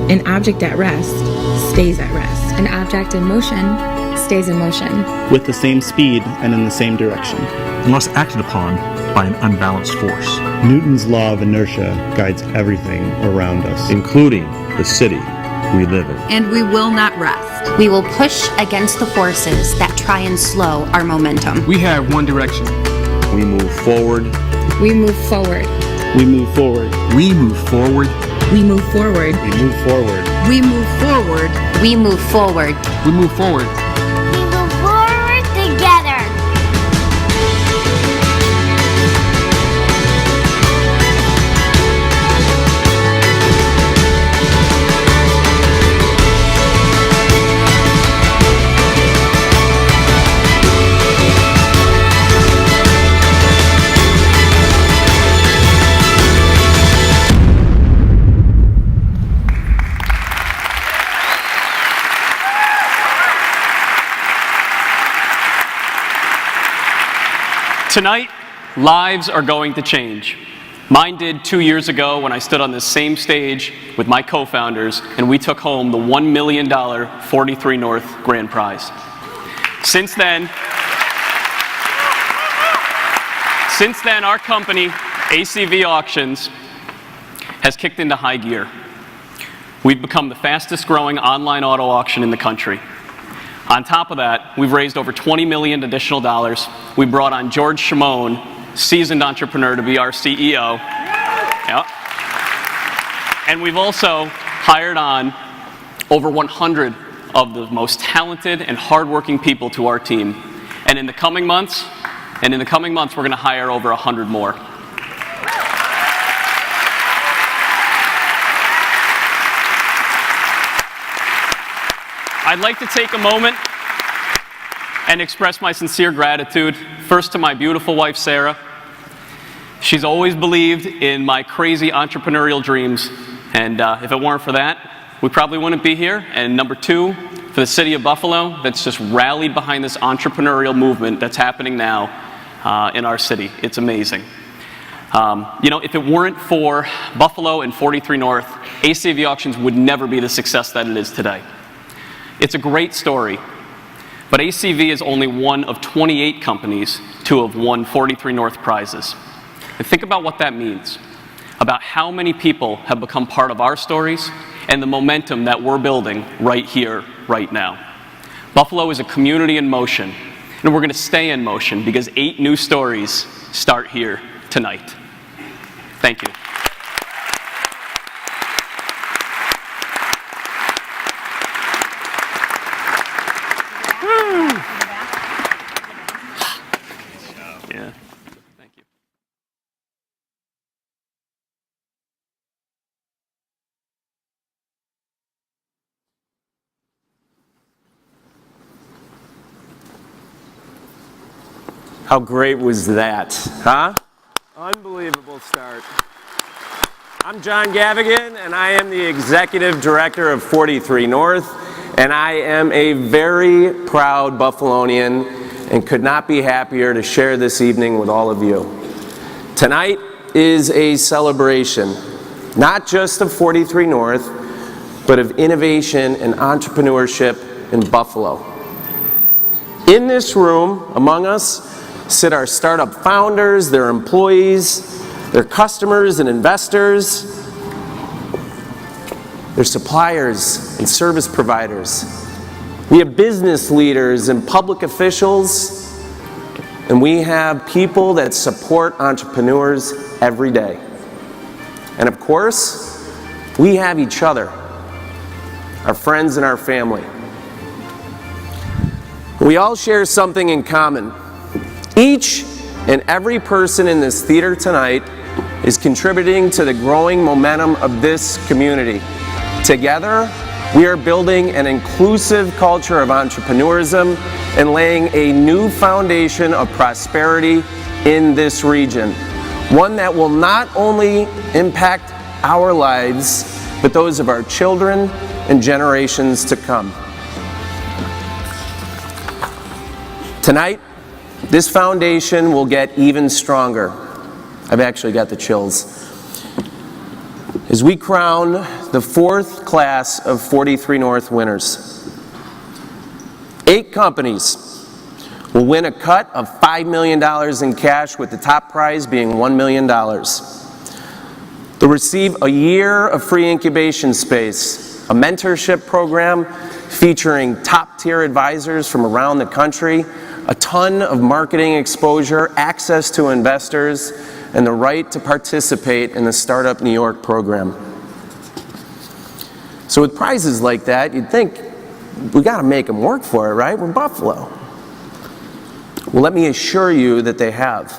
An object at rest stays at rest. An object in motion stays in motion. With the same speed and in the same direction. Unless acted upon by an unbalanced force. Newton's law of inertia guides everything around us, including the city we live in. And we will not rest. We will push against the forces that try and slow our momentum. We have one direction. We move forward. We move forward. We move forward. We move forward. We move forward. we move forward. We move forward. We move forward. We move forward. We move forward together. Tonight, lives are going to change. Mine did 2 years ago when I stood on this same stage with my co-founders and we took home the $1 million 43North grand prize. Since then, our company, ACV Auctions, has kicked into high gear. We've become the fastest growing online auto auction in the country. On top of that, we've raised over $20 million additional dollars. We brought on George Shimon, seasoned entrepreneur, to be our CEO. Yep. And we've also hired on over 100 of the most talented and hardworking people to our team. And in the coming months, we're going to hire over 100 more. I'd like to take a moment and express my sincere gratitude, first to my beautiful wife, Sarah. She's always believed in my crazy entrepreneurial dreams, and if it weren't for that, we probably wouldn't be here. And number two, for the city of Buffalo, that's just rallied behind this entrepreneurial movement that's happening now in our city. It's amazing. If it weren't for Buffalo and 43North, ACV Auctions would never be the success that it is today. It's a great story, but ACV is only one of 28 companies to have won 43North prizes. And think about what that means, about how many people have become part of our stories and the momentum that we're building right here, right now. Buffalo is a community in motion, and we're going to stay in motion because 8 new stories start here tonight. Thank you. Yeah. Thank you. How great was that, huh? Unbelievable start. I'm John Gavigan, and I am the Executive Director of 43North, and I am a very proud Buffalonian and could not be happier to share this evening with all of you. Tonight is a celebration, not just of 43North, but of innovation and entrepreneurship in Buffalo. In this room, among us, sit our startup founders, their employees, their customers and investors, their suppliers and service providers. We have business leaders and public officials, and we have people that support entrepreneurs every day. And of course, we have each other, our friends and our family. We all share something in common. Each and every person in this theater tonight is contributing to the growing momentum of this community. Together, we are building an inclusive culture of entrepreneurism and laying a new foundation of prosperity in this region. One that will not only impact our lives, but those of our children and generations to come. Tonight, this foundation will get even stronger. I've actually got the chills. as we crown the 4th class of 43 North winners. 8 companies will win a cut of $5 million in cash, with the top prize being $1 million. They'll receive a year of free incubation space, a mentorship program featuring top-tier advisors from around the country, a ton of marketing exposure, access to investors, and the right to participate in the Startup New York program. So with prizes like that, you'd think we got to make them work for it, right? We're Buffalo. Well, let me assure you that they have.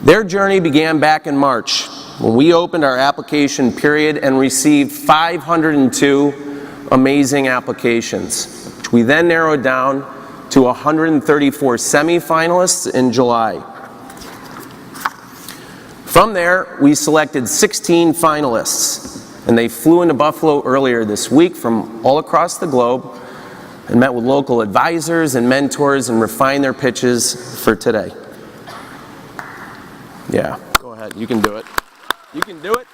Their journey began back in March, when we opened our application period and received 502 amazing applications, which we then narrowed down to 134 semifinalists in July. From there, we selected 16 finalists, and they flew into Buffalo earlier this week from all across the globe and met with local advisors and mentors and refined their pitches for today. Yeah, go ahead, you can do it. You can do it.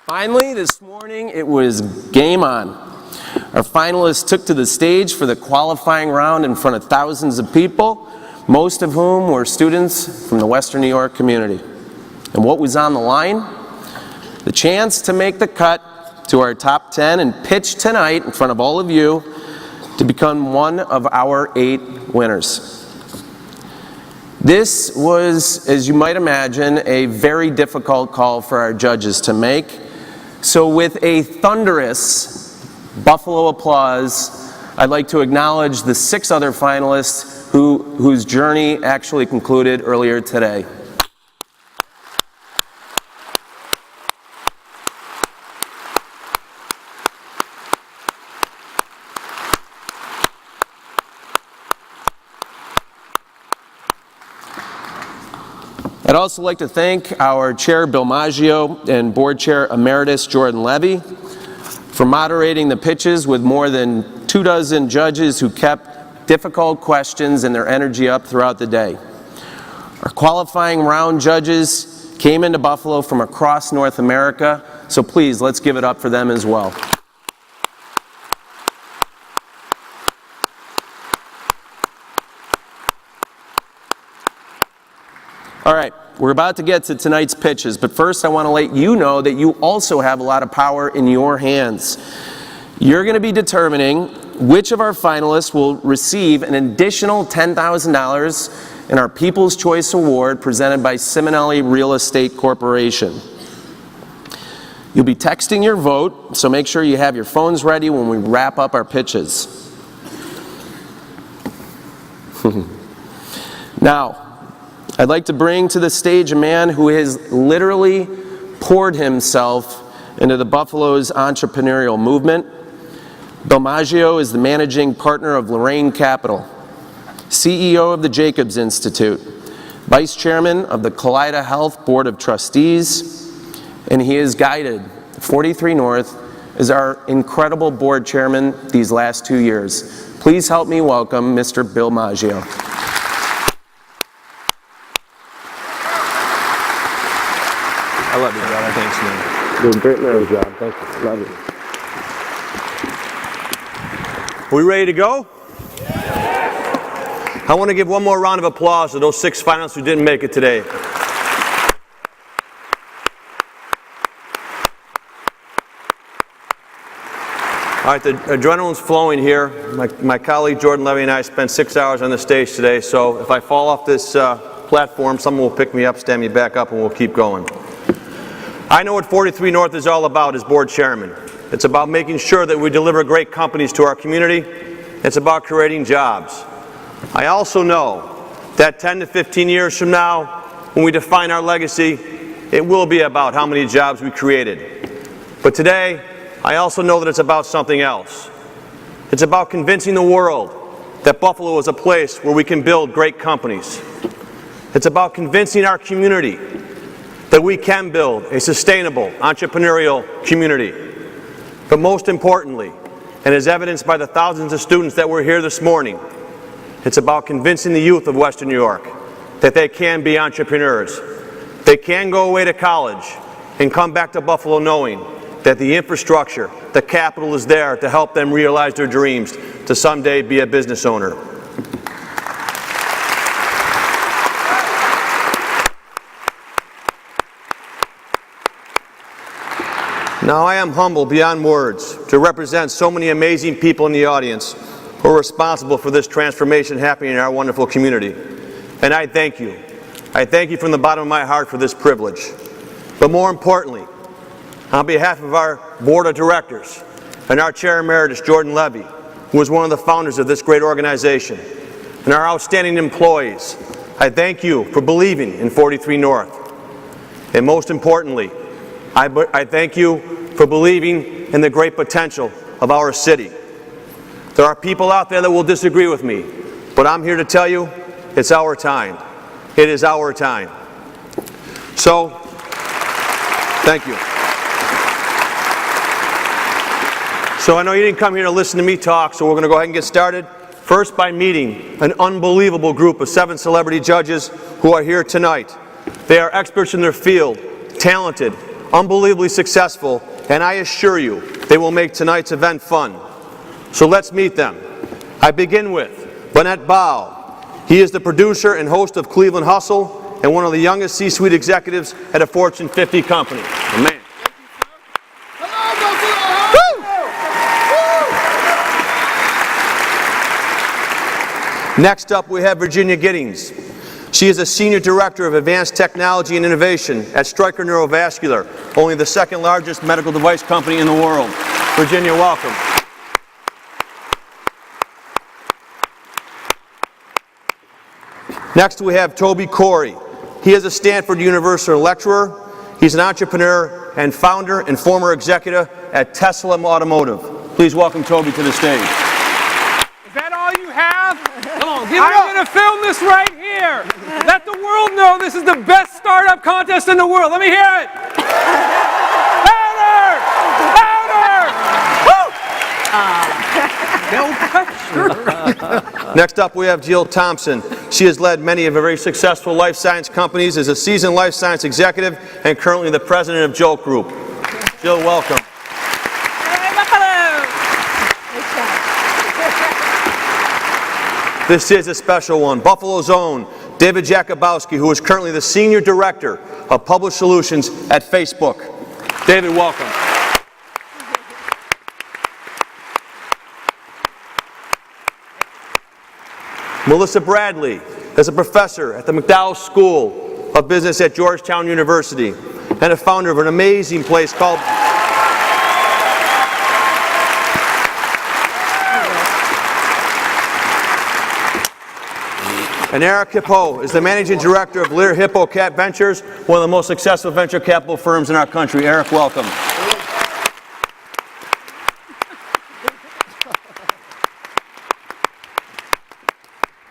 Finally, this morning, it was game on. Our finalists took to the stage for the qualifying round in front of thousands of people, most of whom were students from the Western New York community. And what was on the line? The chance to make the cut to our top 10 and pitch tonight in front of all of you to become one of our 8 winners. This was, as you might imagine, a very difficult call for our judges to make. So with a thunderous Buffalo applause, I'd like to acknowledge the 6 other finalists whose journey actually concluded earlier today. I'd also like to thank our Chair, Bill Maggio, and Board Chair Emeritus Jordan Levy for moderating the pitches with more than 24 judges who kept difficult questions and their energy up throughout the day. Our qualifying round judges came into Buffalo from across North America, so please, let's give it up for them as well. All right, we're about to get to tonight's pitches, but first I want to let you know that you also have a lot of power in your hands. You're going to be determining which of our finalists will receive an additional $10,000 in our People's Choice Award presented by Simonelli Real Estate Corporation. You'll be texting your vote, so make sure you have your phones ready when we wrap up our pitches. Now, I'd like to bring to the stage a man who has literally poured himself into the Buffalo's entrepreneurial movement. Bill Maggio is the managing partner of Lorraine Capital, CEO of the Jacobs Institute, vice chairman of the Kaleida Health Board of Trustees, and he has guided 43 North as our incredible board chairman these last 2 years. Please help me welcome Mr. Bill Maggio. I love you, brother. Thanks, man. You're a great man, job. Thank you. Love you. Are we ready to go? I want to give one more round of applause to those 6 finalists who didn't make it today. All right, the adrenaline's flowing here. My colleague Jordan Levy and I spent 6 hours on the stage today, so if I fall off this platform, someone will pick me up, stand me back up, and we'll keep going. I know what 43 North is all about as board chairman. It's about making sure that we deliver great companies to our community. It's about creating jobs. I also know that 10 to 15 years from now, when we define our legacy, it will be about how many jobs we created. But today, I also know that it's about something else. It's about convincing the world that Buffalo is a place where we can build great companies. It's about convincing our community that we can build a sustainable, entrepreneurial community. But most importantly, and as evidenced by the thousands of students that were here this morning, it's about convincing the youth of Western New York that they can be entrepreneurs. They can go away to college and come back to Buffalo knowing that the infrastructure, the capital is there to help them realize their dreams to someday be a business owner. Now, I am humbled beyond words to represent so many amazing people in the audience who are responsible for this transformation happening in our wonderful community. And I thank you. I thank you from the bottom of my heart for this privilege. But more importantly, on behalf of our board of directors and our chair emeritus, Jordan Levy, who is one of the founders of this great organization, and our outstanding employees, I thank you for believing in 43 North. And most importantly, I thank you for believing in the great potential of our city. There are people out there that will disagree with me, but I'm here to tell you, it's our time. It is our time. So, thank you. So I know you didn't come here to listen to me talk, so we're going to go ahead and get started. First by meeting an unbelievable group of 7 celebrity judges who are here tonight. They are experts in their field, talented, unbelievably successful, and I assure you they will make tonight's event fun. So let's meet them. I begin with Bonnet Bow. He is the producer and host of Cleveland Hustle and one of the youngest C-suite executives at a Fortune 50 company. A man. Next up we have Virginia Giddings. She is a Senior Director of Advanced Technology and Innovation at Stryker Neurovascular, only the 2nd largest medical device company in the world. Virginia, welcome. Next we have Toby Corey. He is a Stanford University lecturer. He's an entrepreneur and founder and former executive at Tesla Automotive. Please welcome Toby to the stage. Is that all you have? Come on, I'm going to film this right here. Let the world know this is the best startup contest in the world. Let me hear it. Louder! Louder! No pressure. Next up we have Jill Thompson. She has led many of very successful life science companies as a seasoned life science executive and currently the president of Jolt Group. Jill, welcome. This is a special one. Buffalo's own David Jakubowski, who is currently the Senior Director of Published Solutions at Facebook. David, welcome. Melissa Bradley is a professor at the McDowell School of Business at Georgetown University and a founder of an amazing place called And Eric Hippo is the Managing Director of Lear Hippo Cap Ventures, one of the most successful venture capital firms in our country. Eric, welcome.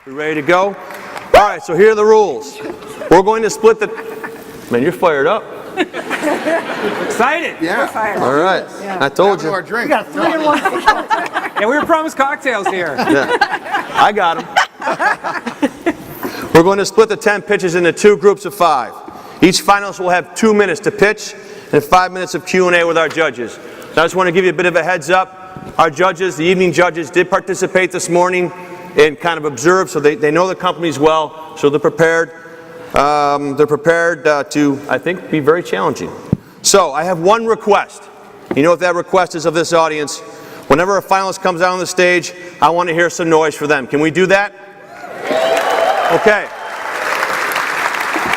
We ready to go? All right, so here are the rules. We're going to split the... Man, you're fired up. Excited. Yeah. We're fired. All right. Yeah. I told you. Our drink. We got 3 in 1. Yeah, we were promised cocktails here. Yeah. I got them. We're going to split the 10 pitches into 2 groups of 5. Each finalist will have 2 minutes to pitch and 5 minutes of Q&A with our judges. So I just want to give you a bit of a heads up. Our judges, the evening judges, did participate this morning and kind of observe, so they know the companies well, so they're prepared. To, I think, be very challenging. So I have one request. You know what that request is of this audience? Whenever a finalist comes out on the stage, I want to hear some noise for them. Can we do that? Okay.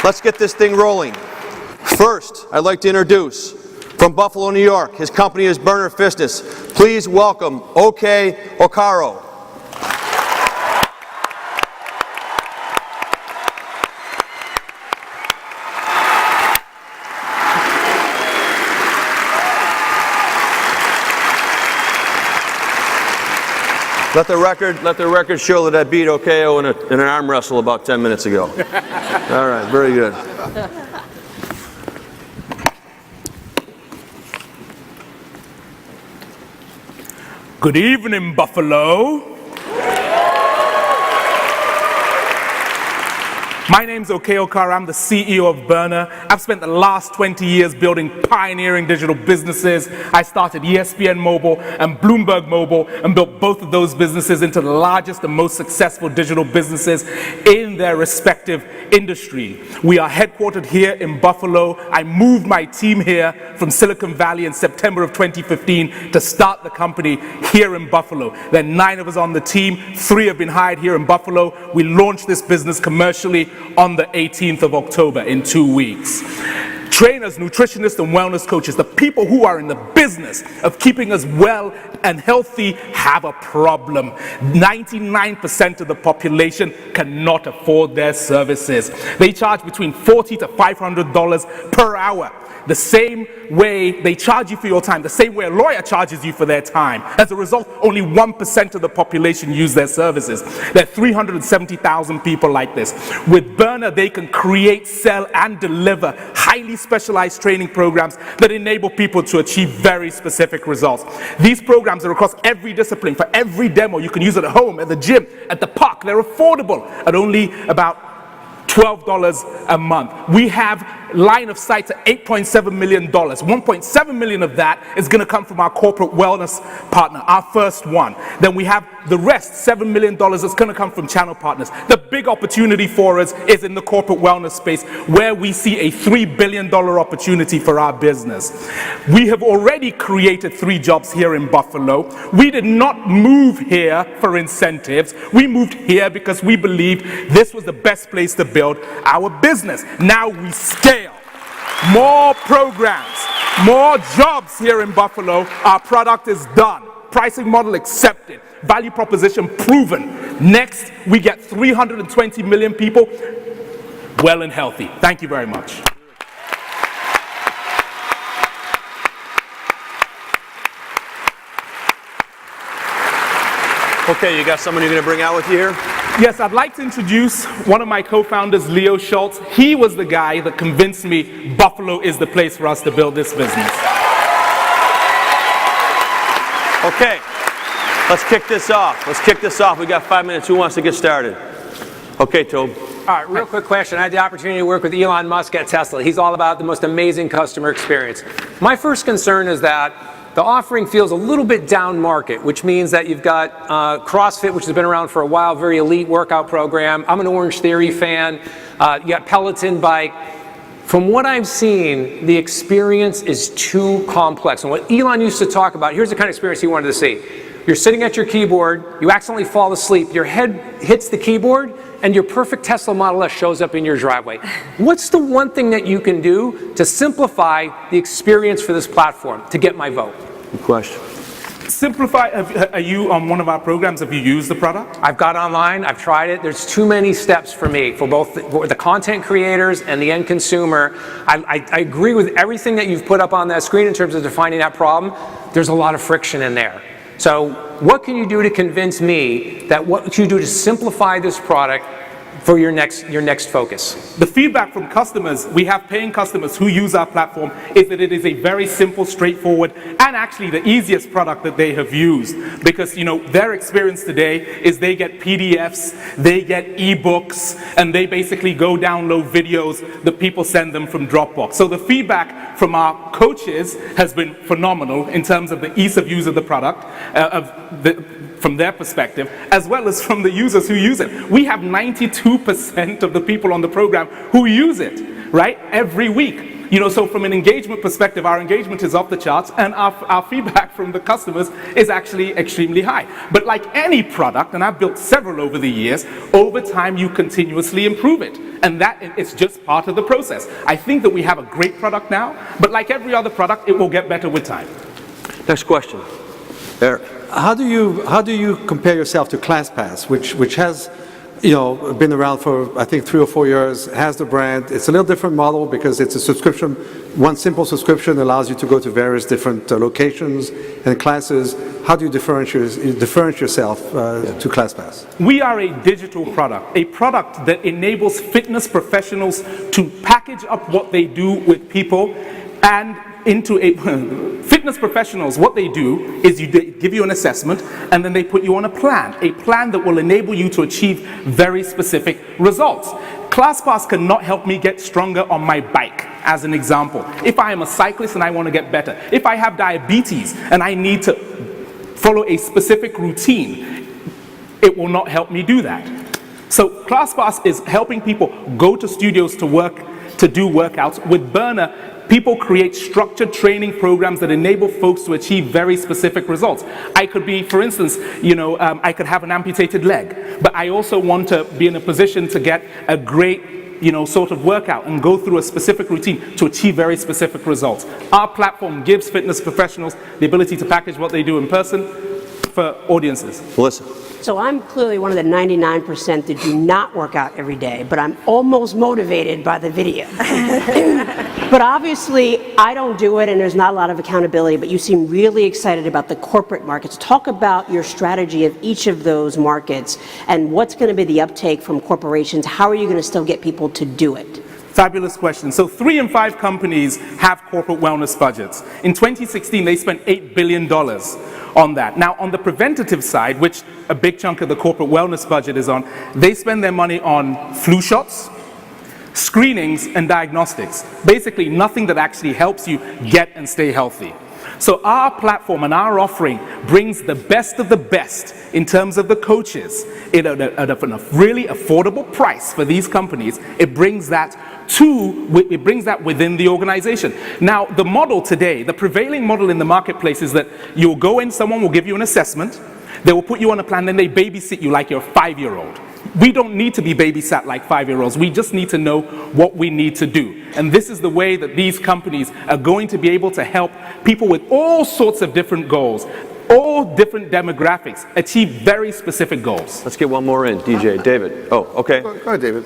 Let's get this thing rolling. First, I'd like to introduce, from Buffalo, New York, his company is Burner Fitness. Please welcome OK Okaro. Let the record show that I beat OKO in an arm wrestle about 10 minutes ago. All right, very good. Good evening, Buffalo. My name's Okeo Okara. I'm the CEO of Burner. I've spent the last 20 years building pioneering digital businesses. I started ESPN Mobile and Bloomberg Mobile and built both of those businesses into the largest and most successful digital businesses in their respective industry. We are headquartered here in Buffalo. I moved my team here from Silicon Valley in September of 2015 to start the company here in Buffalo. There are 9 of us on the team. 3 have been hired here in Buffalo. We launched this business commercially on the 18th of October in 2 weeks. Trainers, nutritionists, and wellness coaches, the people who are in the business of keeping us well and healthy, have a problem. 99% of the population cannot afford their services. They charge between $40 to $500 per hour. The same way they charge you for your time, the same way a lawyer charges you for their time. As a result, only 1% of the population use their services. There are 370,000 people like this. With Burner, they can create, sell, and deliver highly specialized training programs that enable people to achieve very specific results. These programs are across every discipline. For every demo, you can use it at home, at the gym, at the park. They're affordable at only about $12 a month. We have line of sight to $8.7 million. $1.7 million of that is going to come from our corporate wellness partner, our first one. Then we have the rest, $7 million, that's going to come from channel partners. The big opportunity for us is in the corporate wellness space, where we see a $3 billion opportunity for our business. We have already created 3 jobs here in Buffalo. We did not move here for incentives. We moved here because we believed this was the best place to build our business. Now we scale. More programs, more jobs here in Buffalo. Our product is done. Pricing model accepted. Value proposition proven. Next, we get 320 million people well and healthy. Thank you very much. Okay, you got someone you're going to bring out with you here? Yes, I'd like to introduce one of my co-founders, Leo Schultz. He was the guy that convinced me Buffalo is the place for us to build this business. Okay, let's kick this off. We got 5 minutes. Who wants to get started? Okay, Tobe. All right, real quick question. I had the opportunity to work with Elon Musk at Tesla. He's all about the most amazing customer experience. My first concern is that the offering feels a little bit down market, which means that you've got CrossFit, which has been around for a while, very elite workout program. I'm an Orange Theory fan. You got Peloton bike. From what I've seen, the experience is too complex. And what Elon used to talk about, here's the kind of experience he wanted to see. You're sitting at your keyboard, you accidentally fall asleep, your head hits the keyboard, and your perfect Tesla Model S shows up in your driveway. What's the one thing that you can do to simplify the experience for this platform to get my vote? Good question. Simplify, are you on one of our programs? Have you used the product? I've got online, I've tried it. There's too many steps for me, for both the content creators and the end consumer. I agree with everything that you've put up on that screen in terms of defining that problem. There's a lot of friction in there. So what can you do to convince me that what can you do to simplify this product for your next focus? The feedback from customers, we have paying customers who use our platform, is that it is a very simple, straightforward, and actually the easiest product that they have used. Because, you know, their experience today is they get PDFs, they get ebooks, and they basically go download videos that people send them from Dropbox. So the feedback from our coaches has been phenomenal in terms of the ease of use of the product, from their perspective, as well as from the users who use it. We have 92% of the people on the program who use it, right, every week. You know, so from an engagement perspective, our engagement is off the charts, and our feedback from the customers is actually extremely high. But like any product, and I've built several over the years, over time you continuously improve it. And that is just part of the process. I think that we have a great product now, but like every other product, it will get better with time. Next question. Eric. How do you compare yourself to ClassPass, which has, you know, been around for I think 3 or 4 years, has the brand. It's a little different model because it's a subscription. One simple subscription allows you to go to various different locations and classes. How do you differentiate yourself to ClassPass? We are a digital product, a product that enables fitness professionals to package up what they do with people and into a fitness professionals. What they do is they give you an assessment and then they put you on a plan that will enable you to achieve very specific results. ClassPass cannot help me get stronger on my bike, as an example. If I am a cyclist and I want to get better, if I have diabetes and I need to follow a specific routine, it will not help me do that. So ClassPass is helping people go to studios to do workouts. With Burner, people create structured training programs that enable folks to achieve very specific results. I could be, for instance, I could have an amputated leg, but I also want to be in a position to get a great sort of workout and go through a specific routine to achieve very specific results. Our platform gives fitness professionals the ability to package what they do in person for audiences. Melissa. So I'm clearly one of the 99% that do not work out every day, but I'm almost motivated by the video. But obviously, I don't do it, and there's not a lot of accountability, but you seem really excited about the corporate markets. Talk about your strategy of each of those markets and what's going to be the uptake from corporations. How are you going to still get people to do it? Fabulous question. So 3 in 5 companies have corporate wellness budgets. In 2016, they spent $8 billion on that. Now, on the preventative side, which a big chunk of the corporate wellness budget is on, they spend their money on flu shots, screenings, and diagnostics. Basically, nothing that actually helps you get and stay healthy. So our platform and our offering brings the best of the best in terms of the coaches at a really affordable price for these companies. It brings that within the organization. Now, the model today, the prevailing model in the marketplace is that you'll go in, someone will give you an assessment, they will put you on a plan, then they babysit you like you're a 5-year-old. We don't need to be babysat like 5-year-olds. We just need to know what we need to do. And this is the way that these companies are going to be able to help people with all sorts of different goals, all different demographics, achieve very specific goals. Let's get one more in, DJ. David. Oh, okay. Go ahead, David.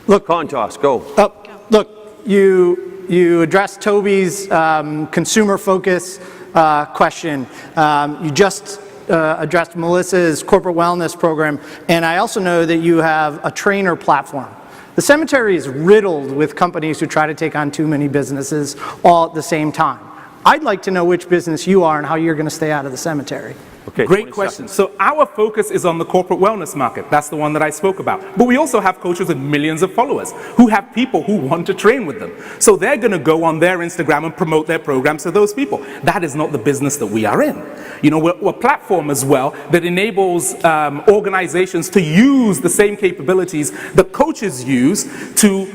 Look, coin toss, go. Look, you addressed Toby's consumer focus question. You just addressed Melissa's corporate wellness program, and I also know that you have a trainer platform. The cemetery is riddled with companies who try to take on too many businesses all at the same time. I'd like to know which business you are and how you're going to stay out of the cemetery. Okay, great question. So our focus is on the corporate wellness market. That's the one that I spoke about. But we also have coaches with millions of followers who have people who want to train with them. So they're going to go on their Instagram and promote their programs to those people. That is not the business that we are in. We're a platform as well that enables organizations to use the same capabilities that coaches use to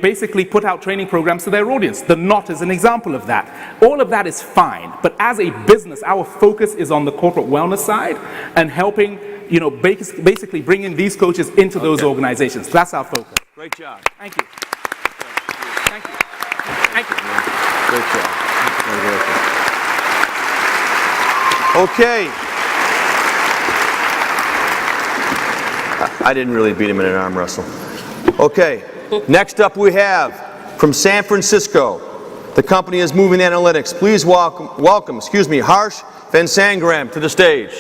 basically put out training programs to their audience. The Knot is an example of that. All of that is fine, but as a business, our focus is on the corporate wellness side and helping, basically bringing these coaches into those organizations. That's our focus. Great job. Thank you. Thank you. Thank you. Great job. Okay. I didn't really beat him in an arm wrestle. Okay. Next up we have, from San Francisco, the company is Moving Analytics. Please welcome, Harsh Vansangram to the stage.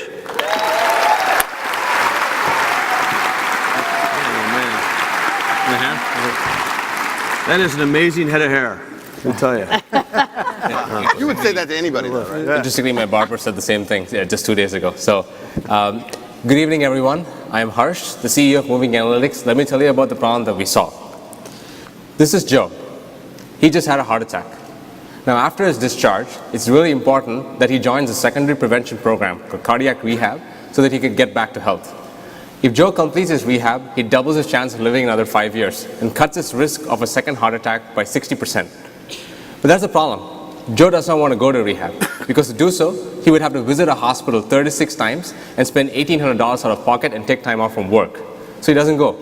That is an amazing head of hair, I'll tell you. You would say that to anybody, though, right? Interestingly, my barber said the same thing just 2 days ago. So, good evening, everyone. I am Harsh, the CEO of Moving Analytics. Let me tell you about the problem that we solve. This is Joe. He just had a heart attack. Now, after his discharge, it's really important that he joins a secondary prevention program called cardiac rehab so that he could get back to health. If Joe completes his rehab, he doubles his chance of living another 5 years and cuts his risk of a second heart attack by 60%. But that's the problem. Joe does not want to go to rehab because to do so, he would have to visit a hospital 36 times and spend $1,800 out of pocket and take time off from work. So he doesn't go.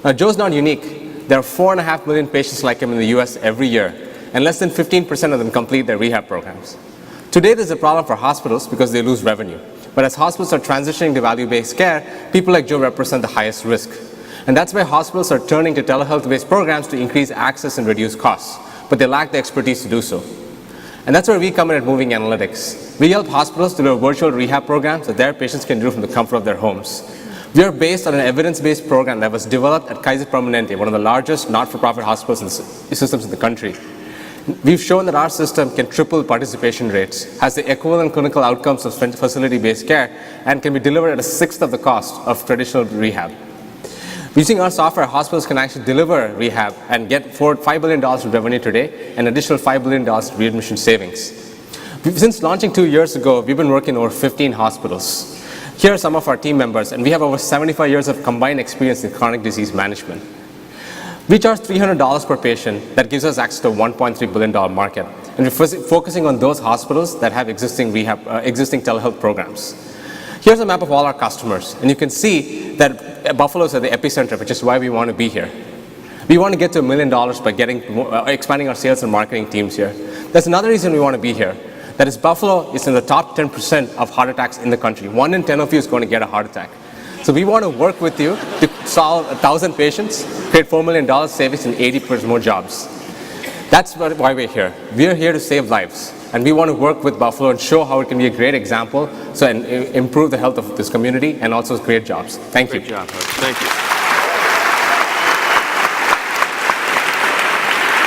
Now, Joe's not unique. There are 4.5 million patients like him in the US every year, and less than 15% of them complete their rehab programs. Today, there's a problem for hospitals because they lose revenue. But as hospitals are transitioning to value-based care, people like Joe represent the highest risk. And that's why hospitals are turning to telehealth-based programs to increase access and reduce costs. But they lack the expertise to do so. And that's where we come in at Moving Analytics. We help hospitals deliver virtual rehab programs that their patients can do from the comfort of their homes. We are based on an evidence-based program that was developed at Kaiser Permanente, one of the largest not-for-profit hospitals and systems in the country. We've shown that our system can triple participation rates, has the equivalent clinical outcomes of facility-based care, and can be delivered at a sixth of the cost of traditional rehab. Using our software, hospitals can actually deliver rehab and get $5 billion of revenue today, and additional $5 billion readmission savings. Since launching 2 years ago, we've been working in over 15 hospitals. Here are some of our team members, and we have over 75 years of combined experience in chronic disease management. We charge $300 per patient. That gives us access to a $1.3 billion market. And we're focusing on those hospitals that have existing telehealth programs. Here's a map of all our customers, and you can see that Buffalo is at the epicenter, which is why we want to be here. We want to get to $1 million by expanding our sales and marketing teams here. That's another reason we want to be here. That is, Buffalo is in the top 10% of heart attacks in the country. 1 in 10 of you is going to get a heart attack. So we want to work with you to solve 1,000 patients, create $4 million savings, and 80% more jobs. That's why we're here. We're here to save lives. And we want to work with Buffalo and show how it can be a great example and improve the health of this community and also create jobs. Thank you. Great job. Thank you.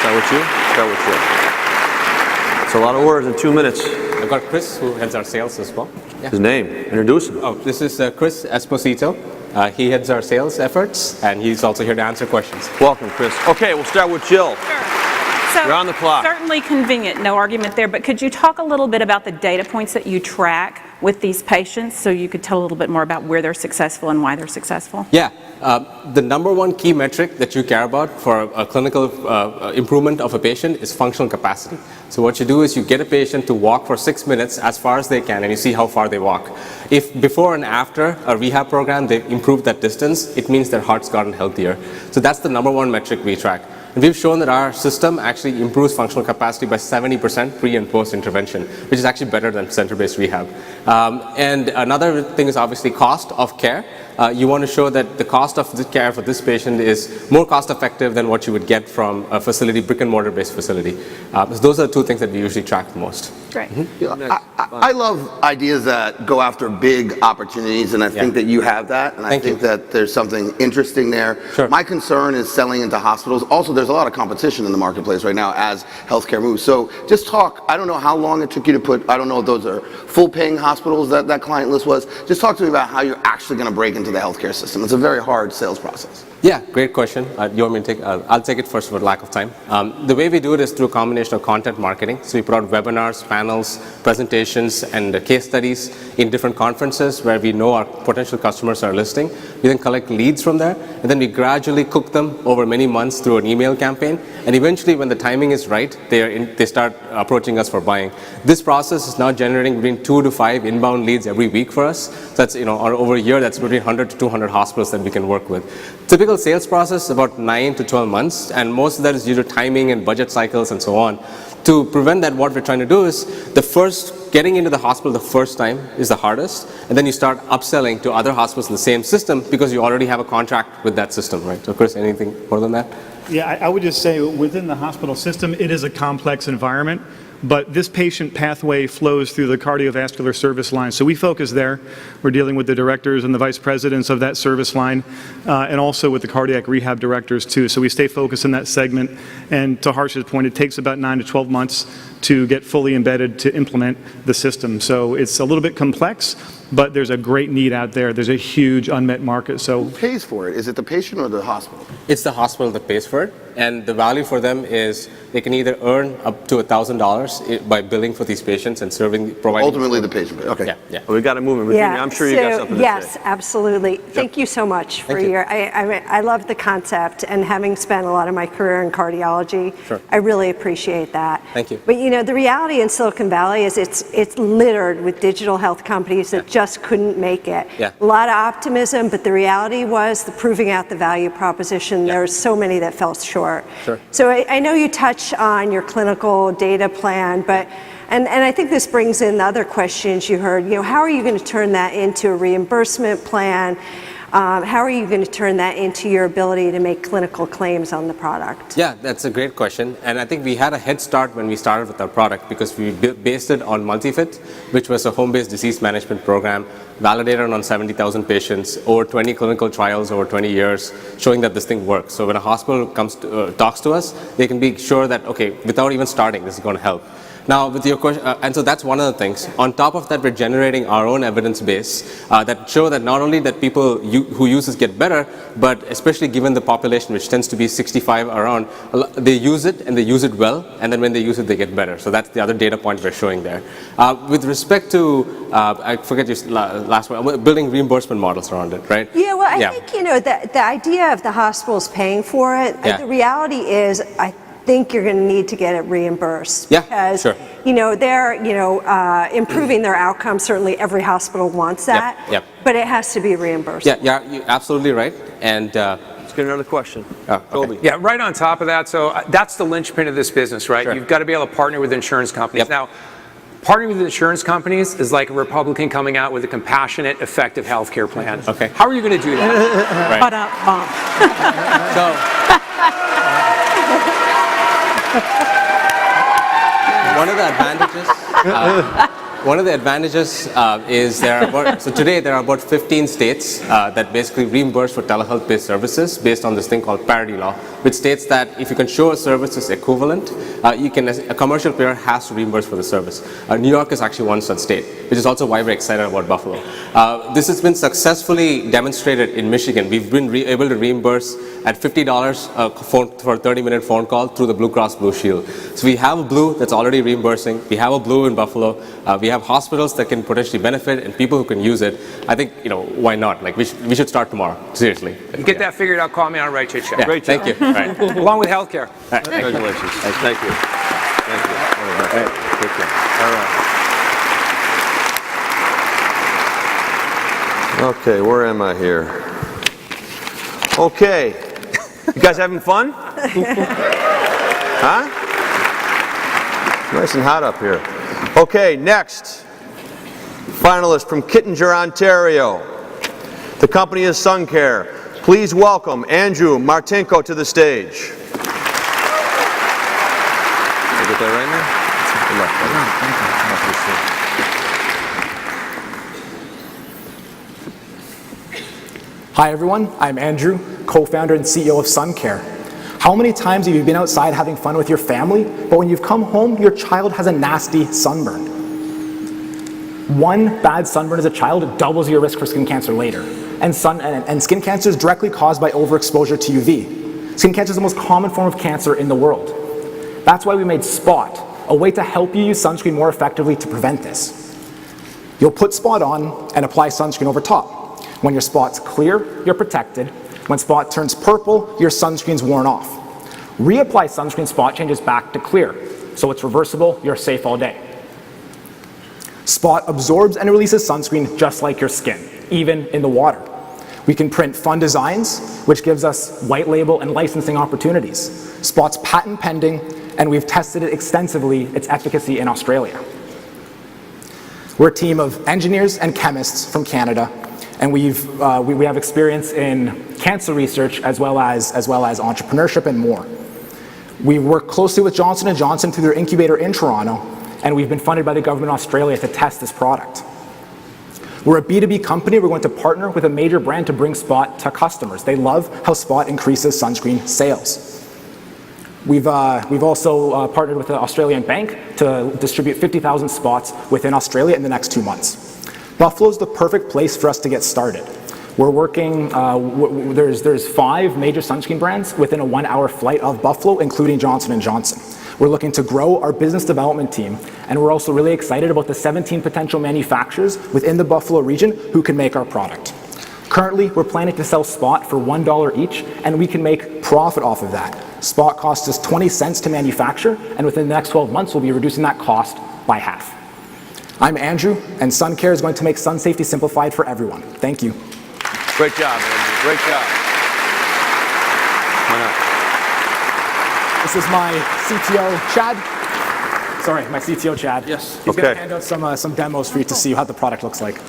Start with you. Start with you. It's a lot of words in 2 minutes. I've got Chris, who heads our sales as well. Yeah. His name. Introduce him. Oh, this is Chris Esposito. He heads our sales efforts, and he's also here to answer questions. Welcome, Chris. Okay, we'll start with Jill. Sure. So you're on the clock. Certainly convenient, no argument there, but could you talk a little bit about the data points that you track with these patients so you could tell a little bit more about where they're successful and why they're successful? Yeah. The number one key metric that you care about for a clinical improvement of a patient is functional capacity. So what you do is you get a patient to walk for 6 minutes as far as they can, and you see how far they walk. If before and after a rehab program they improved that distance, it means their heart's gotten healthier. So that's the number one metric we track. And we've shown that our system actually improves functional capacity by 70% pre and post intervention, which is actually better than center-based rehab. And another thing is obviously cost of care. You want to show that the cost of the care for this patient is more cost effective than what you would get from a facility, brick and mortar based facility. So those are the two things that we usually track the most. Great. I love ideas that go after big opportunities, and I think that you have that, and I think that there's something interesting there. Sure. My concern is selling into hospitals. Also, there's a lot of competition in the marketplace right now as healthcare moves. So just talk, I don't know how long it took you to put, I don't know if those are full paying hospitals that client list was. Just talk to me about how you're actually going to break into the healthcare system. It's a very hard sales process. Yeah, great question. You want me to take? I'll take it first for lack of time. The way we do it is through a combination of content marketing. So we put out webinars, panels, presentations, and case studies in different conferences where we know our potential customers are listing. We then collect leads from there, and then we gradually cook them over many months through an email campaign. And eventually, when the timing is right, they start approaching us for buying. This process is now generating between 2 to 5 inbound leads every week for us. So that's over a year, that's between 100 to 200 hospitals that we can work with. Typical sales process is about 9 to 12 months, and most of that is due to timing and budget cycles and so on. To prevent that, what we're trying to do is getting into the hospital the first time is the hardest, and then you start upselling to other hospitals in the same system because you already have a contract with that system, right? So Chris, anything more than that? Yeah, I would just say within the hospital system, it is a complex environment. But this patient pathway flows through the cardiovascular service line. So we focus there. We're dealing with the directors and the vice presidents of that service line, and also with the cardiac rehab directors too. So we stay focused in that segment. And to Harsh's point, it takes about 9 to 12 months to get fully embedded to implement the system. So it's a little bit complex, but there's a great need out there. There's a huge unmet market. So who pays for it? Is it the patient or the hospital? It's the hospital that pays for it, and the value for them is they can either earn up to $1,000 by billing for these patients and providing. Ultimately, the patient. Okay. Yeah. Well, we got to move in. Virginia, I'm sure you got something to say. Yes, absolutely. Thank you so much for your. I love the concept, and having spent a lot of my career in cardiology, I really appreciate that. Thank you. But the reality in Silicon Valley is it's littered with digital health companies that just couldn't make it. Yeah. A lot of optimism, but the reality was the proving out the value proposition. There's so many that fell short. Sure. So I know you touch on your clinical data plan, but and I think this brings in the other questions you heard. How are you going to turn that into a reimbursement plan? How are you going to turn that into your ability to make clinical claims on the product? Yeah, that's a great question. And I think we had a head start when we started with our product because we based it on MultiFit, which was a home-based disease management program validated on 70,000 patients, over 20 clinical trials over 20 years, showing that this thing works. So when a hospital talks to us, they can be sure that, okay, without even starting, this is going to help. Now, with your question, and so that's one of the things. On top of that, we're generating our own evidence base that show that not only that people who use this get better, but especially given the population, which tends to be 65 around, they use it and they use it well, and then when they use it, they get better. So that's the other data point we're showing there. With respect to, I forget your last one, building reimbursement models around it, right? Yeah, well, I think, the idea of the hospitals paying for it, the reality is, I think you're going to need to get it reimbursed. Because, they're, improving their outcomes. Certainly every hospital wants that. But it has to be reimbursed. Yeah, you're absolutely right. And let's get another question. Colby. Yeah, right on top of that. So that's the linchpin of this business, right? You've got to be able to partner with insurance companies. Now, partnering with insurance companies is like a Republican coming out with a compassionate, effective health care plan. Okay. How are you going to do that? One of the advantages is today there are about 15 states that basically reimburse for telehealth-based services based on this thing called parity law, which states that if you can show a service is equivalent, a commercial payer has to reimburse for the service. New York is actually one such state, which is also why we're excited about Buffalo. This has been successfully demonstrated in Michigan. We've been able to reimburse at $50 for a 30-minute phone call through the Blue Cross Blue Shield. So we have a Blue that's already reimbursing. We have a Blue in Buffalo. We have hospitals that can potentially benefit and people who can use it. I think, why not? Like, we should start tomorrow, seriously. You get that figured out, call me on Right Chit Chat. Yeah, great job. Thank you. Right. Along with healthcare. Right. Congratulations. Thank you. Thank you. All right. Take care. All right. Okay, where am I here? Okay. You guys having fun? Huh? Nice and hot up here. Okay, next. Finalist from Kittinger, Ontario. The company is Sun Care. Please welcome Andrew Martinko to the stage. Did I get that right now? Hi everyone, I'm Andrew, co-founder and CEO of Sun Care. How many times have you been outside having fun with your family, but when you've come home, your child has a nasty sunburn? One bad sunburn as a child doubles your risk for skin cancer later. And skin cancer is directly caused by overexposure to UV. Skin cancer is the most common form of cancer in the world. That's why we made Spot, a way to help you use sunscreen more effectively to prevent this. You'll put Spot on and apply sunscreen over top. When your spot's clear, you're protected. When Spot turns purple, your sunscreen's worn off. Reapply sunscreen, Spot changes back to clear. So it's reversible, you're safe all day. Spot absorbs and releases sunscreen just like your skin, even in the water. We can print fun designs, which gives us white label and licensing opportunities. Spot's patent pending, and we've tested it extensively, its efficacy in Australia. We're a team of engineers and chemists from Canada, and we have experience in cancer research as well as entrepreneurship and more. We work closely with Johnson & Johnson through their incubator in Toronto, and we've been funded by the government of Australia to test this product. We're a B2B company. We're going to partner with a major brand to bring Spot to customers. They love how Spot increases sunscreen sales. We've also partnered with an Australian bank to distribute 50,000 spots within Australia in the next 2 months. Buffalo's the perfect place for us to get started. We're working, there's 5 major sunscreen brands within a 1-hour flight of Buffalo, including Johnson & Johnson. We're looking to grow our business development team, and we're also really excited about the 17 potential manufacturers within the Buffalo region who can make our product. Currently, we're planning to sell Spot for $1 each, and we can make profit off of that. Spot costs us 20 cents to manufacture, and within the next 12 months, we'll be reducing that cost by half. I'm Andrew, and Sun Care is going to make sun safety simplified for everyone. Thank you. Great job, Andrew. Great job. Why not? This is my CTO, Chad. Sorry, my CTO, Chad. Yes. He's going to hand out some demos for you to see how the product looks like.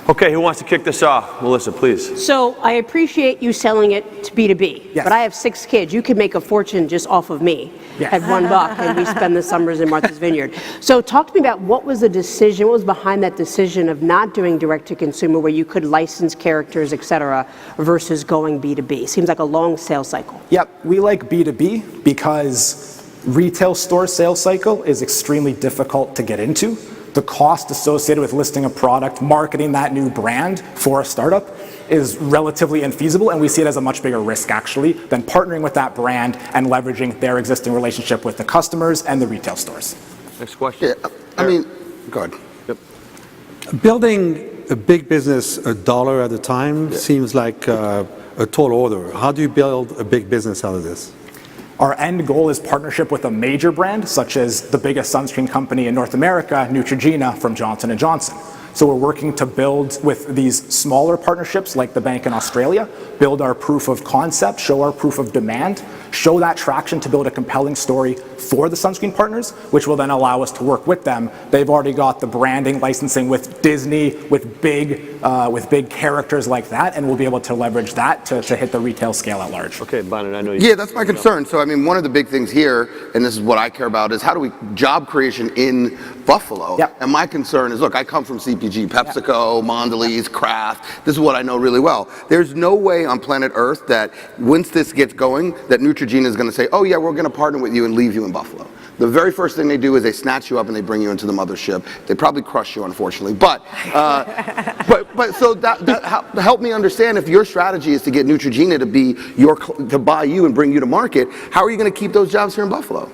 Okay, who wants to kick this off? Melissa, please. So I appreciate you selling it to B2B, but I have 6 kids. You could make a fortune just off of me at $1, and we spend the summers in Martha's Vineyard. So talk to me about what was the decision, what was behind that decision of not doing direct-to-consumer where you could license characters, et cetera, versus going B2B? Seems like a long sales cycle. Yep, we like B2B because Retail store sales cycle is extremely difficult to get into. The cost associated with listing a product, marketing that new brand for a startup is relatively infeasible, and we see it as a much bigger risk actually than partnering with that brand and leveraging their existing relationship with the customers and the retail stores. Next question. Yeah, I mean, go ahead. Building a big business a dollar at a time seems like a tall order. How do you build a big business out of this? Our end goal is partnership with a major brand, such as the biggest sunscreen company in North America, Neutrogena from Johnson & Johnson. So we're working to build with these smaller partnerships like the bank in Australia, build our proof of concept, show our proof of demand, show that traction to build a compelling story for the sunscreen partners, which will then allow us to work with them. They've already got the branding licensing with Disney, with big characters like that, and we'll be able to leverage that to hit the retail scale at large. Okay, Bonnet, I know you. Yeah, that's my concern. So, I mean, one of the big things here, and this is what I care about, is how do we job creation in Buffalo? Yep. And my concern is, look, I come from CPG, PepsiCo, Mondelez, Kraft. This is what I know really well. There's no way on planet Earth that once this gets going, that Neutrogena is going to say, oh yeah, we're going to partner with you and leave you in Buffalo. The very first thing they do is they snatch you up and they bring you into the mothership. They probably crush you, unfortunately. But so help me understand, if your strategy is to get Neutrogena to buy you and bring you to market, how are you going to keep those jobs here in Buffalo?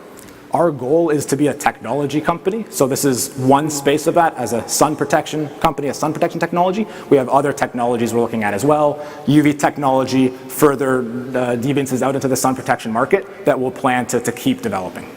Our goal is to be a technology company. So this is one space of that as a sun protection company, a sun protection technology. We have other technologies we're looking at as well. UV technology further deviances out into the sun protection market that we'll plan to keep developing.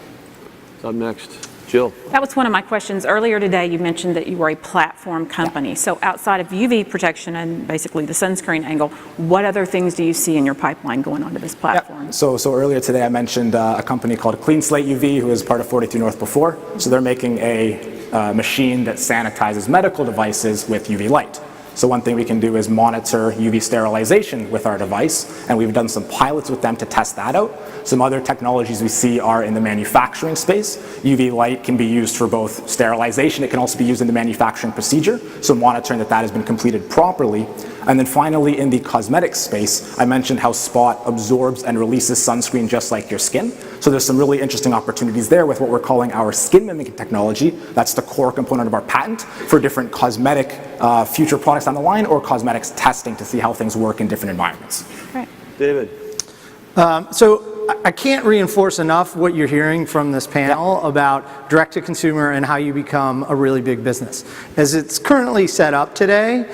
Up next, Jill. That was one of my questions. Earlier today, you mentioned that you were a platform company. Yeah. So outside of UV protection and basically the sunscreen angle, what other things do you see in your pipeline going onto this platform? Yeah. So earlier today, I mentioned a company called Clean Slate UV, who was part of 43North before. So they're making a machine that sanitizes medical devices with UV light. So one thing we can do is monitor UV sterilization with our device, and we've done some pilots with them to test that out. Some other technologies we see are in the manufacturing space. UV light can be used for both sterilization. It can also be used in the manufacturing procedure, so monitoring that has been completed properly. And then finally, in the cosmetics space, I mentioned how Spot absorbs and releases sunscreen just like your skin. So there's some really interesting opportunities there with what we're calling our skin mimicking technology. That's the core component of our patent for different cosmetic future products on the line, or cosmetics testing to see how things work in different environments. Right. David. So I can't reinforce enough what you're hearing from this panel about direct-to-consumer and how you become a really big business. As it's currently set up today,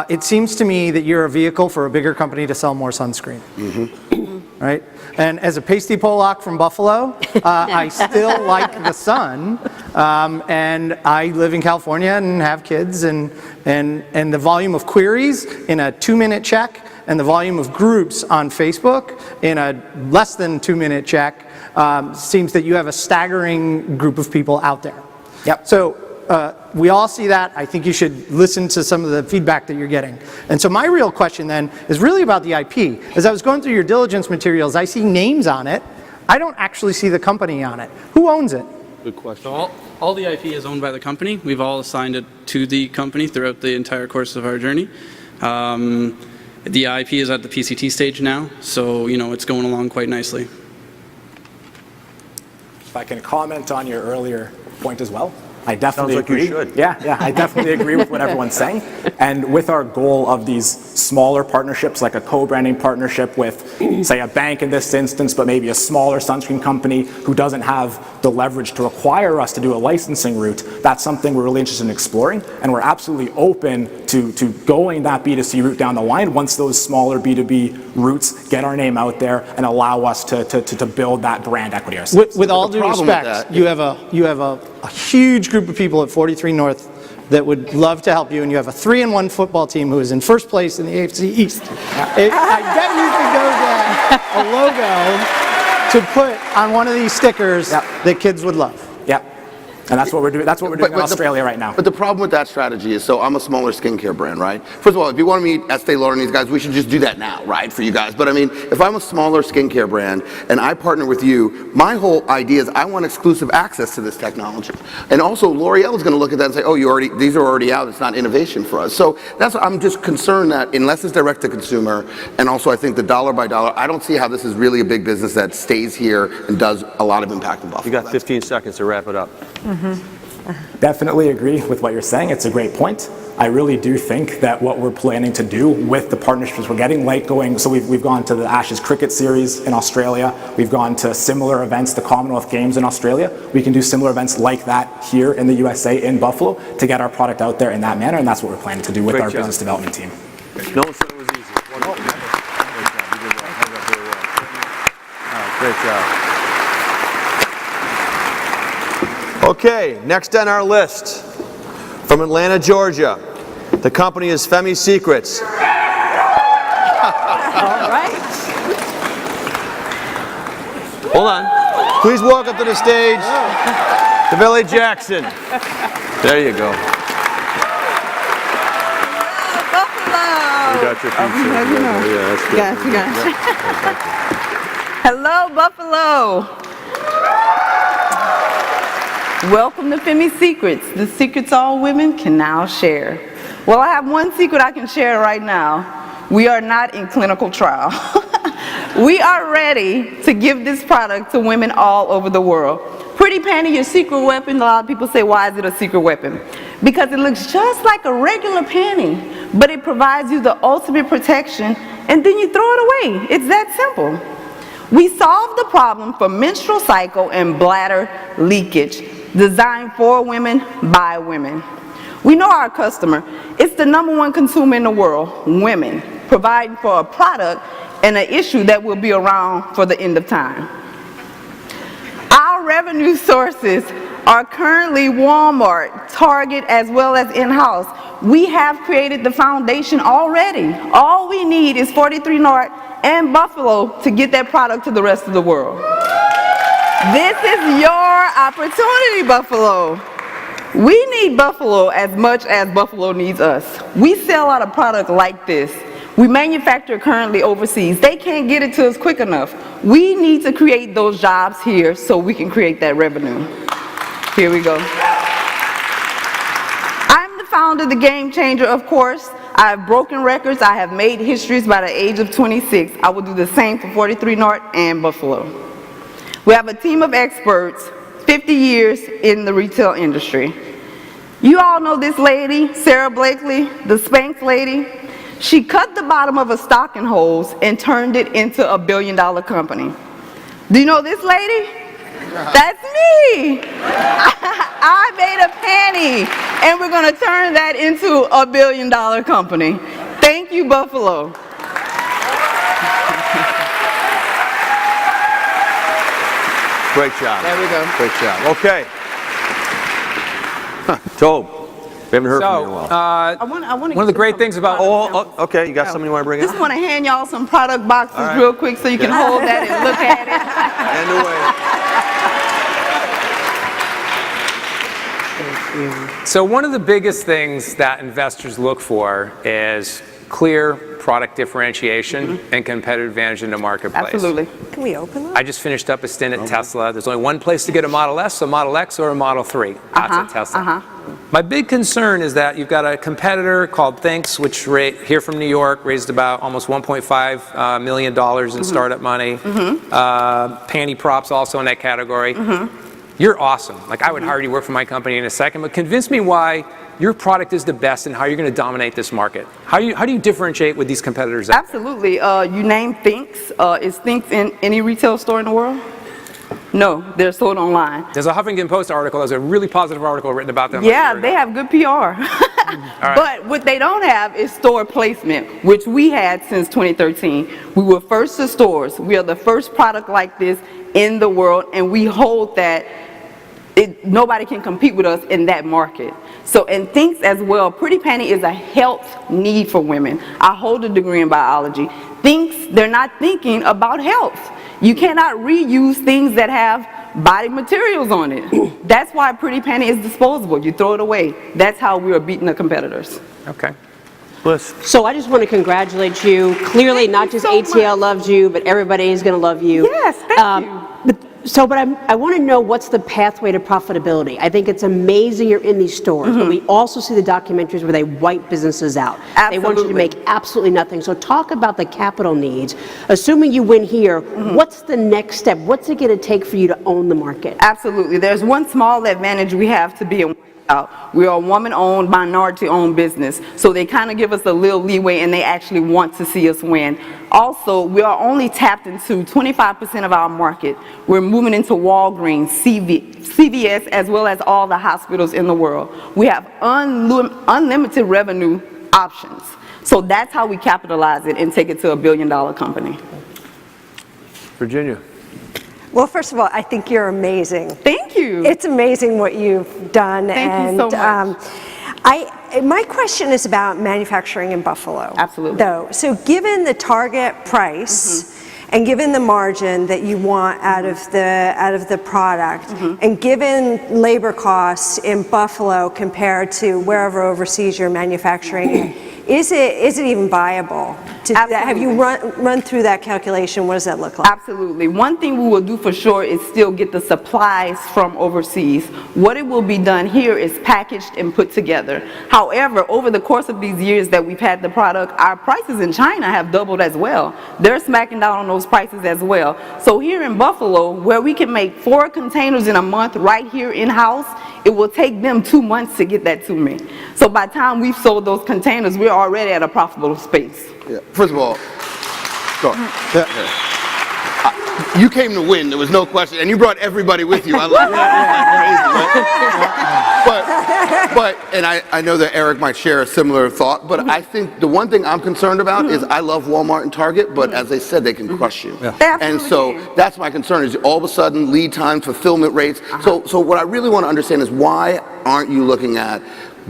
it seems to me that you're a vehicle for a bigger company to sell more sunscreen. Mm-hmm. Right? And as a pasty Pollock from Buffalo, I still like the sun, and I live in California and have kids, and the volume of queries in a 2-minute check and the volume of groups on Facebook in a less than 2-minute check seems that you have a staggering group of people out there. Yep. So we all see that. I think you should listen to some of the feedback that you're getting. And so my real question then is really about the IP. As I was going through your diligence materials, I see names on it. I don't actually see the company on it. Who owns it? Good question. So all the IP is owned by the company. We've all assigned it to the company throughout the entire course of our journey. The IP is at the PCT stage now, so it's going along quite nicely. If I can comment on your earlier point as well. I definitely Sounds like agree. you should. Yeah, I definitely agree with what everyone's saying. And with our goal of these smaller partnerships, like a co-branding partnership with, say, a bank in this instance, but maybe a smaller sunscreen company who doesn't have the leverage to require us to do a licensing route, that's something we're really interested in exploring. And we're absolutely open to going that B2C route down the line once those smaller B2B routes get our name out there and allow us to build that brand equity ourselves. With all due respect, you have a huge group of people at 43North that would love to help you, and you have a 3-1 football team who is in first place in the AFC East. I bet you could go get a logo to put on one of these stickers that kids would love. Yep. And that's what we're doing. That's what we're doing in Australia right now. But the problem with that strategy is, so I'm a smaller skincare brand, right? First of all, if you want to meet Estee Lauder and these guys, we should just do that now, right, for you guys. But I mean, if I'm a smaller skincare brand and I partner with you, my whole idea is I want exclusive access to this technology. And also, L'Oreal is going to look at that and say, oh, these are already out. It's not innovation for us. So I'm just concerned that unless it's direct to consumer, and also I think the dollar by dollar, I don't see how this is really a big business that stays here and does a lot of impact in Buffalo. You got 15 seconds to wrap it up. Definitely agree with what you're saying. It's a great point. I really do think that what we're planning to do with the partnerships we're getting, like so we've gone to the Ashes Cricket Series in Australia, we've gone to similar events, the Commonwealth Games in Australia. We can do similar events like that here in the USA, in Buffalo, to get our product out there in that manner, and that's what we're planning to do with our business development team. No one said it was easy. Great job. Okay, next on our list, from Atlanta, Georgia, the company is Femi Secrets. All right. Hold on. Please walk up to the stage, DeVille Jackson. There you go. Buffalo. You got your pizza. Yeah, that's good. Gotcha. Hello, Buffalo. Welcome to Femi Secrets, the secrets all women can now share. Well, I have one secret I can share right now. We are not in clinical trial. We are ready to give this product to women all over the world. Pretty Panty, your secret weapon. A lot of people say, why is it a secret weapon? Because it looks just like a regular panty, but it provides you the ultimate protection, and then you throw it away. It's that simple. We solved the problem for menstrual cycle and bladder leakage, designed for women by women. We know our customer. It's the #1 consumer in the world, women, providing for a product and an issue that will be around for the end of time. Our revenue sources are currently Walmart, Target, as well as in-house. We have created the foundation already. All we need is 43North and Buffalo to get that product to the rest of the world. This is your opportunity, Buffalo. We need Buffalo as much as Buffalo needs us. We sell out a product like this. We manufacture currently overseas. They can't get it to us quick enough. We need to create those jobs here so we can create that revenue. Here we go. I'm the founder of the Game Changer, of course. I have broken records. I have made histories by the age of 26. I will do the same for 43North and Buffalo. We have a team of experts, 50 years in the retail industry. You all know this lady, Sarah Blakely, the Spanx lady. She cut the bottom of a stocking hose and turned it into $1 billion company. Do you know this lady? That's me. I made a panty, and we're going to turn that into $1 billion company. Thank you, Buffalo. Great job. There we go. Great job. Okay. Tobe, we haven't heard from you in a while. One of the great things about... Okay, you got something you want to bring Just up? want to hand y'all some product boxes right. real quick so you can hold that and look at it. So one of the biggest things that investors look for is clear product differentiation and competitive advantage in the marketplace. Absolutely. Can we open them? I just finished up a stint at Tesla. There's only one place to get a Model S, a Model X, or a Model 3. That's at Tesla. My big concern is that you've got a competitor called Thinx, which here from New York raised about almost $1.5 million in startup money. Panty Props also in that category. You're awesome. Like, I would hire you to work for my company in a second, but convince me why your product is the best and how you're going to dominate this market. How do you differentiate with these competitors? Absolutely. You name Thinx. Is Thinx in any retail store in the world? No, they're sold online. There's a Huffington Post article. There's a really positive article written about them. Yeah, they have good PR. But what they don't have is store placement, which we had since 2013. We were first to stores. We are the first product like this in the world, and we hold that nobody can compete with us in that market. So, and Thinx as well, Pretty Panty is a health need for women. I hold a degree in biology. Thinx, they're not thinking about health. You cannot reuse things that have body materials on it. That's why a pretty panty is disposable. You throw it away. That's how we are beating the competitors. Okay. Bliss. So I just want to congratulate you. Clearly, not just ATL loves you, but everybody is going to love you. Yes, thank you. But I want to know what's the pathway to profitability. I think it's amazing you're in these stores, but we also see the documentaries where they wipe businesses out. They want you to make absolutely nothing. So talk about the capital needs. Assuming you win here, what's the next step? What's it going to take for you to own the market? Absolutely. There's one small advantage we have to be a we are a woman-owned, minority-owned business, so they kind of give us a little leeway and they actually want to see us win. Also, we are only tapped into 25% of our market. We're moving into Walgreens, CVS, as well as all the hospitals in the world. We have unlimited revenue options. So that's how we capitalize it and take it to $1 billion company. Virginia. Well, first of all, I think you're amazing. Thank you. It's amazing what you've done. Thank you so much. My question is about manufacturing in Buffalo. Absolutely. Though, so given the target price and given the margin that you want out of the product, and given labor costs in Buffalo compared to wherever overseas you're manufacturing, is it even viable? Have you run through that calculation? What does that look like? Absolutely. One thing we will do for sure is still get the supplies from overseas. What it will be done here is packaged and put together. However, over the course of these years that we've had the product, our prices in China have doubled as well. They're smacking down on those prices as well. So here in Buffalo, where we can make 4 containers in a month right here in-house, it will take them 2 months to get that to me. So by the time we've sold those containers, we're already at a profitable space. Yeah. First of all, go ahead. You came to win, there was no question, and you brought everybody with you. I love that. But I know that Eric might share a similar thought, but I think the one thing I'm concerned about is I love Walmart and Target, but as they said, they can crush you. And so that's my concern is all of a sudden lead time, fulfillment rates. So what I really want to understand is why aren't you looking at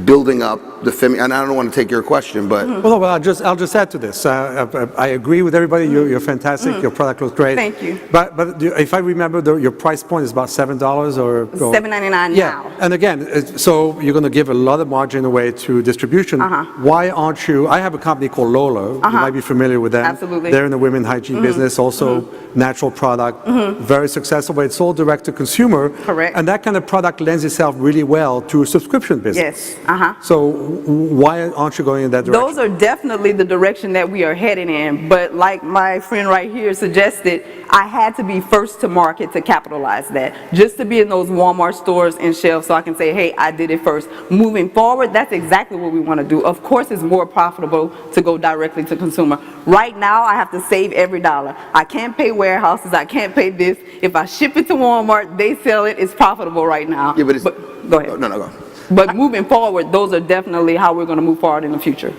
building up the FIMI, and I don't want to take your question, but... Well, I'll just add to this. I agree with everybody. You're fantastic. Your product looks great. Thank you. But if I remember, your price point is about $7 or... $7.99 yeah. now. And again, so you're going to give a lot of margin away to distribution. Why aren't you... I have a company called Lola. You might be familiar with them. Absolutely. They're in the women hygiene business, also natural product, very successful, but it's all direct to consumer. Correct. And that kind of product lends itself really well to a subscription business. Yes. So why aren't you going in that direction? Those are definitely the direction that we are heading in, but like my friend right here suggested, I had to be first to market to capitalize that, just to be in those Walmart stores and shelves so I can say, hey, I did it first. Moving forward, that's exactly what we want to do. Of course, it's more profitable to go directly to consumer. Right now, I have to save every dollar. I can't pay warehouses, I can't pay this. If I ship it to Walmart, they sell it, it's profitable right now. Yeah, but it's... go ahead. No, go. But moving forward, those are definitely how we're going to move forward in the future.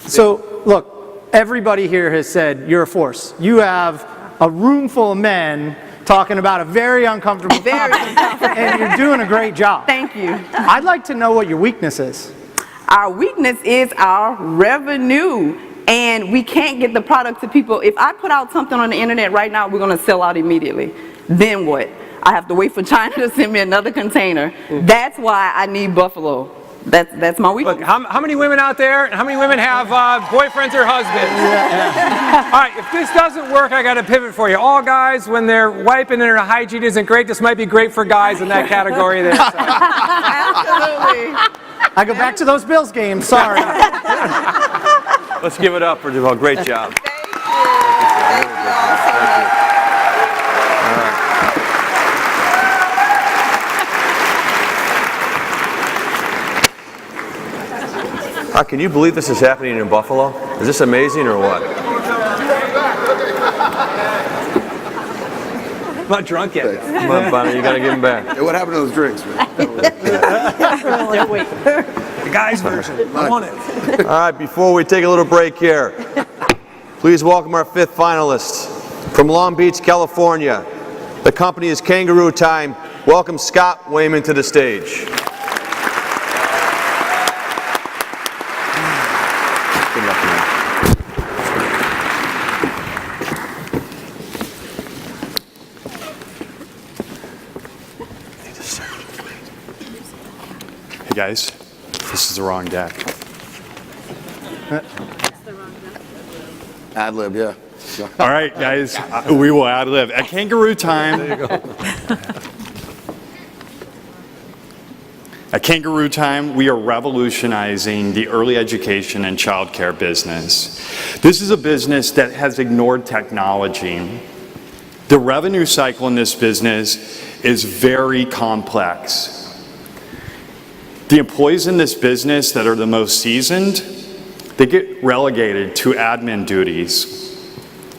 So, look, everybody here has said you're a force. You have a room full of men talking about a very uncomfortable topic, and you're doing a great job. Thank you. I'd like to know what your weakness is. Our weakness is our revenue, and we can't get the product to people. If I put out something on the internet right now, we're going to sell out immediately. Then what? I have to wait for China to send me another container. That's why I need Buffalo. That's my weakness. Look, how many women out there, and how many women have boyfriends or husbands? All right, if this doesn't work, I got a pivot for you. All guys, when they're wiping and their hygiene isn't great, this might be great for guys in that category there. So. Absolutely. I go back to those Bills games, sorry. Let's give it up for a great job. Can you believe this is happening in Buffalo? Is this amazing or what? I'm not drunk yet. Come on, Bonnie, you got to give him back. Hey, what happened to those drinks, man? The guy's version. I want it. All right, before we take a little break here, please welcome our 5th finalist from Long Beach, California. The company is Kangaroo Time. Welcome Scott Wayman to the stage. Guys, this is the wrong deck. Ad lib, yeah. All right, guys, we will ad lib. At Kangaroo Time. There you go. At Kangaroo Time, we are revolutionizing the early education and childcare business. This is a business that has ignored technology. The revenue cycle in this business is very complex. The employees in this business that are the most seasoned, they get relegated to admin duties.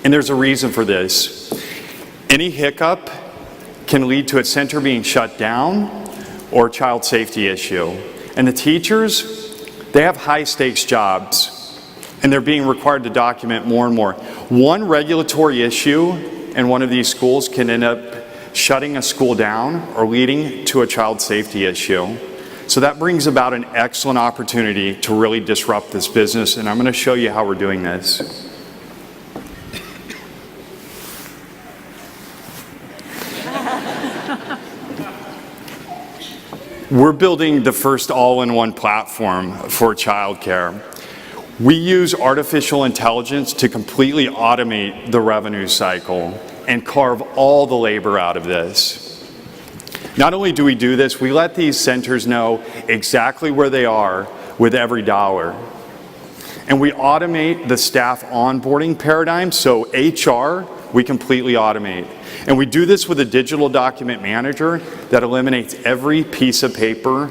And there's a reason for this. Any hiccup can lead to a center being shut down or a child safety issue. And the teachers, they have high stakes jobs and they're being required to document more and more. One regulatory issue in one of these schools can end up shutting a school down or leading to a child safety issue. So that brings about an excellent opportunity to really disrupt this business, and I'm going to show you how we're doing this. We're building the first all-in-one platform for childcare. We use artificial intelligence to completely automate the revenue cycle and carve all the labor out of this. Not only do we do this, we let these centers know exactly where they are with every dollar. And we automate the staff onboarding paradigm, so HR, we completely automate. And we do this with a digital document manager that eliminates every piece of paper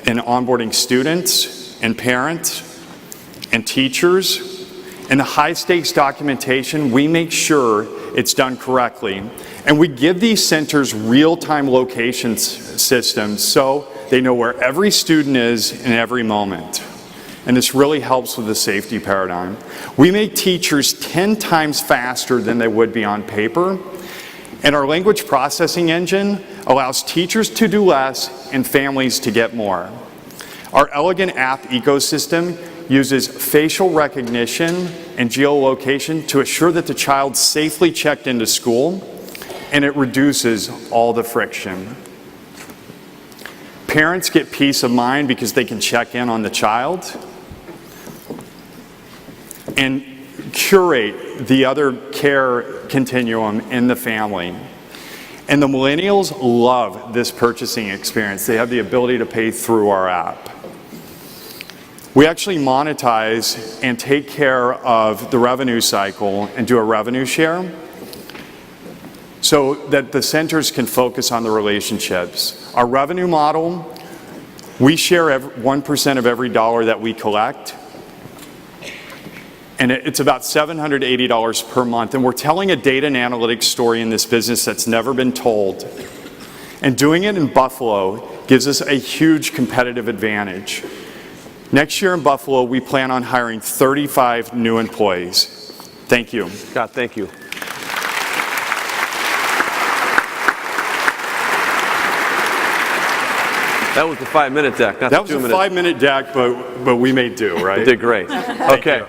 in onboarding students and parents and teachers. And the high stakes documentation, we make sure it's done correctly. And we give these centers real-time location systems so they know where every student is in every moment. And this really helps with the safety paradigm. We make teachers 10 times faster than they would be on paper. And our language processing engine allows teachers to do less and families to get more. Our elegant app ecosystem uses facial recognition and geolocation to assure that the child safely checked into school, and it reduces all the friction. Parents get peace of mind because they can check in on the child and curate the other care continuum in the family. And the millennials love this purchasing experience. They have the ability to pay through our app. We actually monetize and take care of the revenue cycle and do a revenue share so that the centers can focus on the relationships. Our revenue model, we share 1% of every dollar that we collect. And it's about $780 per month. And we're telling a data and analytics story in this business that's never been told. And doing it in Buffalo gives us a huge competitive advantage. Next year in Buffalo, we plan on hiring 35 new employees. Thank you. Scott, thank you. That was the 5-minute deck, not that the 2 minute. That was a 5-minute deck, but we made do, right? You did great. Okay.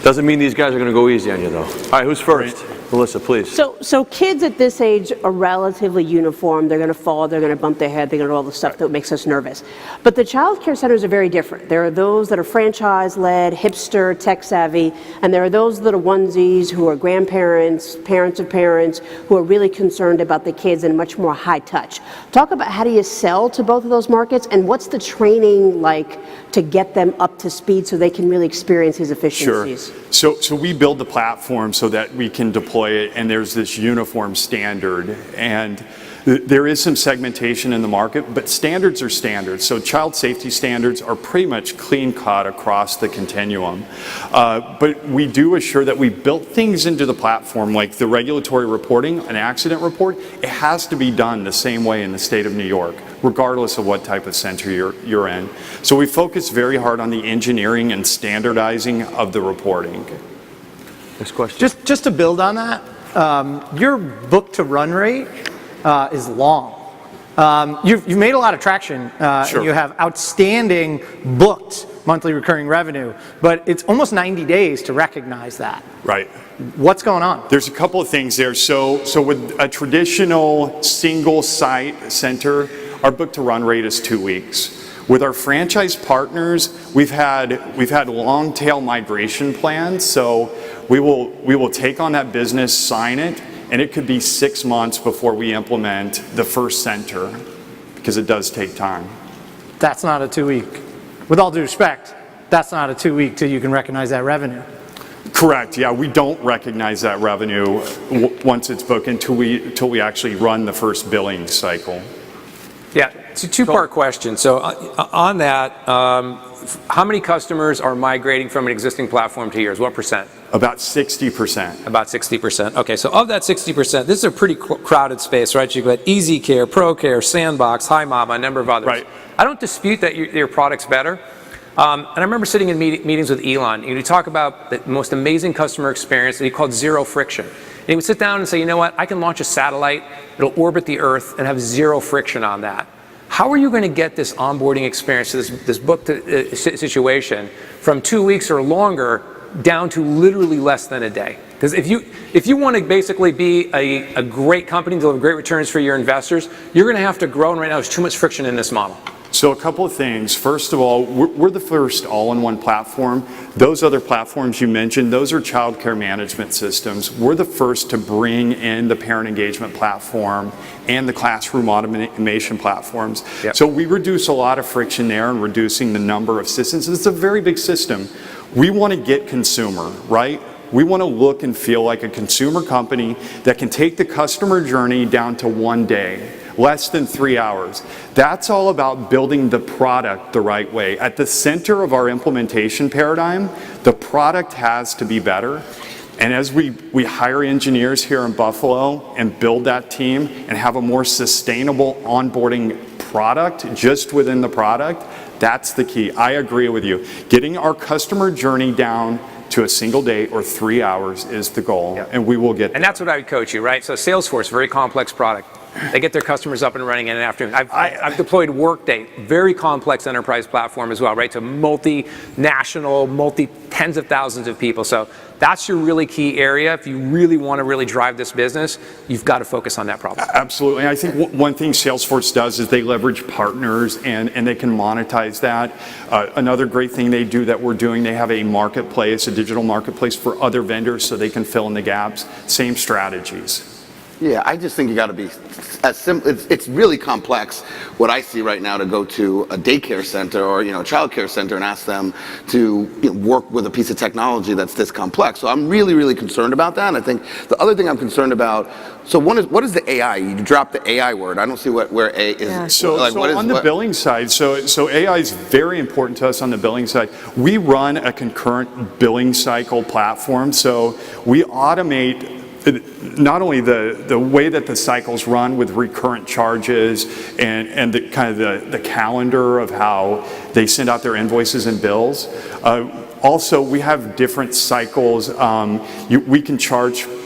Doesn't mean these guys are going to go easy on you, though. All right, who's first? Melissa, please. So kids at this age are relatively uniform. They're going to fall, they're going to bump their head, they're going to do all the stuff that makes us nervous. But the child care centers are very different. There are those that are franchise-led, hipster, tech-savvy, and there are those that are onesies who are grandparents, parents of parents, who are really concerned about the kids and much more high touch. Talk about how do you sell to both of those markets, and what's the training like to get them up to speed so they can really experience these efficiencies? Sure. So we build the platform so that we can deploy it, and there's this uniform standard. And there is some segmentation in the market, but standards are standards. So child safety standards are pretty much clean cut across the continuum. But we do assure that we built things into the platform, like the regulatory reporting, an accident report. It has to be done the same way in the state of New York, regardless of what type of center you're in. So we focus very hard on the engineering and standardizing of the reporting. Next question. Just to build on that, your book to run rate is long. You've made a lot of traction. Sure. And you have outstanding booked monthly recurring revenue, but it's almost 90 days to recognize that. Right. What's going on? There's a couple of things there. So with a traditional single site center, our book to run rate is 2 weeks. With our franchise partners, we've had long tail migration plans, so we will take on that business, sign it, and it could be 6 months before we implement the first center, because it does take time. That's not a 2-week. With all due respect, that's not a 2-week till you can recognize that revenue. Correct, yeah, we don't recognize that revenue once it's booked until we actually run the first billing cycle. Yeah, it's a two-part question. So on that, how many customers are migrating from an existing platform to yours? What percent? About 60%. About 60%. Okay, so of that 60%, this is a pretty crowded space, right? You've got Easy Care, Pro Care, Sandbox, Hi Mama, a number of others. Right. I don't dispute that your product's better. And I remember sitting in meetings with Elon, and he'd talk about the most amazing customer experience that he called zero friction. And he would sit down and say, you know what, I can launch a satellite, it'll orbit the Earth and have zero friction on that. How are you going to get this onboarding experience to this booked situation from 2 weeks or longer down to literally less than a day? Because if you want to basically be a great company, deliver great returns for your investors, you're going to have to grow, and right now there's too much friction in this model. So a couple of things. First of all, we're the first all-in-one platform. Those other platforms you mentioned, those are child care management systems. We're the first to bring in the parent engagement platform and the classroom automation platforms. Yep. So we reduce a lot of friction there and reducing the number of systems. It's a very big system. We want to get consumer, right? We want to look and feel like a consumer company that can take the customer journey down to 1 day. Less than 3 hours. That's all about building the product the right way. At the center of our implementation paradigm, the product has to be better. And as we hire engineers here in Buffalo and build that team and have a more sustainable onboarding product just within the product, that's the key. I agree with you. Getting our customer journey down to a single day or 3 hours is the goal, and we will get there. And that's what I would coach you, right? So Salesforce, very complex product. They get their customers up and running in an afternoon. I've deployed Workday, very complex enterprise platform as well, right? To multinational, tens of thousands of people. So that's your really key area. If you really want to really drive this business, you've got to focus on that problem. Absolutely. I think one thing Salesforce does is they leverage partners and they can monetize that. Another great thing they do that we're doing, they have a marketplace, a digital marketplace for other vendors so they can fill in the gaps. Same strategies. Yeah, I just think you got to be as simple. It's really complex. What I see right now to go to a daycare center or a child care center and ask them to work with a piece of technology that's this complex. So I'm really, really concerned about that. And I think the other thing I'm concerned about. So what is the AI? You dropped the AI word. I don't see where A is. Yeah. So on the billing side, so AI is very important to us on the billing side. We run a concurrent billing cycle platform. So we automate not only the way that the cycles run with recurrent charges and the kind of the calendar of how they send out their invoices and bills. Also, we have different cycles.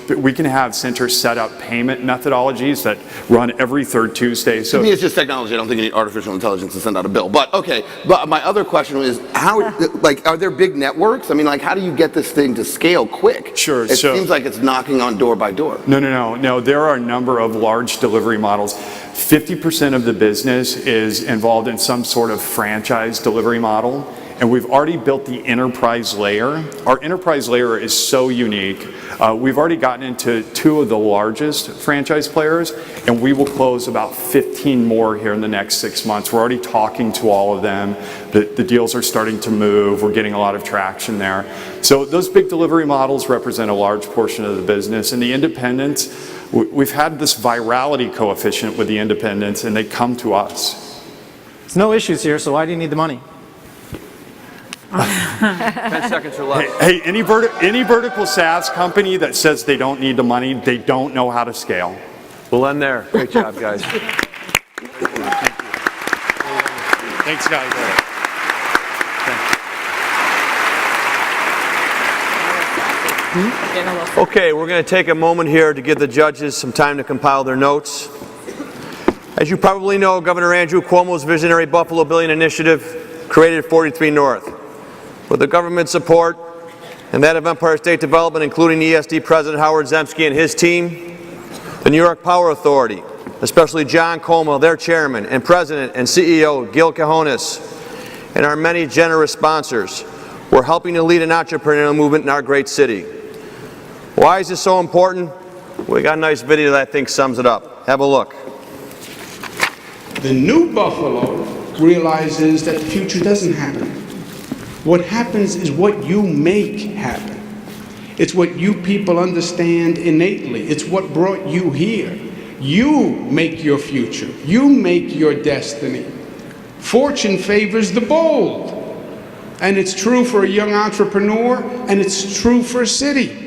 We can have centers set up payment methodologies that run every third Tuesday. So to me, it's just technology. I don't think you need artificial intelligence to send out a bill. But okay. But my other question is, are there big networks? I mean, how do you get this thing to scale quick? Sure. It seems like it's knocking on door by door. No. There are a number of large delivery models. 50% of the business is involved in some sort of franchise delivery model. And we've already built the enterprise layer. Our enterprise layer is so unique. We've already gotten into 2 of the largest franchise players, and we will close about 15 more here in the next 6 months. We're already talking to all of them. The deals are starting to move. We're getting a lot of traction there. So those big delivery models represent a large portion of the business. And the independents, we've had this virality coefficient with the independents, and they come to us. There's no issues here, so why do you need the money? 10 seconds or less. Hey, any vertical SaaS company that says they don't need the money, they don't know how to scale. We'll end there. Great job, guys. Thank you. Thanks, guys. Okay, we're going to take a moment here to give the judges some time to compile their notes. As you probably know, Governor Andrew Cuomo's visionary Buffalo Billion Initiative created 43 North. With the government support and that of Empire State Development, including ESD President Howard Zemsky and his team, the New York Power Authority, especially John Como, their chairman, and president and CEO, Gil Cajones, and our many generous sponsors. We're helping to lead an entrepreneurial movement in our great city. Why is this so important? We got a nice video that I think sums it up. Have a look. The new Buffalo realizes that the future doesn't happen. What happens is what you make happen. It's what you people understand innately. It's what brought you here. You make your future. You make your destiny. Fortune favors the bold. And it's true for a young entrepreneur, and it's true for a city.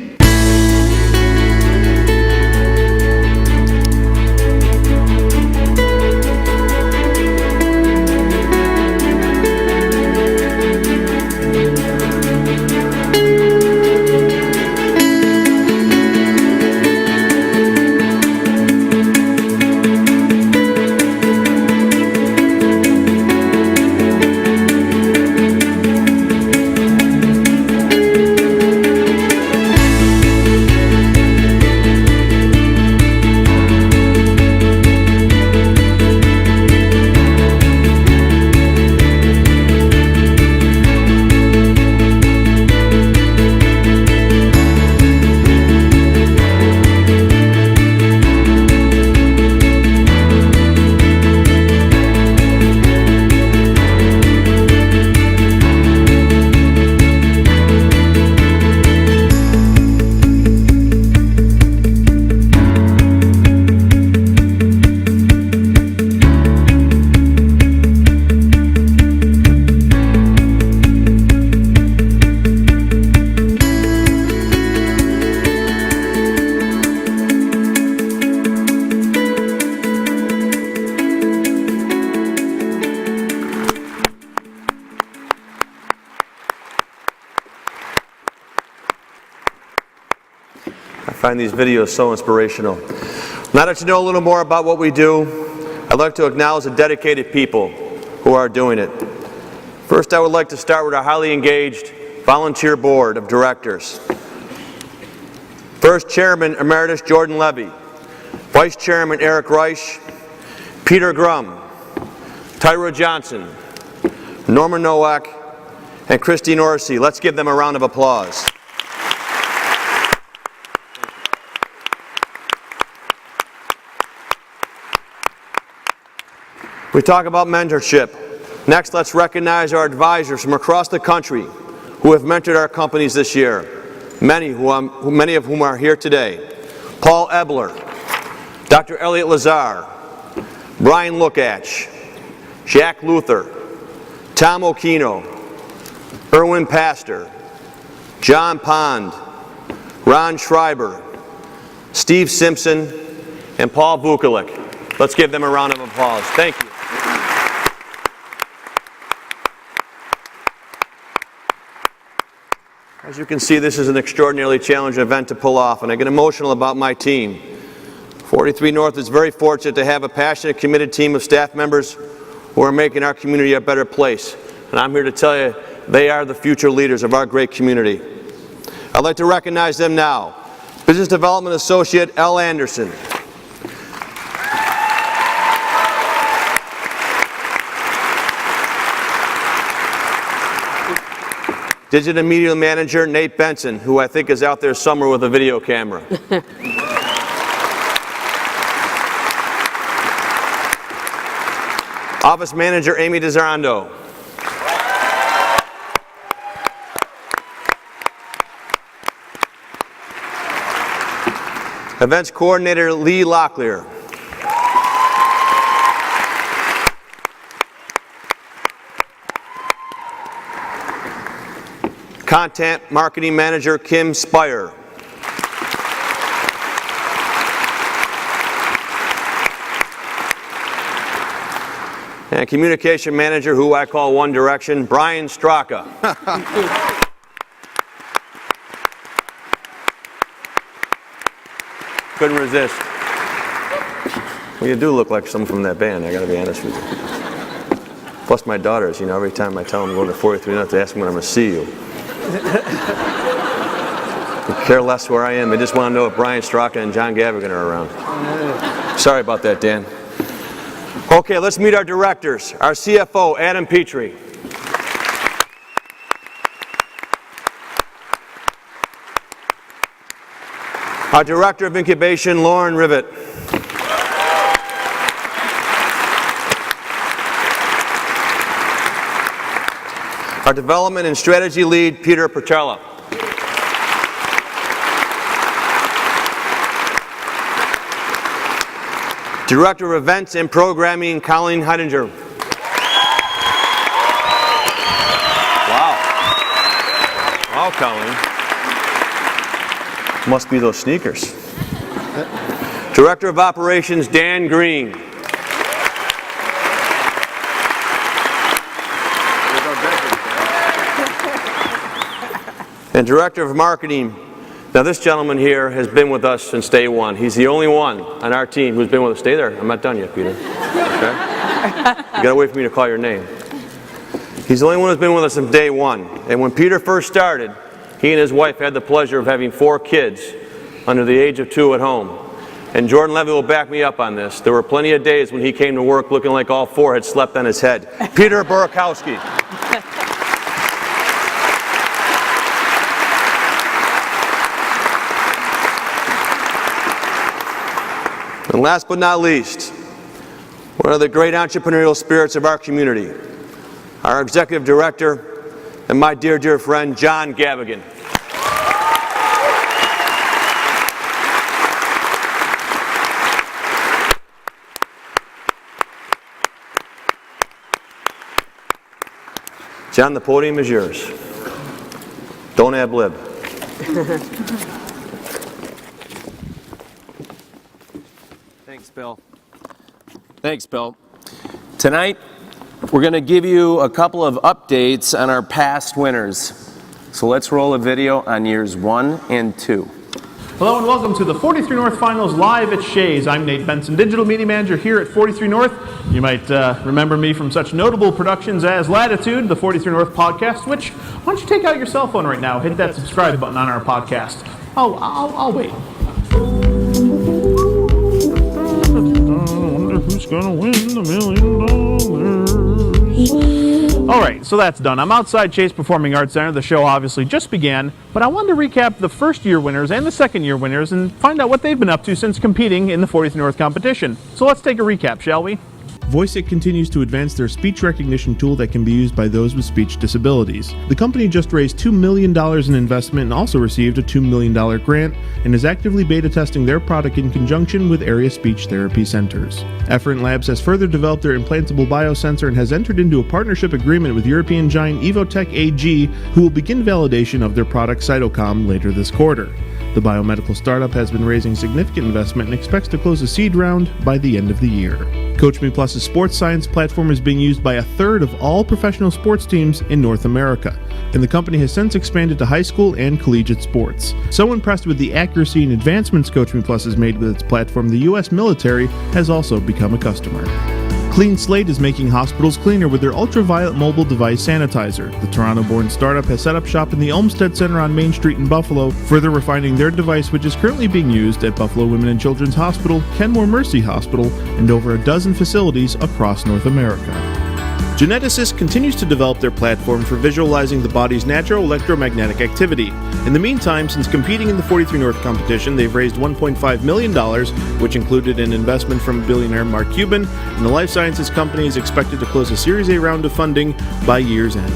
I find these videos so inspirational. Now that you know a little more about what we do, I'd like to acknowledge the dedicated people who are doing it. First, I would like to start with our highly engaged volunteer board of directors. First, Chairman Emeritus Jordan Levy, Vice Chairman Eric Reich, Peter Grum, Tyra Johnson, Norman Nowak, and Christine Orsi. Let's give them a round of applause. We talk about mentorship. Next, let's recognize our advisors from across the country who have mentored our companies this year, many of whom are here today. Paul Ebler, Dr. Elliot Lazar, Brian Lookatch, Jack Luther, Tom Okino, Erwin Pastor, John Pond, Ron Schreiber, Steve Simpson, and Paul Vukovic. Let's give them a round of applause. Thank you. As you can see, this is an extraordinarily challenging event to pull off, and I get emotional about my team. 43 North is very fortunate to have a passionate, committed team of staff members who are making our community a better place. And I'm here to tell you, they are the future leaders of our great community. I'd like to recognize them now. Business Development Associate L. Anderson. Digital Media Manager Nate Benson, who I think is out there somewhere with a video camera. Office Manager Amy DeZarando. Events Coordinator Lee Locklear. Content Marketing Manager Kim Spire. And Communication Manager, who I call One Direction, Brian Straka. Couldn't resist. Well, you do look like someone from that band, I gotta be honest with you. Plus my daughters, you know, every time I tell them I'm going to 43 North, they ask me when I'm going to see you. They care less where I am, they just want to know if Brian Straka and John Gavigan are around. Sorry about that, Dan. Okay, let's meet our directors. Our CFO, Adam Petrie. Our Director of Incubation, Lauren Rivet. Our Development and Strategy Lead, Peter Pertella. Director of Events and Programming, Colleen Heidinger. Wow. Wow, Colleen. Must be those sneakers. Director of Operations, Dan Green. And Director of Marketing. Now this gentleman here has been with us since day one. He's the only one on our team who's been with us. Stay there. I'm not done yet, Peter. Okay? You gotta wait for me to call your name. He's the only one who's been with us since day one. And when Peter first started, he and his wife had the pleasure of having 4 kids under the age of 2 at home. And Jordan Levy will back me up on this. There were plenty of days when he came to work looking like all 4 had slept on his head. Peter Burakowski. And last but not least, one of the great entrepreneurial spirits of our community, our Executive Director and my dear, dear friend, John Gavigan. John, the podium is yours. Don't ad-lib. Thanks, Bill. Thanks, Bill. Tonight, we're going to give you a couple of updates on our past winners. So let's roll a video on years 1 and 2. Hello and welcome to the 43 North Finals live at Shea's. I'm Nate Benson, Digital Media Manager here at 43 North. You might remember me from such notable productions as Latitude, the 43 North podcast, which, why don't you take out your cell phone right now, hit that subscribe button on our podcast. I'll wait. Who's gonna win the $1 million? All right, so that's done. I'm outside Chase Performing Arts Center. The show obviously just began, but I wanted to recap the first-year winners and the second-year winners and find out what they've been up to since competing in the 43 North competition. So let's take a recap, shall we? VoiceIt continues to advance their speech recognition tool that can be used by those with speech disabilities. The company just raised $2 million in investment and also received a $2 million grant and is actively beta testing their product in conjunction with area speech therapy centers. Efferent Labs has further developed their implantable biosensor and has entered into a partnership agreement with European giant Evotech AG, who will begin validation of their product Cytocom later this quarter. The biomedical startup has been raising significant investment and expects to close a seed round by the end of the year. CoachMe Plus's sports science platform is being used by 1/3 of all professional sports teams in North America, and the company has since expanded to high school and collegiate sports. So impressed with the accuracy and advancements CoachMe Plus has made with its platform, the U.S. military has also become a customer. Clean Slate is making hospitals cleaner with their ultraviolet mobile device sanitizer. The Toronto-born startup has set up shop in the Olmsted Center on Main Street in Buffalo, further refining their device, which is currently being used at Buffalo Women and Children's Hospital, Kenmore Mercy Hospital, and over a dozen facilities across North America. Geneticist continues to develop their platform for visualizing the body's natural electromagnetic activity. In the meantime, since competing in the 43 North competition, they've raised $1.5 million, which included an investment from billionaire Mark Cuban, and the life sciences company is expected to close a Series A round of funding by year's end.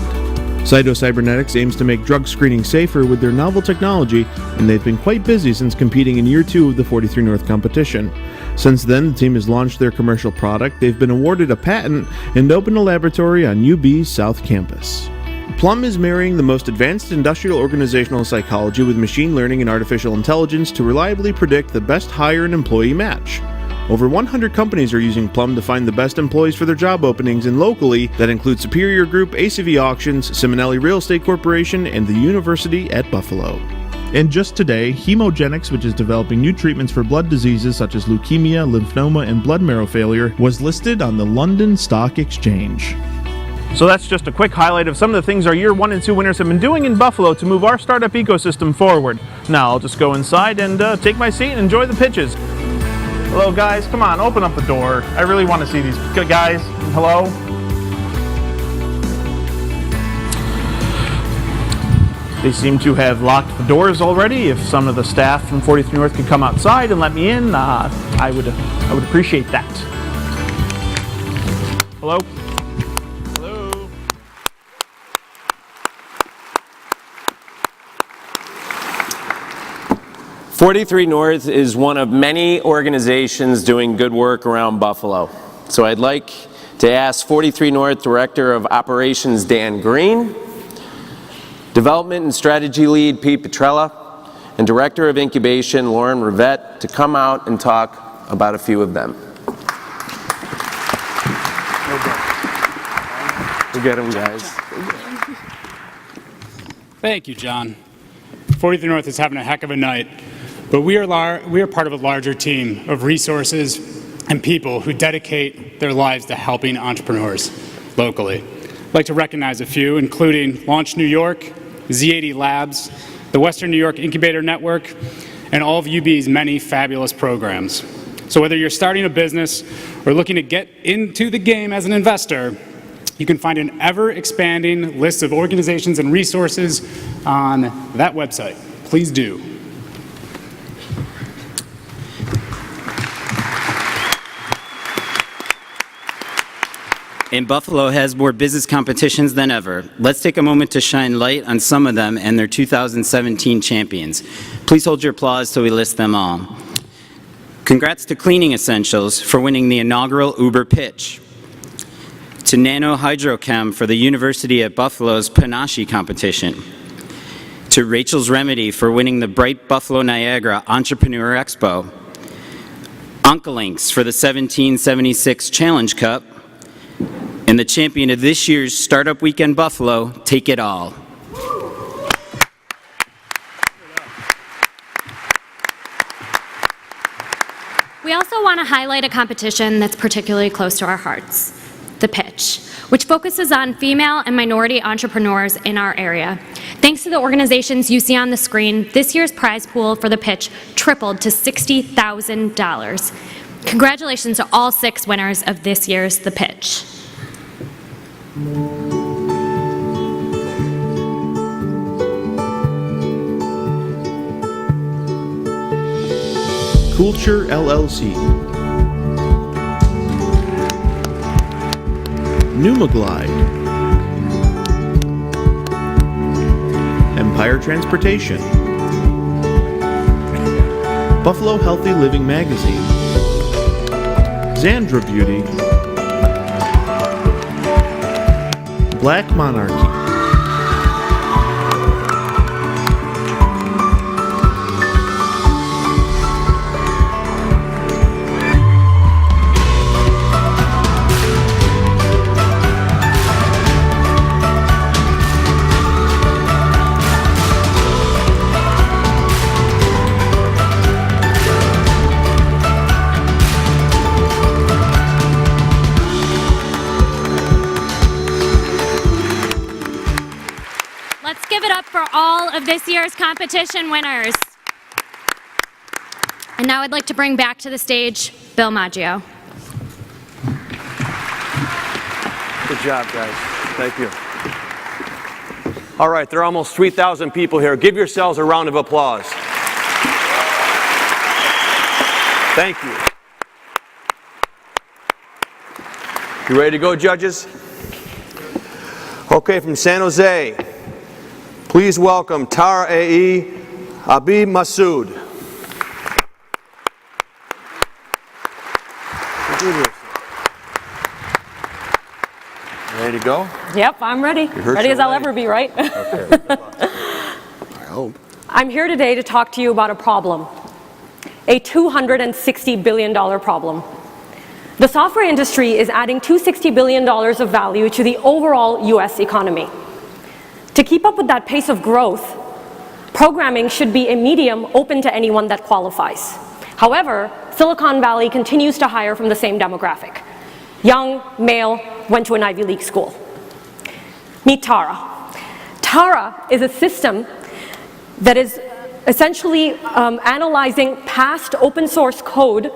Cytocybernetics aims to make drug screening safer with their novel technology, and they've been quite busy since competing in year 2 of the 43 North competition. Since then, the team has launched their commercial product, they've been awarded a patent, and opened a laboratory on UB's South Campus. Plum is marrying the most advanced industrial organizational psychology with machine learning and artificial intelligence to reliably predict the best hire and employee match. Over 100 companies are using Plum to find the best employees for their job openings, and locally, that includes Superior Group, ACV Auctions, Simonelli Real Estate Corporation, and the University at Buffalo. And just today, Hemogenics, which is developing new treatments for blood diseases such as leukemia, lymphoma, and blood marrow failure, was listed on the London Stock Exchange. So that's just a quick highlight of some of the things our year 1 and 2 winners have been doing in Buffalo to move our startup ecosystem forward. Now I'll just go inside and take my seat and enjoy the pitches. Hello, guys. Come on, open up the door. I really want to see these guys. Hello? They seem to have locked the doors already. If some of the staff from 43 North could come outside and let me in, I would appreciate that. Hello? Hello? 43 North is one of many organizations doing good work around Buffalo. So I'd like to ask 43 North Director of Operations Dan Green, Development and Strategy Lead Pete Petrella, and Director of Incubation Lauren Rivette to come out and talk about a few of them. We'll get them, guys. Thank you, John. 43 North is having a heck of a night, but we are part of a larger team of resources and people who dedicate their lives to helping entrepreneurs locally. I'd like to recognize a few, including Launch New York, Z80 Labs, the Western New York Incubator Network, and all of UB's many fabulous programs. So whether you're starting a business or looking to get into the game as an investor, you can find an ever-expanding list of organizations and resources on that website. Please do. And Buffalo has more business competitions than ever. Let's take a moment to shine light on some of them and their 2017 champions. Please hold your applause till we list them all. Congrats to Cleaning Essentials for winning the inaugural Uber pitch. To Nano Hydrochem for the University at Buffalo's Panache competition. To Rachel's Remedy for winning the Bright Buffalo Niagara Entrepreneur Expo. Oncolinks for the 1776 Challenge Cup. And the champion of this year's Startup Weekend Buffalo, Take It All. We also want to highlight a competition that's particularly close to our hearts, the pitch, which focuses on female and minority entrepreneurs in our area. Thanks to the organizations you see on the screen, this year's prize pool for the pitch tripled to $60,000. Congratulations to all 6 winners of this year's The Pitch. Culture LLC, Pneumoglide, Empire Transportation, Buffalo Healthy Living Magazine, Xandra Beauty, Black Monarchy, For all of this year's competition winners. And now I'd like to bring back to the stage Bill Maggio. Good job, guys. Thank you. All right, there are almost 3,000 people here. Give yourselves a round of applause. Thank you. You ready to go, judges? Okay, from San Jose, please welcome Tara A.E. Abi Masood. Ready to go? Yep, I'm ready. Ready as I'll ever be, right? Okay. I hope. I'm here today to talk to you about a problem, a $260 billion problem. The software industry is adding $260 billion of value to the overall US economy. To keep up with that pace of growth, programming should be a medium open to anyone that qualifies. However, Silicon Valley continues to hire from the same demographic. Young, male, went to an Ivy League school. Meet Tara. Tara is a system that is essentially analyzing past open source code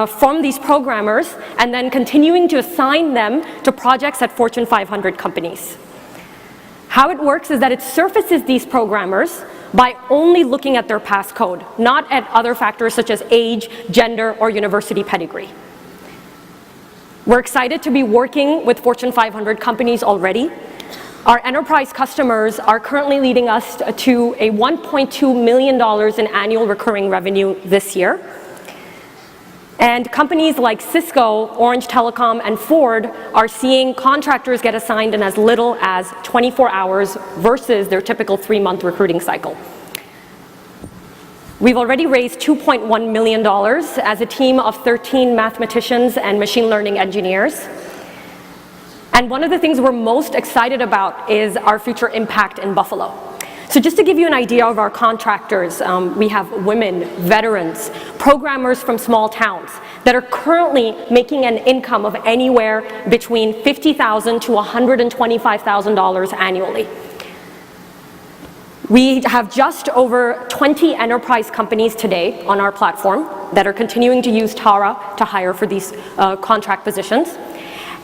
from these programmers and then continuing to assign them to projects at Fortune 500 companies. How it works is that it surfaces these programmers by only looking at their past code, not at other factors such as age, gender, or university pedigree. We're excited to be working with Fortune 500 companies already. Our enterprise customers are currently leading us to a $1.2 million in annual recurring revenue this year. And companies like Cisco, Orange Telecom, and Ford are seeing contractors get assigned in as little as 24 hours versus their typical 3-month recruiting cycle. We've already raised $2.1 million as a team of 13 mathematicians and machine learning engineers. And one of the things we're most excited about is our future impact in Buffalo. So just to give you an idea of our contractors, we have women, veterans, programmers from small towns that are currently making an income of anywhere between $50,000 to $125,000 annually. We have just over 20 enterprise companies today on our platform that are continuing to use Tara to hire for these contract positions.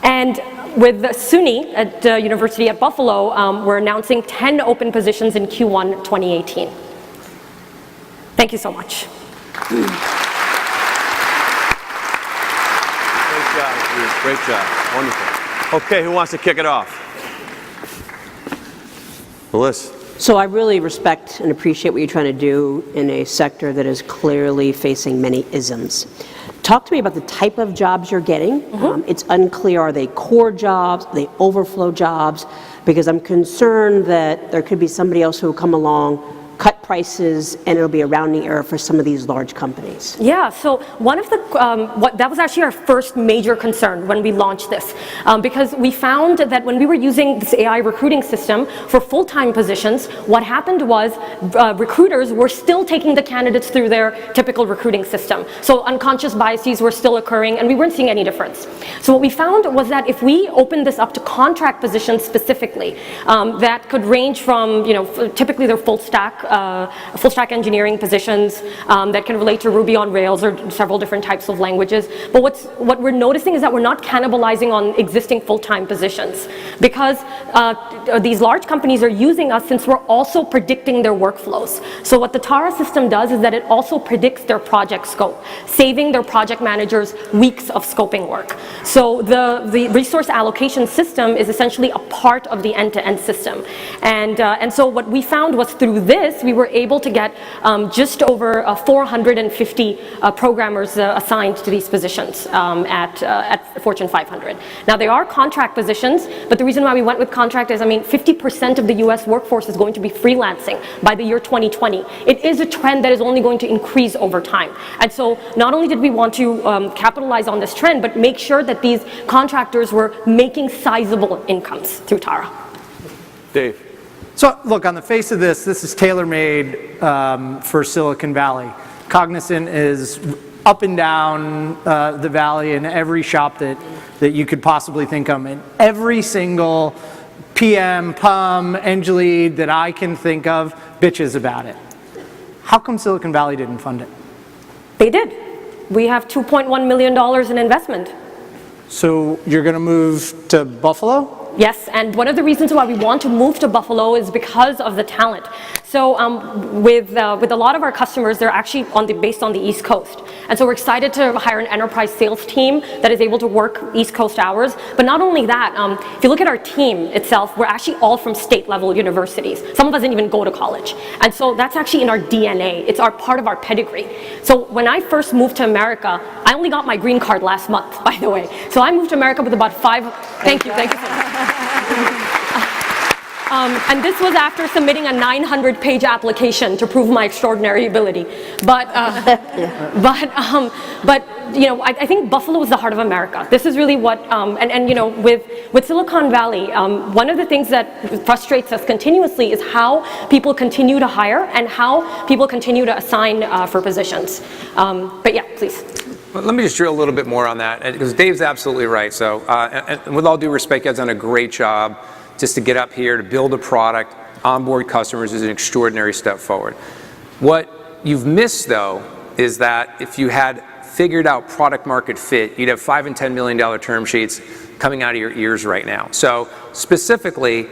And with SUNY at the University at Buffalo, we're announcing 10 open positions in Q1 2018. Thank you so much. Great job, Drew. Great job. Wonderful. Okay, who wants to kick it off? Melissa. So I really respect and appreciate what you're trying to do in a sector that is clearly facing many isms. Talk to me about the type of jobs you're getting. It's unclear, are they core jobs, are they overflow jobs? Because I'm concerned that there could be somebody else who will come along, cut prices, and it'll be a rounding error for some of these large companies. Yeah, so one of the, that was actually our first major concern when we launched this, because we found that when we were using this AI recruiting system for full-time positions, what happened was recruiters were still taking the candidates through their typical recruiting system. So unconscious biases were still occurring, and we weren't seeing any difference. So what we found was that if we opened this up to contract positions specifically, that could range from, typically they're full stack engineering positions that can relate to Ruby on Rails or several different types of languages. But what we're noticing is that we're not cannibalizing on existing full-time positions because these large companies are using us since we're also predicting their workflows. So what the Tara system does is that it also predicts their project scope, saving their project managers weeks of scoping work. So the resource allocation system is essentially a part of the end-to-end system. And so what we found was through this, we were able to get just over 450 programmers assigned to these positions at Fortune 500. Now, they are contract positions, but the reason why we went with contract is, 50% of the US workforce is going to be freelancing by the year 2020. It is a trend that is only going to increase over time. And so not only did we want to capitalize on this trend, but make sure that these contractors were making sizable incomes through Tara. Dave. So look, on the face of this is tailor-made for Silicon Valley. Cognizant is up and down the valley in every shop that you could possibly think of. And every single PM, PUM, Eng lead that I can think of bitches about it. How come Silicon Valley didn't fund it? They did. We have $2.1 million in investment. So you're going to move to Buffalo? Yes, and one of the reasons why we want to move to Buffalo is because of the talent. So with a lot of our customers, they're actually based on the East Coast. And so we're excited to hire an enterprise sales team that is able to work East Coast hours. But not only that, if you look at our team itself, we're actually all from state-level universities. Some of us didn't even go to college. And so that's actually in our DNA. It's part of our pedigree. So when I first moved to America, I only got my green card last month, by the way. So I moved to America with about thank you so much. And this was after submitting a 900-page application to prove my extraordinary ability. But I think Buffalo is the heart of America. This is really what, with Silicon Valley, one of the things that frustrates us continuously is how people continue to hire and how people continue to assign for positions. But yeah, please. Well, let me just drill a little bit more on that, because Dave's absolutely right. So, and with all due respect, you've done a great job. Just to get up here, to build a product, onboard customers is an extraordinary step forward. What you've missed, though, is that if you had figured out product market fit, you'd have $5 and $10 million term sheets coming out of your ears right now. So specifically,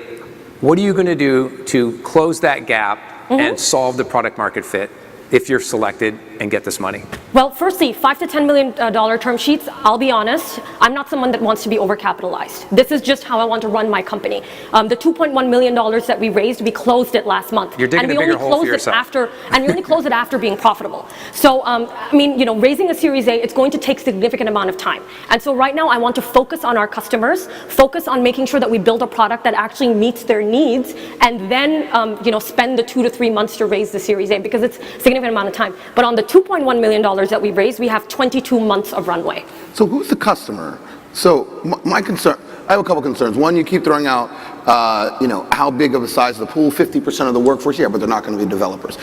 what are you going to do to close that gap and solve the product market fit if you're selected and get this money? Well, firstly, $5 to $10 million term sheets, I'll be honest, I'm not someone that wants to be overcapitalized. This is just how I want to run my company. The $2.1 million that we raised, we closed it last month. You're digging a bigger hole for yourself. And we only close it after being profitable. So, I mean, you know, raising a Series A, it's going to take significant amount of time. And so right now I want to focus on our customers, focus on making sure that we build a product that actually meets their needs, and then, you know, spend the 2 to 3 months to raise the Series A, because it's a significant amount of time. But on the $2.1 million that we raised, we have 22 months of runway. So who's the customer? So my concern, I have a couple concerns. One, you keep throwing out, you know, how big of a size of the pool, 50% of the workforce, yeah, but they're not going to be developers.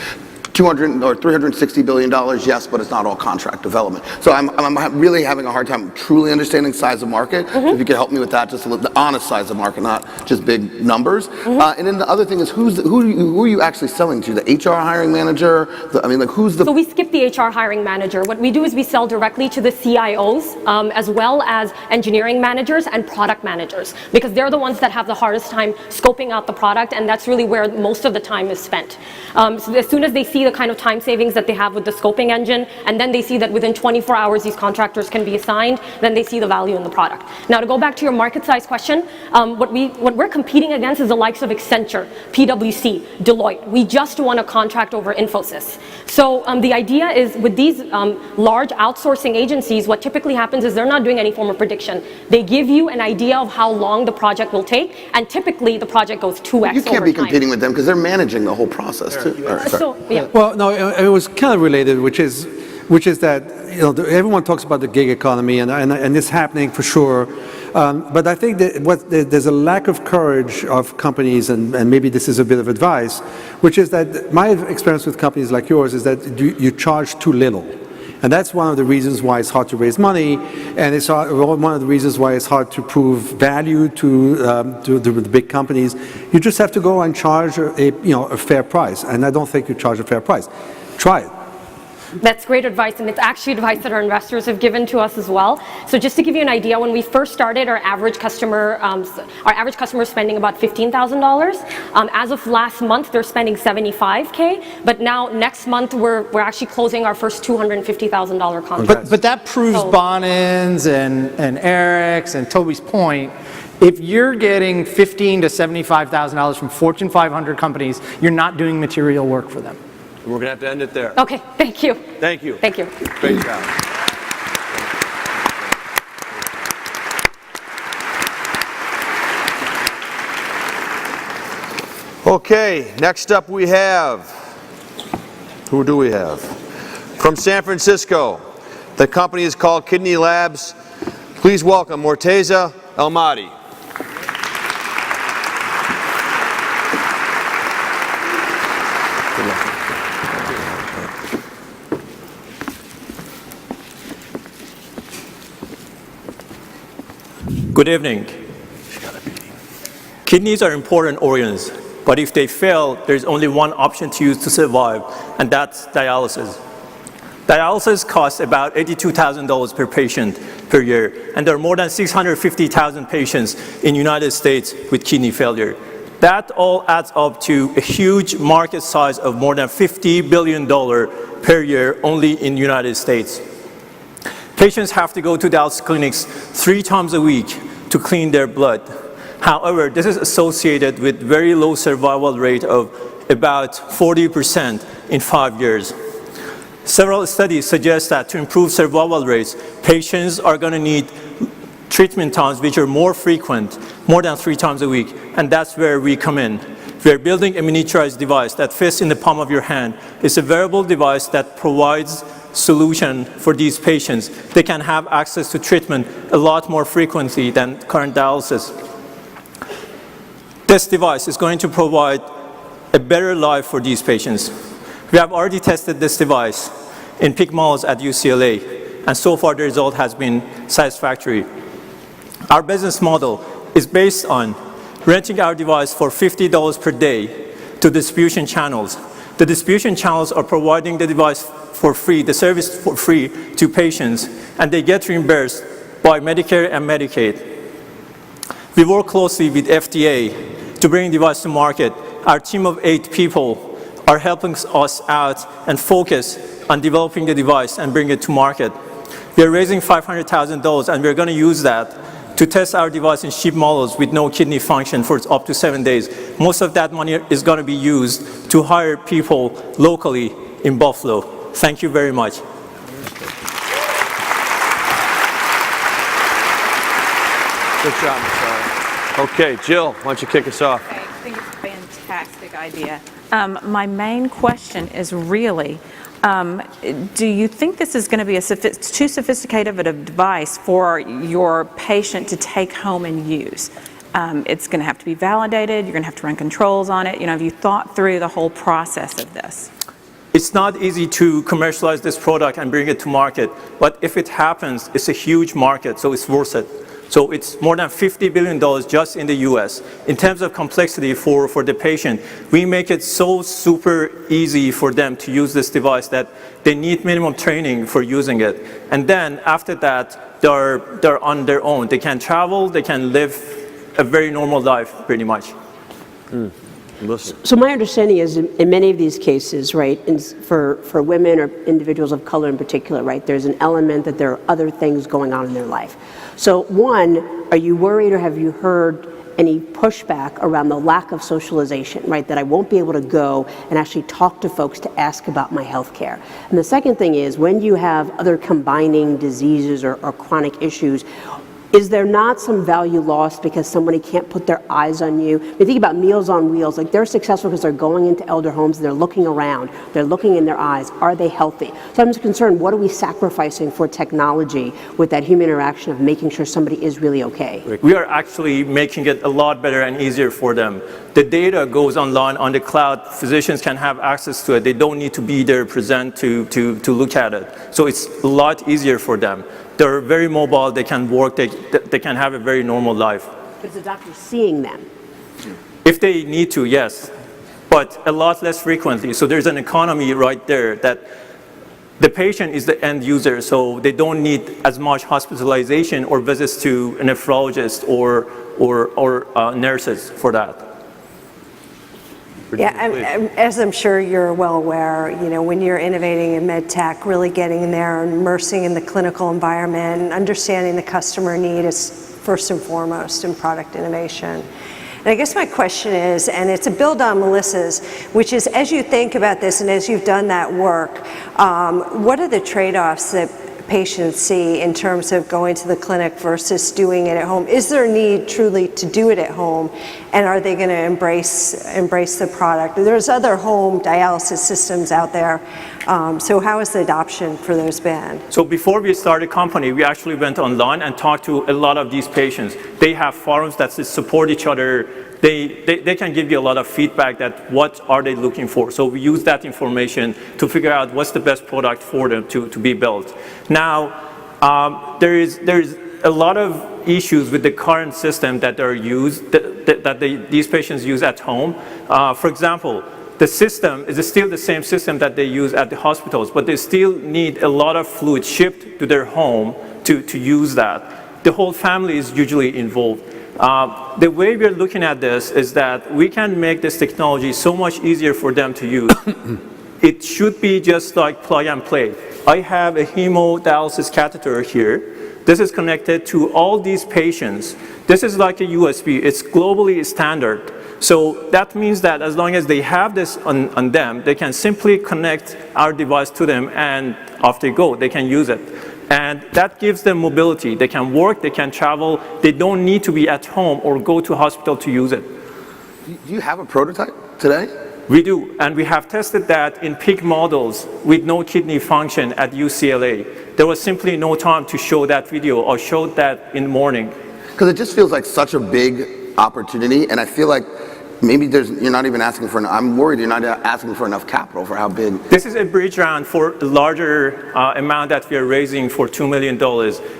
$200 or $360 billion, yes, but it's not all contract development. So I'm really having a hard time truly understanding size of market. If you could help me with that, just the honest size of market, not just big numbers. And then the other thing is, who are you actually selling to? The HR hiring manager? I mean, like, who's the... So we skip the HR hiring manager. What we do is we sell directly to the CIOs, as well as engineering managers and product managers, because they're the ones that have the hardest time scoping out the product, and that's really where most of the time is spent. So as soon as they see the kind of time savings that they have with the scoping engine, and then they see that within 24 hours these contractors can be assigned, then they see the value in the product. Now, to go back to your market size question, what we're competing against is the likes of Accenture, PwC, Deloitte. We just won a contract over Infosys. So the idea is, with these large outsourcing agencies, what typically happens is they're not doing any form of prediction. They give you an idea of how long the project will take, and typically the project goes 2x. You can't be competing with them because they're managing the whole process too. Well, no, it was kind of related, which is that, you know, everyone talks about the gig economy, and it's happening for sure. But I think that there's a lack of courage of companies, and maybe this is a bit of advice, which is that my experience with companies like yours is that you charge too little. And that's one of the reasons why it's hard to raise money, and it's one of the reasons why it's hard to prove value to the big companies. You just have to go and charge a fair price, and I don't think you charge a fair price. Try it. That's great advice, and it's actually advice that our investors have given to us as well. So just to give you an idea, when we first started, our average customer is spending about $15,000. As of last month, they're spending $75K, but now next month we're actually closing our first $250,000 contract. But that proves Bonin's and Eric's and Toby's point. If you're getting $15,000 to $75,000 from Fortune 500 companies, you're not doing material work for them. We're going to have to end it there. Okay, thank you. Thank you. Thank you. Great job. Okay, next up we have, who do we have? From San Francisco, the company is called Kidney Labs. Please welcome Morteza Elmadi. Good evening. Kidneys are important organs, but if they fail, there's only one option to use to survive, and that's dialysis. Dialysis costs about $82,000 per patient per year, and there are more than 650,000 patients in the United States with kidney failure. That all adds up to a huge market size of more than $50 billion per year only in the United States. Patients have to go to dialysis clinics 3 times a week to clean their blood. However, this is associated with very low survival rate of about 40% in 5 years. Several studies suggest that to improve survival rates, patients are going to need treatment times which are more frequent, more than 3 times a week, and that's where we come in. We're building a miniaturized device that fits in the palm of your hand. It's a wearable device that provides solution for these patients. They can have access to treatment a lot more frequently than current dialysis. This device is going to provide a better life for these patients. We have already tested this device in pig models at UCLA, and so far the result has been satisfactory. Our business model is based on renting our device for $50 per day to distribution channels. the distribution channels are providing the device for free, the service for free to patients, and they get reimbursed by Medicare and Medicaid. We work closely with FDA to bring the device to market. Our team of 8 people are helping us out and focus on developing the device and bring it to market. We are raising $500,000, and we're going to use that to test our device in sheep models with no kidney function for up to 7 days. Most of that money is going to be used to hire people locally in Buffalo. Thank you very much. Good job, Michelle. Okay, Jill, why don't you kick us off? I think it's a fantastic idea. My main question is really, do you think this is going to be too sophisticated of a device for your patient to take home and use? It's going to have to be validated. You're going to have to run controls on it. You know, have you thought through the whole process of this? It's not easy to commercialize this product and bring it to market, but if it happens, it's a huge market, so it's worth it. So it's more than $50 billion just in the US. In terms of complexity for the patient, we make it so super easy for them to use this device that they need minimum training for using it. And then after that, they're on their own. They can travel, they can live a very normal life, pretty much. So my understanding is in many of these cases, right, for women or individuals of color in particular, right, there's an element that there are other things going on in their life. So one, are you worried or have you heard any pushback around the lack of socialization, right, that I won't be able to go and actually talk to folks to ask about my health care? And the second thing is when you have other combining diseases or chronic issues, is there not some value lost because somebody can't put their eyes on you? I mean, think about Meals on Wheels. Like, they're successful because they're going into elder homes, and they're looking around, they're looking in their eyes. Are they healthy? So I'm just concerned, what are we sacrificing for technology with that human interaction of making sure somebody is really okay? We are actually making it a lot better and easier for them. The data goes online on the cloud. Physicians can have access to it. They don't need to be there present to look at it. So it's a lot easier for them. They're very mobile, they can work, they can have a very normal life. But is the doctor seeing them? If they need to, yes, but a lot less frequently. So there's an economy right there that the patient is the end user, so they don't need as much hospitalization or visits to a nephrologist or nurses for that. Yeah, as I'm sure you're well aware, you know, when you're innovating in med tech, really getting in there and immersing in the clinical environment and understanding the customer need is first and foremost in product innovation. And I guess my question is, and it's a build on Melissa's, which is as you think about this and as you've done that work, what are the trade-offs that patients see in terms of going to the clinic versus doing it at home? Is there a need truly to do it at home, and are they going to embrace the product? There's other home dialysis systems out there, so how has the adoption for those been? So before we started the company, we actually went online and talked to a lot of these patients. They have forums that support each other. They can give you a lot of feedback that what are they looking for. So we use that information to figure out what's the best product for them to be built. Now, there's a lot of issues with the current system that are used, these patients use at home. For example, the system is still the same system that they use at the hospitals, but they still need a lot of fluid shipped to their home to use that. The whole family is usually involved. The way we're looking at this is that we can make this technology so much easier for them to use. It should be just like plug and play. I have a hemodialysis catheter here. This is connected to all these patients. This is like a USB. It's globally standard. So that means that as long as they have this on them, they can simply connect our device to them and off they go. They can use it. And that gives them mobility. They can work, they can travel. They don't need to be at home or go to hospital to use it. Do you have a prototype today? We do, and we have tested that in pig models with no kidney function at UCLA. There was simply no time to show that video or show that in the morning. Because it just feels like such a big opportunity, and I feel like maybe you're not even asking for, I'm worried you're not asking for enough capital for how big. This is a bridge round for a larger amount that we are raising for $2 million.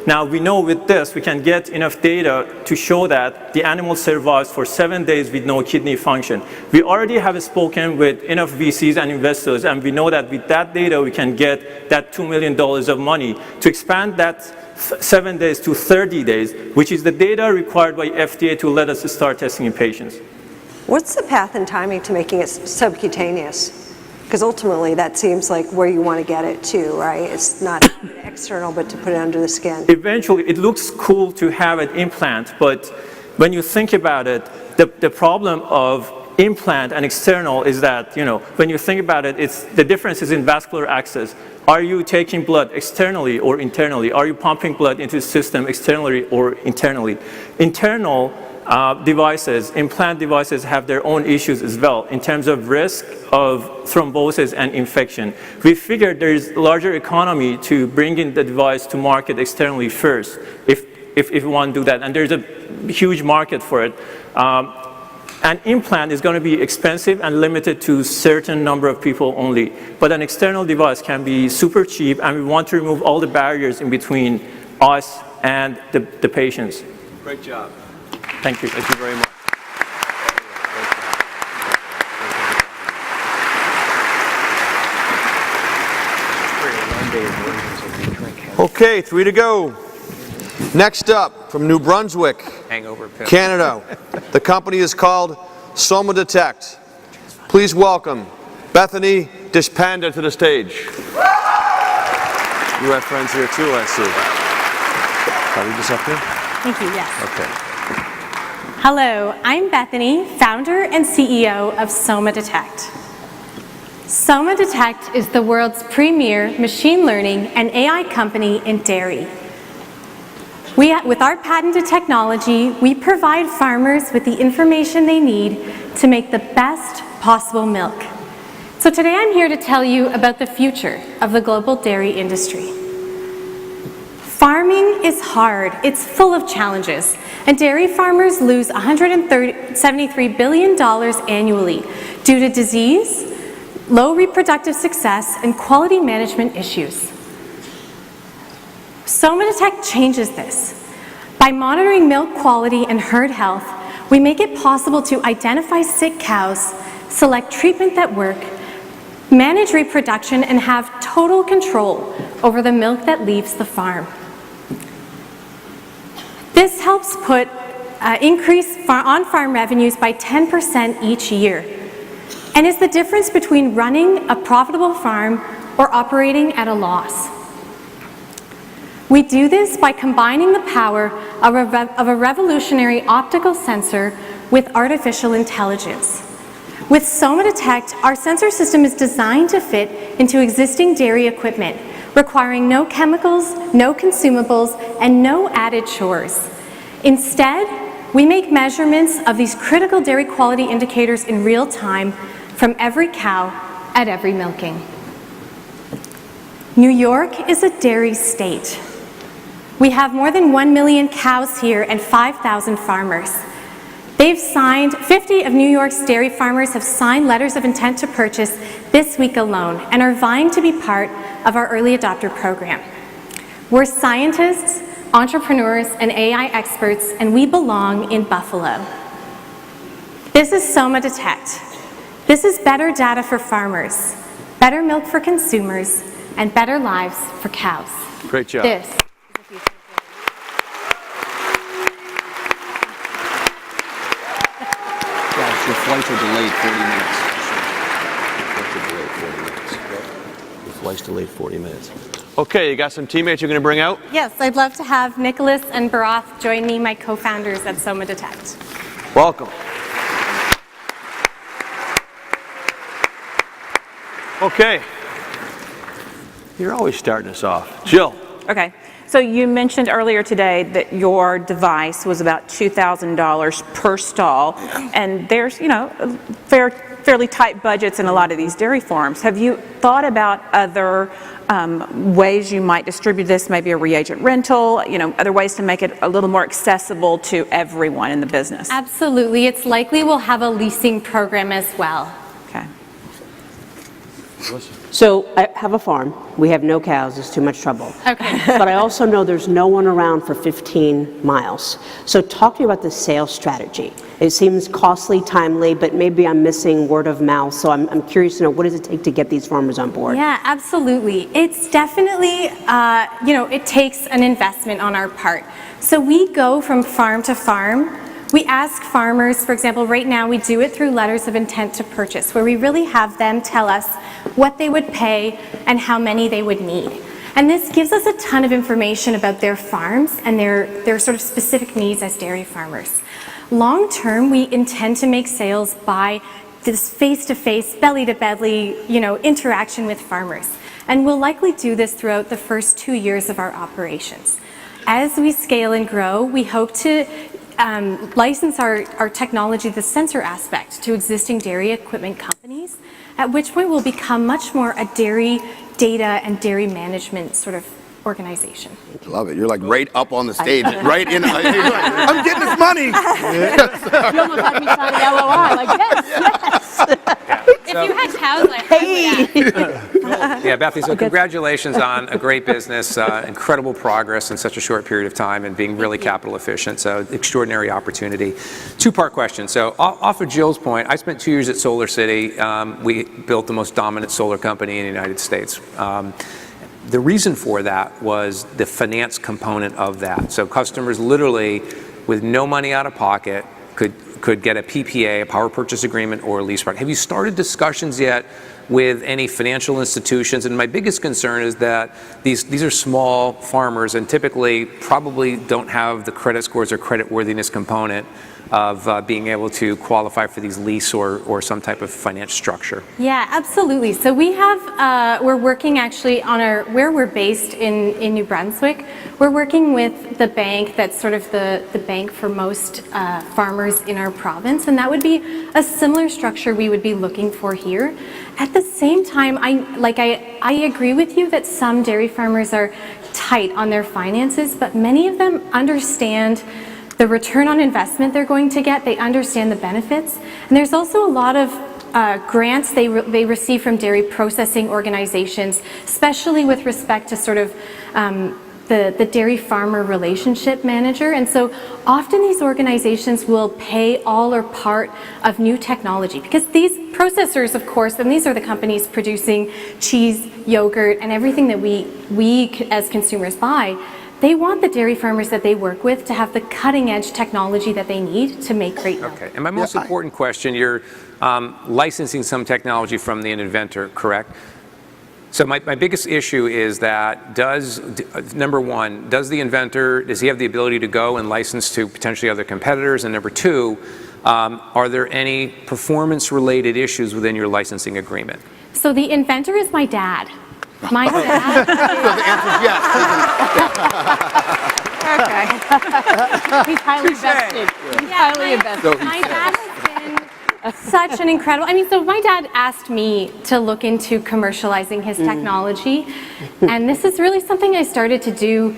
Now we know with this we can get enough data to show that the animal survives for 7 days with no kidney function. We already have spoken with enough VCs and investors, and we know that with that data we can get that $2 million of money to expand that 7 days to 30 days, which is the data required by FDA to let us start testing in patients. What's the path and timing to making it subcutaneous? Because ultimately that seems like where you want to get it to, right? It's not external, but to put it under the skin. Eventually, it looks cool to have an implant, but when you think about it, the problem of implant and external is that, when you think about it, the difference is in vascular access. Are you taking blood externally or internally? Are you pumping blood into the system externally or internally? Internal devices, implant devices, have their own issues as well in terms of risk of thrombosis and infection. We figured there's larger economy to bring in the device to market externally first, if we want to do that, and there's a huge market for it. An implant is going to be expensive and limited to a certain number of people only, but an external device can be super cheap, and we want to remove all the barriers in between us and the patients. Great job. Thank you. Thank you very much. Okay, 3 to go. Next up, from New Brunswick, Canada, the company is called Soma Detect. Please welcome Bethany Dishpanda to the stage. You have friends here too, I see. Are we just up here? Thank you, yes. Okay. Hello, I'm Bethany, founder and CEO of Soma Detect. Soma Detect is the world's premier machine learning and AI company in dairy. With our patented technology, we provide farmers with the information they need to make the best possible milk. So today I'm here to tell you about the future of the global dairy industry. Farming is hard, it's full of challenges, and dairy farmers lose $173 billion annually due to disease, low reproductive success, and quality management issues. Soma Detect changes this. By monitoring milk quality and herd health, we make it possible to identify sick cows, select treatment that work, manage reproduction, and have total control over the milk that leaves the farm. This helps increase on-farm revenues by 10% each year, and is the difference between running a profitable farm or operating at a loss. We do this by combining the power of a revolutionary optical sensor with artificial intelligence. With Soma Detect, our sensor system is designed to fit into existing dairy equipment, requiring no chemicals, no consumables, and no added chores. Instead, we make measurements of these critical dairy quality indicators in real time from every cow at every milking. New York is a dairy state. We have more than 1 million cows here and 5,000 farmers. 50 of New York's dairy farmers have signed letters of intent to purchase this week alone and are vying to be part of our early adopter program. We're scientists, entrepreneurs, and AI experts, and we belong in Buffalo. This is Soma Detect. This is better data for farmers, better milk for consumers, and better lives for cows. Great job. This. Your flights are delayed 40 minutes. Your flight's delayed 40 minutes. Okay, you got some teammates you're going to bring out? Yes, I'd love to have Nicholas and Barath join me, my co-founders at Soma Detect. Welcome. Okay. You're always starting us off. Jill. Okay. So you mentioned earlier today that your device was about $2,000 per stall, and there's, fairly tight budgets in a lot of these dairy farms. Have you thought about other ways you might distribute this, maybe a reagent rental, other ways to make it a little more accessible to everyone in the business? Absolutely. It's likely we'll have a leasing program as well. Okay. So I have a farm. We have no cows. It's too much trouble. Okay. But I also know there's no one around for 15 miles. So talk to me about the sales strategy. It seems costly, timely, but maybe I'm missing word of mouth. So I'm curious to know, what does it take to get these farmers on board? Yeah, absolutely. It's definitely, it takes an investment on our part. So we go from farm to farm. We ask farmers, for example, right now we do it through letters of intent to purchase, where we really have them tell us what they would pay and how many they would need. And this gives us a ton of information about their farms and their sort of specific needs as dairy farmers. Long term, we intend to make sales by this face-to-face, belly-to-belly, interaction with farmers. And we'll likely do this throughout the first 2 years of our operations. As we scale and grow, we hope to license our technology, the sensor aspect, to existing dairy equipment companies, at which point we'll become much more a dairy data and dairy management sort of organization. Love it. You're like right up on the stage, right in. You're like, I'm getting this money. You almost had me sign an LOI, like, yes. If you had cows, Yeah, Bethany, so congratulations on a great business, incredible progress in such a short period of time, and being really capital efficient, so extraordinary opportunity. Two-part question. So off of Jill's point, I spent 2 years at Solar City. We built the most dominant solar company in the United States. The reason for that was the finance component of that. So customers literally, with no money out of pocket, could get a PPA, a power purchase agreement, or a lease product. Have you started discussions yet with any financial institutions? And my biggest concern is that these are small farmers and typically probably don't have the credit scores or credit worthiness component of being able to qualify for these lease or some type of financial structure. Yeah, absolutely. So we have, we're working actually on where we're based in New Brunswick, we're working with the bank that's sort of the bank for most farmers in our province, and that would be a similar structure we would be looking for here. At the same time, I agree with you that some dairy farmers are tight on their finances, but many of them understand the return on investment they're going to get. They understand the benefits. And there's also a lot of grants they receive from dairy processing organizations, especially with respect to sort of the dairy farmer relationship manager. And so often these organizations will pay all or part of new technology, because these processors, of course, and these are the companies producing cheese, yogurt, and everything that we as consumers buy, they want the dairy farmers that they work with to have the cutting edge technology that they need to make great milk. Okay, and my most important question, you're licensing some technology from the inventor, correct? So my biggest issue is that number one, does the inventor, does he have the ability to go and license to potentially other competitors? And number two, are there any performance related issues within your licensing agreement? So the inventor is my dad. My dad. So the answer is yes. Okay. He's highly invested. He's highly invested. My dad has been such an incredible, so my dad asked me to look into commercializing his technology, and this is really something I started to do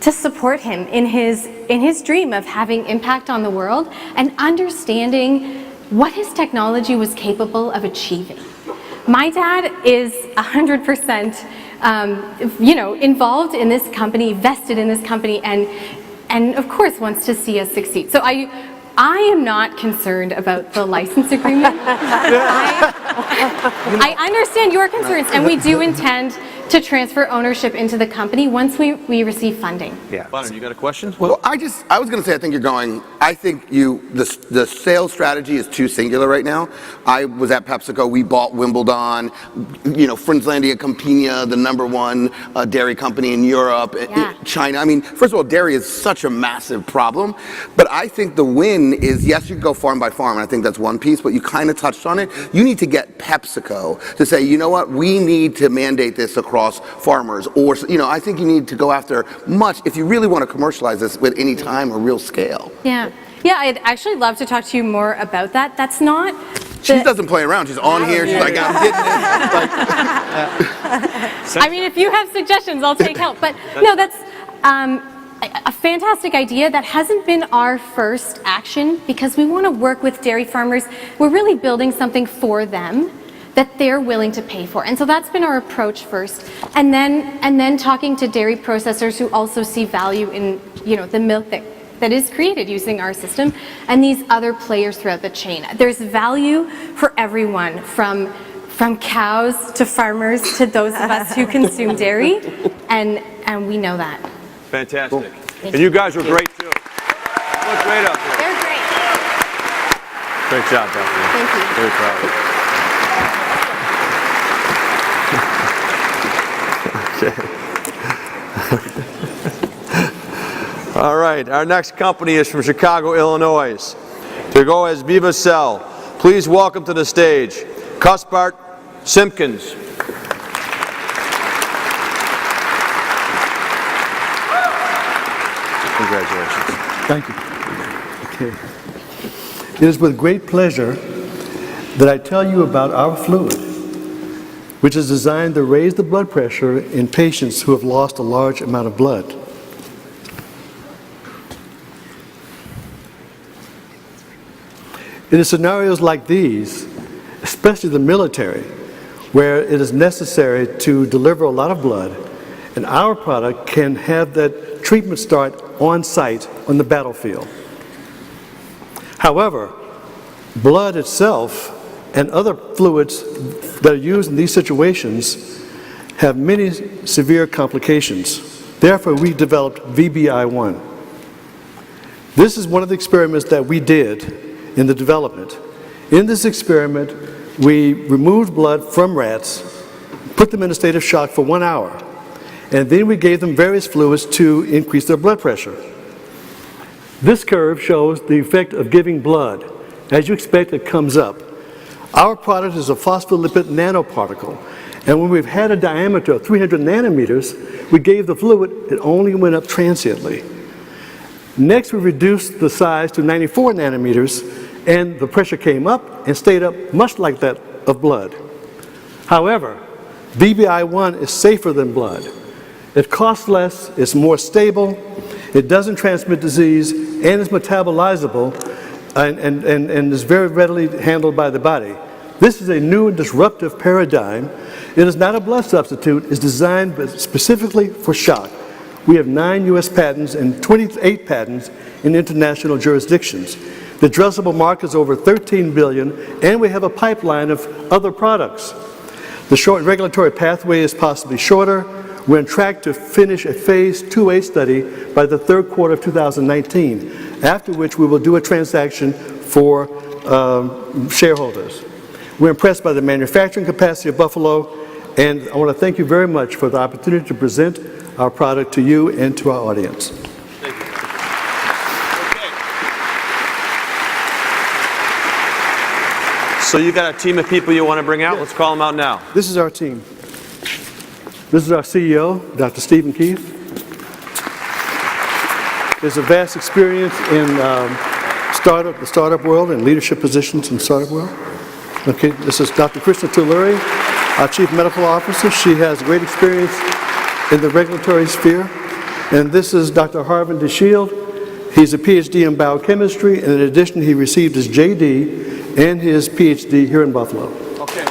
to support him in his dream of having impact on the world and understanding what his technology was capable of achieving. My dad is 100%, involved in this company, vested in this company, and of course wants to see us succeed. So I am not concerned about the license agreement. I understand your concerns, and we do intend to transfer ownership into the company once we receive funding. Yeah. Bonner, you got a question? Well, I was going to say, I think the sales strategy is too singular right now. I was at PepsiCo, we bought Wimbledon, Frinslandia Campina, the #1 dairy company in Europe, China. First of all, dairy is such a massive problem, but I think the win is, yes, you can go farm by farm, and I think that's one piece, but you kind of touched on it. You need to get PepsiCo to say, you know what, we need to mandate this across across farmers, or, you know, I think you need to go after much, if you really want to commercialize this with any time or real scale. Yeah. Yeah, I'd actually love to talk to you more about that. That's not... She doesn't play around. She's on here. She's like, I'm getting it. I mean, if you have suggestions, I'll take help. But no, that's a fantastic idea. That hasn't been our first action because we want to work with dairy farmers. We're really building something for them that they're willing to pay for. And so that's been our approach first. And then talking to dairy processors who also see value in, you know, the milk that is created using our system, and these other players throughout the chain. There's value for everyone, from cows to farmers to those of us who consume dairy, and we know that. Fantastic. Cool. And you guys were great too. You look great up here. They're great. Great job, Bethany. Thank you. Very proud of you. Okay. All right, our next company is from Chicago, Illinois. To go as Viva Cell. Please welcome to the stage, Cuthbert Simpkins. Congratulations. Thank you. Okay. It is with great pleasure that I tell you about our fluid, which is designed to raise the blood pressure in patients who have lost a large amount of blood. It is scenarios like these, especially the military, where it is necessary to deliver a lot of blood, and our product can have that treatment start on site on the battlefield. However, blood itself and other fluids that are used in these situations have many severe complications. Therefore, we developed VBI-1. This is one of the experiments that we did in the development. In this experiment, we removed blood from rats, put them in a state of shock for 1 hour, and then we gave them various fluids to increase their blood pressure. This curve shows the effect of giving blood. As you expect, it comes up. Our product is a phospholipid nanoparticle, and when we've had a diameter of 300 nanometers, we gave the fluid, it only went up transiently. Next, we reduced the size to 94 nanometers, and the pressure came up and stayed up much like that of blood. However, VBI-1 is safer than blood. It costs less, it's more stable, it doesn't transmit disease, and it's metabolizable, and is very readily handled by the body. This is a new and disruptive paradigm. It is not a blood substitute, it's designed specifically for shock. We have 9 US patents and 28 patents in international jurisdictions. The addressable market is over $13 billion, and we have a pipeline of other products. The short regulatory pathway is possibly shorter. We're on track to finish a phase 2A study by the third quarter of 2019, after which we will do a transaction for shareholders. We're impressed by the manufacturing capacity of Buffalo, and I want to thank you very much for the opportunity to present our product to you and to our audience. So you got a team of people you want to bring out? Let's call them out now. This is our team. This is our CEO, Dr. Stephen Keith. There's a vast experience in the startup world and leadership positions in the startup world. Okay, this is Dr. Krishna Tuluri, our Chief Medical Officer. She has great experience in the regulatory sphere. And this is Dr. Harvin DeShield. He's a PhD in biochemistry, and in addition, he received his JD and his PhD here in Buffalo. Okay.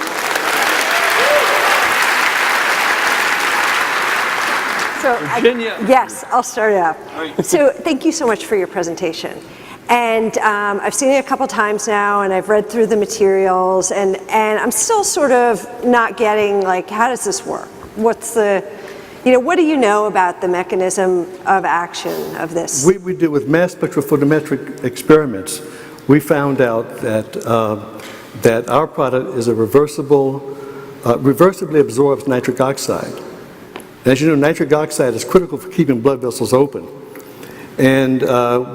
So, Virginia. Yes, I'll start it off. So thank you so much for your presentation. And I've seen it a couple times now, and I've read through the materials, and I'm still sort of not getting, like, how does this work? What's the, what do you know about the mechanism of action of this? We did with mass spectrophotometric experiments. We found out that that our product is a reversibly absorbs nitric oxide. As you know, nitric oxide is critical for keeping blood vessels open. And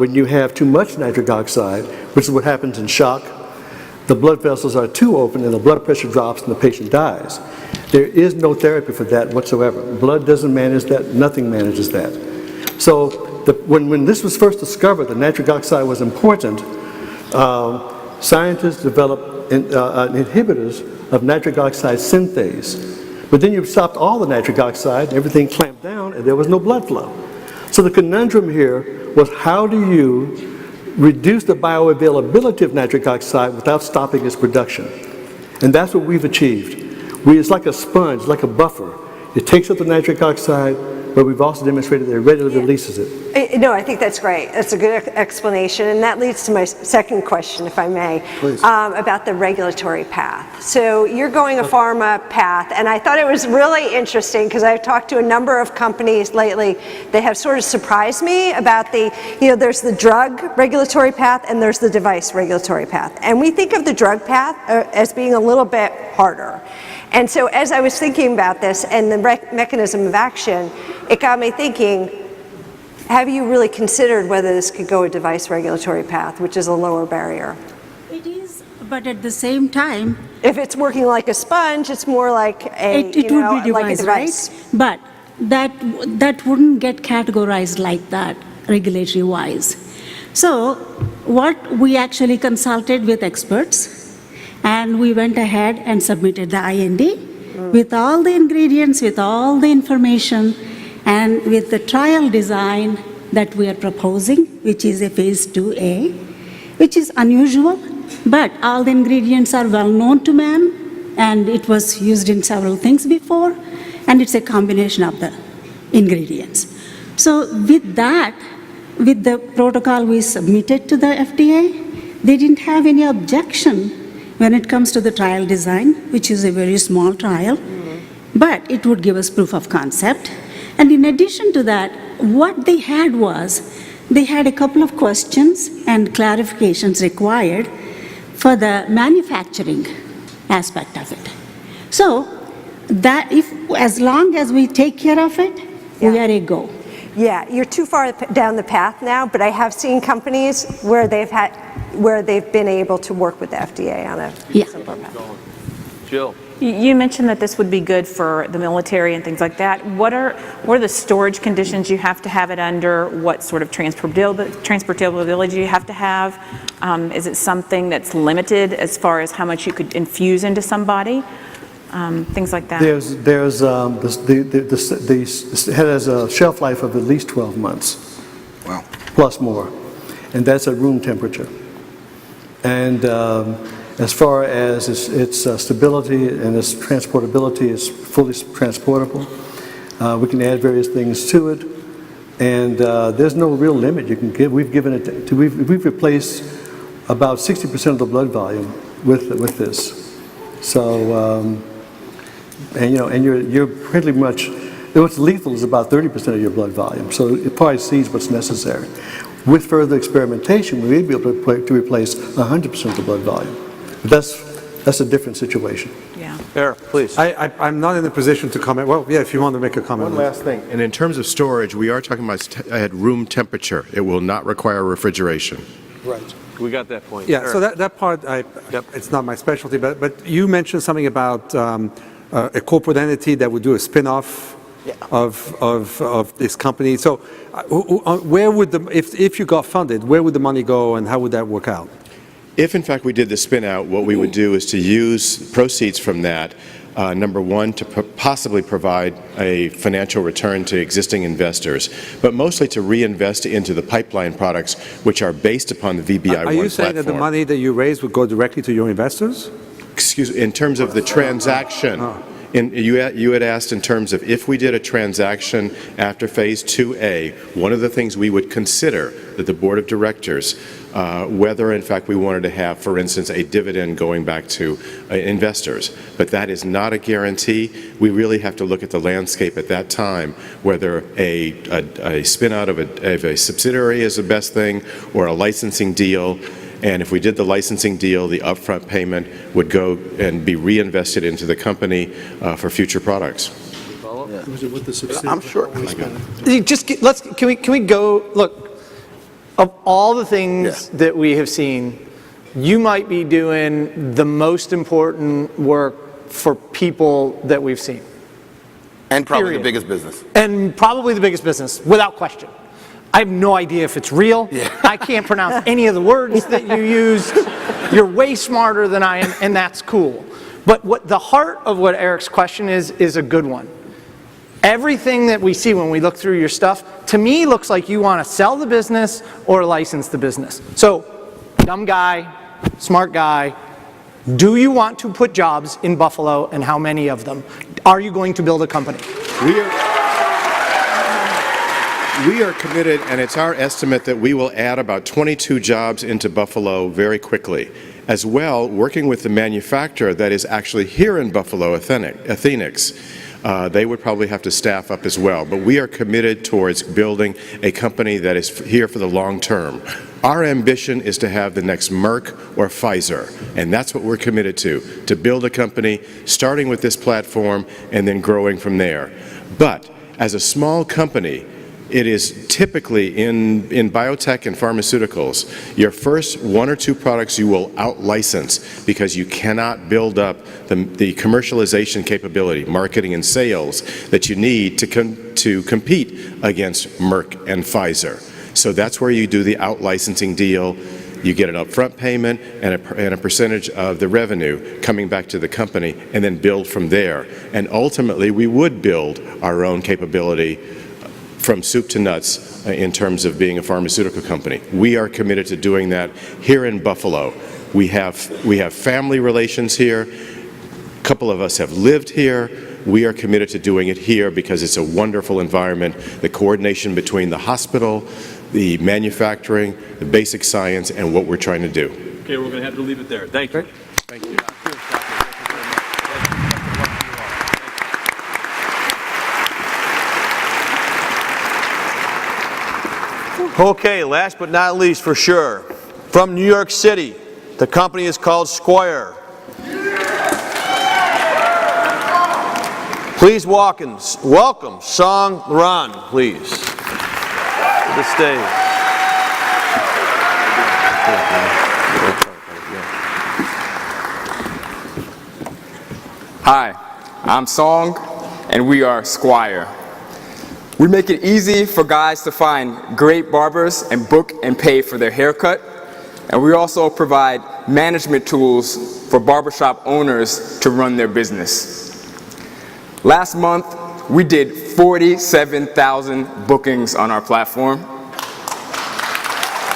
when you have too much nitric oxide, which is what happens in shock, the blood vessels are too open and the blood pressure drops and the patient dies. There is no therapy for that whatsoever. Blood doesn't manage that, nothing manages that. So when this was first discovered, that nitric oxide was important, scientists developed inhibitors of nitric oxide synthase. But then you stopped all the nitric oxide, everything clamped down, and there was no blood flow. So the conundrum here was, how do you reduce the bioavailability of nitric oxide without stopping its production? And that's what we've achieved. It's like a sponge, like a buffer. It takes up the nitric oxide, but we've also demonstrated that it readily releases it. No, I think that's great. That's a good explanation, and that leads to my second question, if I may, about the regulatory path. So you're going a pharma path, and I thought it was really interesting because I've talked to a number of companies lately that have sort of surprised me about there's the drug regulatory path and there's the device regulatory path. And we think of the drug path as being a little bit harder. And so as I was thinking about this and the mechanism of action, it got me thinking, have you really considered whether this could go a device regulatory path, which is a lower barrier? It is, but at the same time, if it's working like a sponge, it's more like it would be device, like a device. Right? But that wouldn't get categorized like that regulatory wise. So what we actually consulted with experts, and we went ahead and submitted the IND with all the ingredients, with all the information, and with the trial design that we are proposing, which is a phase 2A, which is unusual, but all the ingredients are well known to man, and it was used in several things before, and it's a combination of the ingredients. So with that, with the protocol we submitted to the FDA, they didn't have any objection when it comes to the trial design, which is a very small trial, but it would give us proof of concept. And in addition to that, what they had was, they had a couple of questions and clarifications required for the manufacturing aspect of it. So that as long as we take care of it, we are a go. Yeah, you're too far down the path now, but I have seen companies where they've been able to work with the FDA on a simpler path. Jill. You mentioned that this would be good for the military and things like that. What are the storage conditions you have to have it under? What sort of transportability you have to have? Is it something that's limited as far as how much you could infuse into somebody? Things like that. It has a shelf life of at least 12 months. Wow. Plus more. And that's at room temperature. And as far as its stability and its transportability, it's fully transportable. We can add various things to it. And there's no real limit you can give. We've replaced about 60% of the blood volume with this. So, and you're pretty much, what's lethal is about 30% of your blood volume. So it probably sees what's necessary. With further experimentation, we may be able to replace 100% of the blood volume. But that's a different situation. Yeah. Eric, please. I'm not in a position to comment. Well, yeah, if you want to make a comment. One last thing. And in terms of storage, we are talking about at room temperature. It will not require refrigeration. Right. We got that point. Yeah, so that part, it's not my specialty, but you mentioned something about a corporate entity that would do a spin-off of this company. So where would if you got funded, where would the money go and how would that work out? If in fact we did the spin out, what we would do is to use proceeds from that, number one, to possibly provide a financial return to existing investors, but mostly to reinvest into the pipeline products which are based upon the VBI1 platform. Are you saying that the money that you raise would go directly to your investors? Excuse me, in terms of the transaction. You had asked in terms of if we did a transaction after phase 2A, one of the things we would consider that the board of directors, whether in fact we wanted to have, for instance, a dividend going back to investors. But that is not a guarantee. We really have to look at the landscape at that time, whether a spin out of a subsidiary is the best thing or a licensing deal. And if we did the licensing deal, the upfront payment would go and be reinvested into the company for future products. I'm sure. Can we go, look, of all the things that we have seen, you might be doing the most important work for people that we've seen. And probably Period. the biggest business. And probably the biggest business, without question. I have no idea if it's real. I can't pronounce any of the words that you used. You're way smarter than I am, and that's cool. But what the heart of what Eric's question is a good one. Everything that we see when we look through your stuff, to me, looks like you want to sell the business or license the business. So, dumb guy, smart guy, do you want to put jobs in Buffalo, and how many of them? Are you going to build a company? We are committed, and it's our estimate that we will add about 22 jobs into Buffalo very quickly. As well, working with the manufacturer that is actually here in Buffalo, Athenix, they would probably have to staff up as well. But we are committed towards building a company that is here for the long term. Our ambition is to have the next Merck or Pfizer, and that's what we're committed to build a company starting with this platform and then growing from there. But as a small company, it is typically in biotech and pharmaceuticals, your first one or two products you will out-license because you cannot build up the commercialization capability, marketing and sales that you need to compete against Merck and Pfizer. So that's where you do the out-licensing deal. You get an upfront payment and a percentage of the revenue coming back to the company, and then build from there. And ultimately, we would build our own capability from soup to nuts in terms of being a pharmaceutical company. We are committed to doing that here in Buffalo. We have family relations here. A couple of us have lived here. We are committed to doing it here because it's a wonderful environment. The coordination between the hospital, the manufacturing, the basic science, and what we're trying to do. Okay, we're going to have to leave it there. Thank you. Thank you. Okay, last but not least for sure, from New York City, the company is called Squire. Please welcome Song Ran, please, to the stage. Hi, I'm Song, and we are Squire. We make it easy for guys to find great barbers and book and pay for their haircut. And we also provide management tools for barbershop owners to run their business. Last month, we did 47,000 bookings on our platform.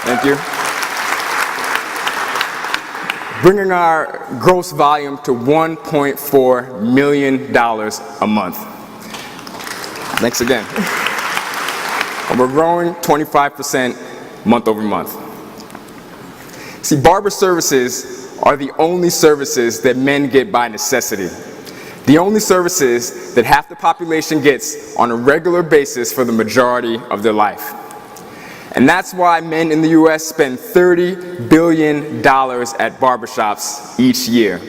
Thank you. Bringing our gross volume to $1.4 million a month. Thanks again. And we're growing 25% month over month. See, barber services are the only services that men get by necessity. The only services that half the population gets on a regular basis for the majority of their life. And that's why men in the US spend $30 billion at barbershops each year.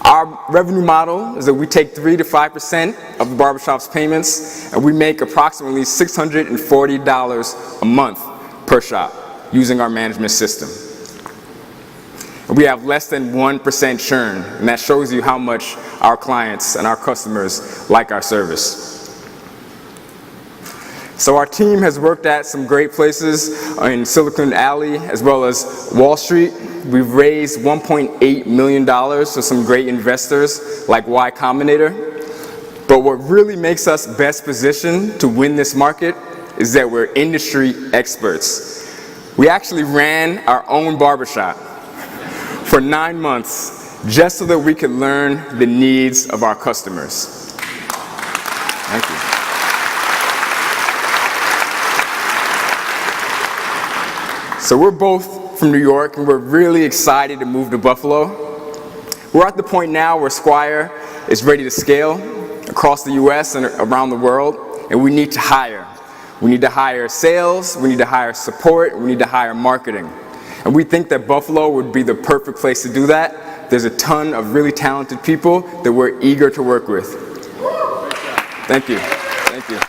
Our revenue model is that we take 3 to 5% of the barbershop's payments, and we make approximately $640 a month per shop using our management system. And we have less than 1% churn, and that shows you how much our clients and our customers like our service. So our team has worked at some great places in Silicon Alley as well as Wall Street. We've raised $1.8 million for some great investors like Y Combinator. But what really makes us best positioned to win this market is that we're industry experts. We actually ran our own barbershop for 9 months just so that we could learn the needs of our customers. Thank you. So we're both from New York, and we're really excited to move to Buffalo. We're at the point now where Squire is ready to scale across the US and around the world, and we need to hire. We need to hire sales, we need to hire support, we need to hire marketing. And we think that Buffalo would be the perfect place to do that. There's a ton of really talented people that we're eager to work with. Thank you. Thank you.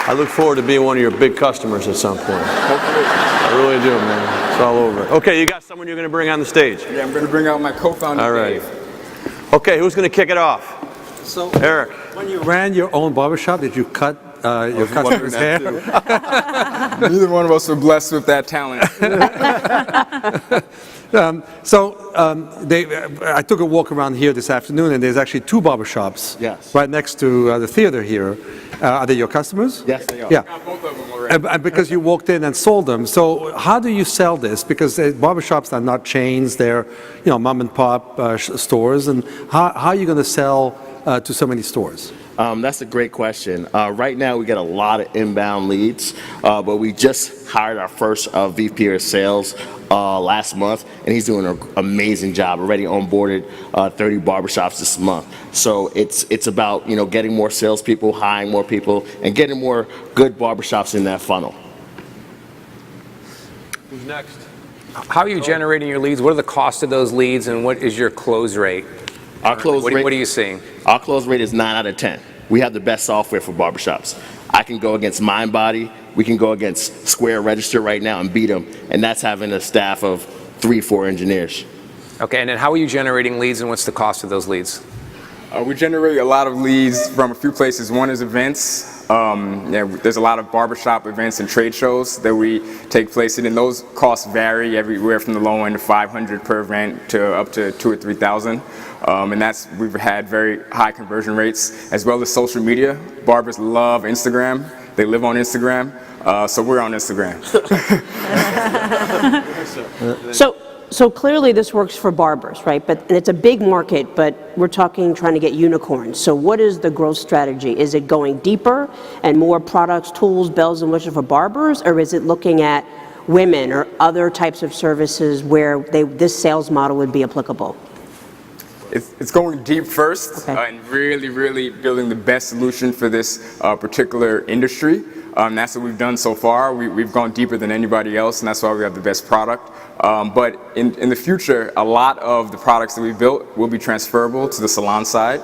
I look forward to being one of your big customers at some point. I really do, man. It's all over. Okay, you got someone you're going to bring on the stage. Yeah, I'm going to bring out my co-founder, All right. Dave. Okay, who's going to kick it off? So, Eric. when you ran your own barbershop, did you cut your customer's hair? Neither one of us were blessed with that talent. I took a walk around here this afternoon, and there's actually 2 barbershops right next to the theater here. Are they your customers? Yes, they are. Yeah. Got both of them already. And because you walked in and sold them. So how do you sell this? Because barbershops are not chains, they're mom and pop stores. And how are you going to sell to so many stores? That's a great question. Right now, we get a lot of inbound leads, but we just hired our first VP of sales last month, and he's doing an amazing job. Already onboarded 30 barbershops this month. So it's about getting more salespeople, hiring more people, and getting more good barbershops in that funnel. Who's next? How are you generating your leads? What are the costs of those leads, and what is your close rate? Our close rate. What are you seeing? Our close rate is 9 out of 10. We have the best software for barbershops. I can go against MindBody. We can go against Square Register right now and beat them, and that's having a staff of 3-4 engineers. Okay, and then how are you generating leads, and what's the cost of those leads? We generate a lot of leads from a few places. One is events. There's a lot of barbershop events and trade shows that we take place in, and those costs vary everywhere from the low end of $500 per event to up to $2,000 or $3,000. And we've had very high conversion rates, as well as social media. Barbers love Instagram. They live on Instagram, so we're on Instagram. So clearly this works for barbers, right? And it's a big market, but we're trying to get unicorns. So what is the growth strategy? Is it going deeper and more products, tools, bells and whistles for barbers, or is it looking at women or other types of services where this sales model would be applicable? It's going deep first, and really, really building the best solution for this particular industry. That's what we've done so far. We've gone deeper than anybody else, and that's why we have the best product. But in the future, a lot of the products that we've built will be transferable to the salon side.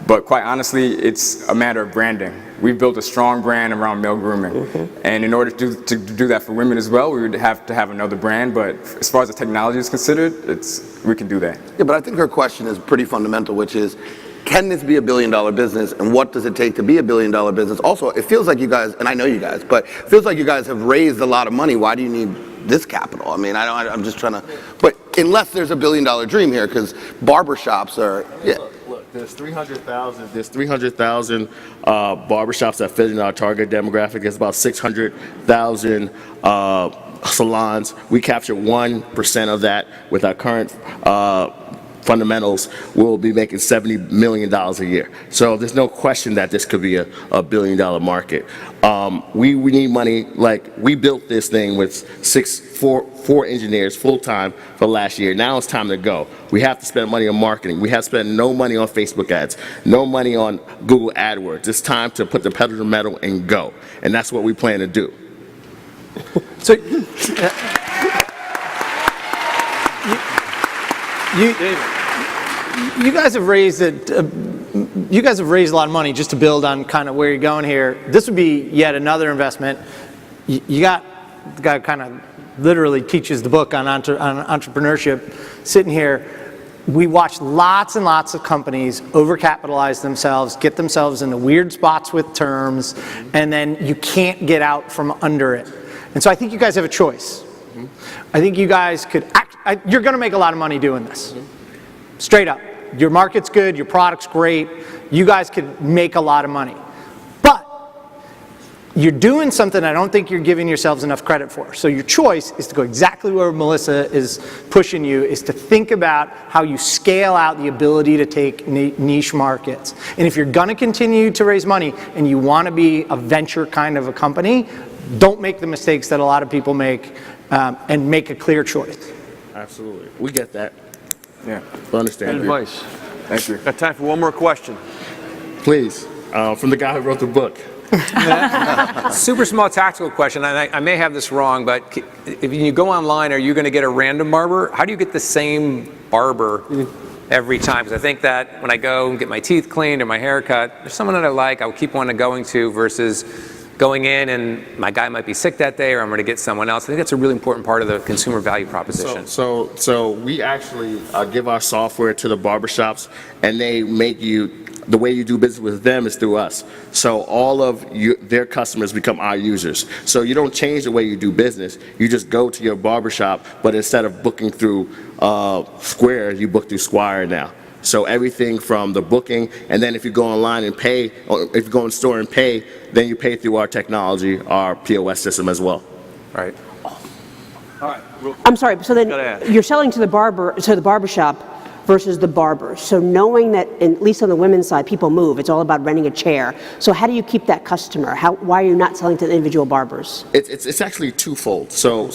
But quite honestly, it's a matter of branding. We've built a strong brand around male grooming. And in order to do that for women as well, we would have to have another brand. But as far as the technology is considered, we can do that. Yeah, but I think her question is pretty fundamental, which is, can this be a billion-dollar business, and what does it take to be a billion-dollar business? Also, it feels like you guys, and I know you guys, but it feels like you guys have raised a lot of money. Why do you need this capital? I mean, I'm just trying to, but unless there's a billion-dollar dream here, because barbershops are, yeah. Look, there's 300,000 barbershops that fit in our target demographic. There's about 600,000 salons. We capture 1% of that with our current fundamentals. We'll be making $70 million a year. So there's no question that this could be a billion-dollar market. We need money. Like, we built this thing with four engineers full-time for last year. Now it's time to go. We have to spend money on marketing. We have to spend no money on Facebook ads, no money on Google AdWords. It's time to put the pedal to the metal and go. And that's what we plan to do. So, you guys have raised a lot of money just to build on kind of where you're going here. This would be yet another investment. You got the guy who kind of literally teaches the book on entrepreneurship sitting here. We watch lots and lots of companies overcapitalize themselves, get themselves into weird spots with terms, and then you can't get out from under it. And so I think you guys have a choice. I think you guys could you're going to make a lot of money doing this. Straight up. Your market's good, your product's great, you guys could make a lot of money. But you're doing something I don't think you're giving yourselves enough credit for. So your choice is to go exactly where Melissa is pushing you, is to think about how you scale out the ability to take niche markets. And if you're going to continue to raise money and you want to be a venture kind of a company, don't make the mistakes that a lot of people make, and make a clear choice. Absolutely. We get that. Yeah. We understand. Good advice. Thank you. Got time for one more question. Please, from the guy who wrote the book. Super small tactical question. I may have this wrong, but if you go online, are you going to get a random barber? How do you get the same barber every time? Because I think that when I go and get my teeth cleaned or my hair cut, there's someone that I like, I'll keep on going to, versus going in and my guy might be sick that day or I'm going to get someone else. I think that's a really important part of the consumer value proposition. So we actually give our software to the barbershops, and they make you, the way you do business with them is through us. So all of their customers become our users. So you don't change the way you do business. You just go to your barbershop, but instead of booking through Square, you book through Squire now. So everything from the booking, and then if you go online and pay, or if you go in store and pay, then you pay through our technology, our POS system as well. Right. All right. I'm sorry, so then you're selling to the barbershop versus the barber. So knowing that, at least on the women's side, people move, it's all about renting a chair. So how do you keep that customer? Why are you not selling to the individual barbers? It's actually twofold. So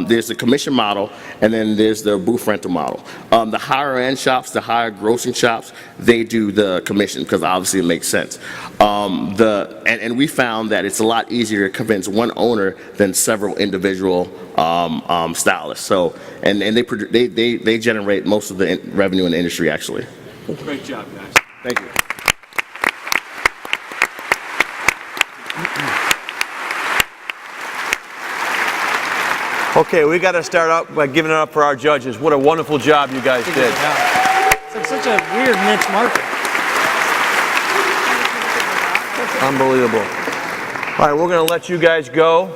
there's the commission model, and then there's the booth rental model. The higher end shops, the higher grossing shops, they do the commission because obviously it makes sense. And we found that it's a lot easier to convince one owner than several individual stylists. So and they generate most of the revenue in the industry actually. Great job, guys. Thank you. Okay, we got to start out by giving it up for our judges. What a wonderful job you guys did. It's such a weird niche market. Unbelievable. All right, we're going to let you guys go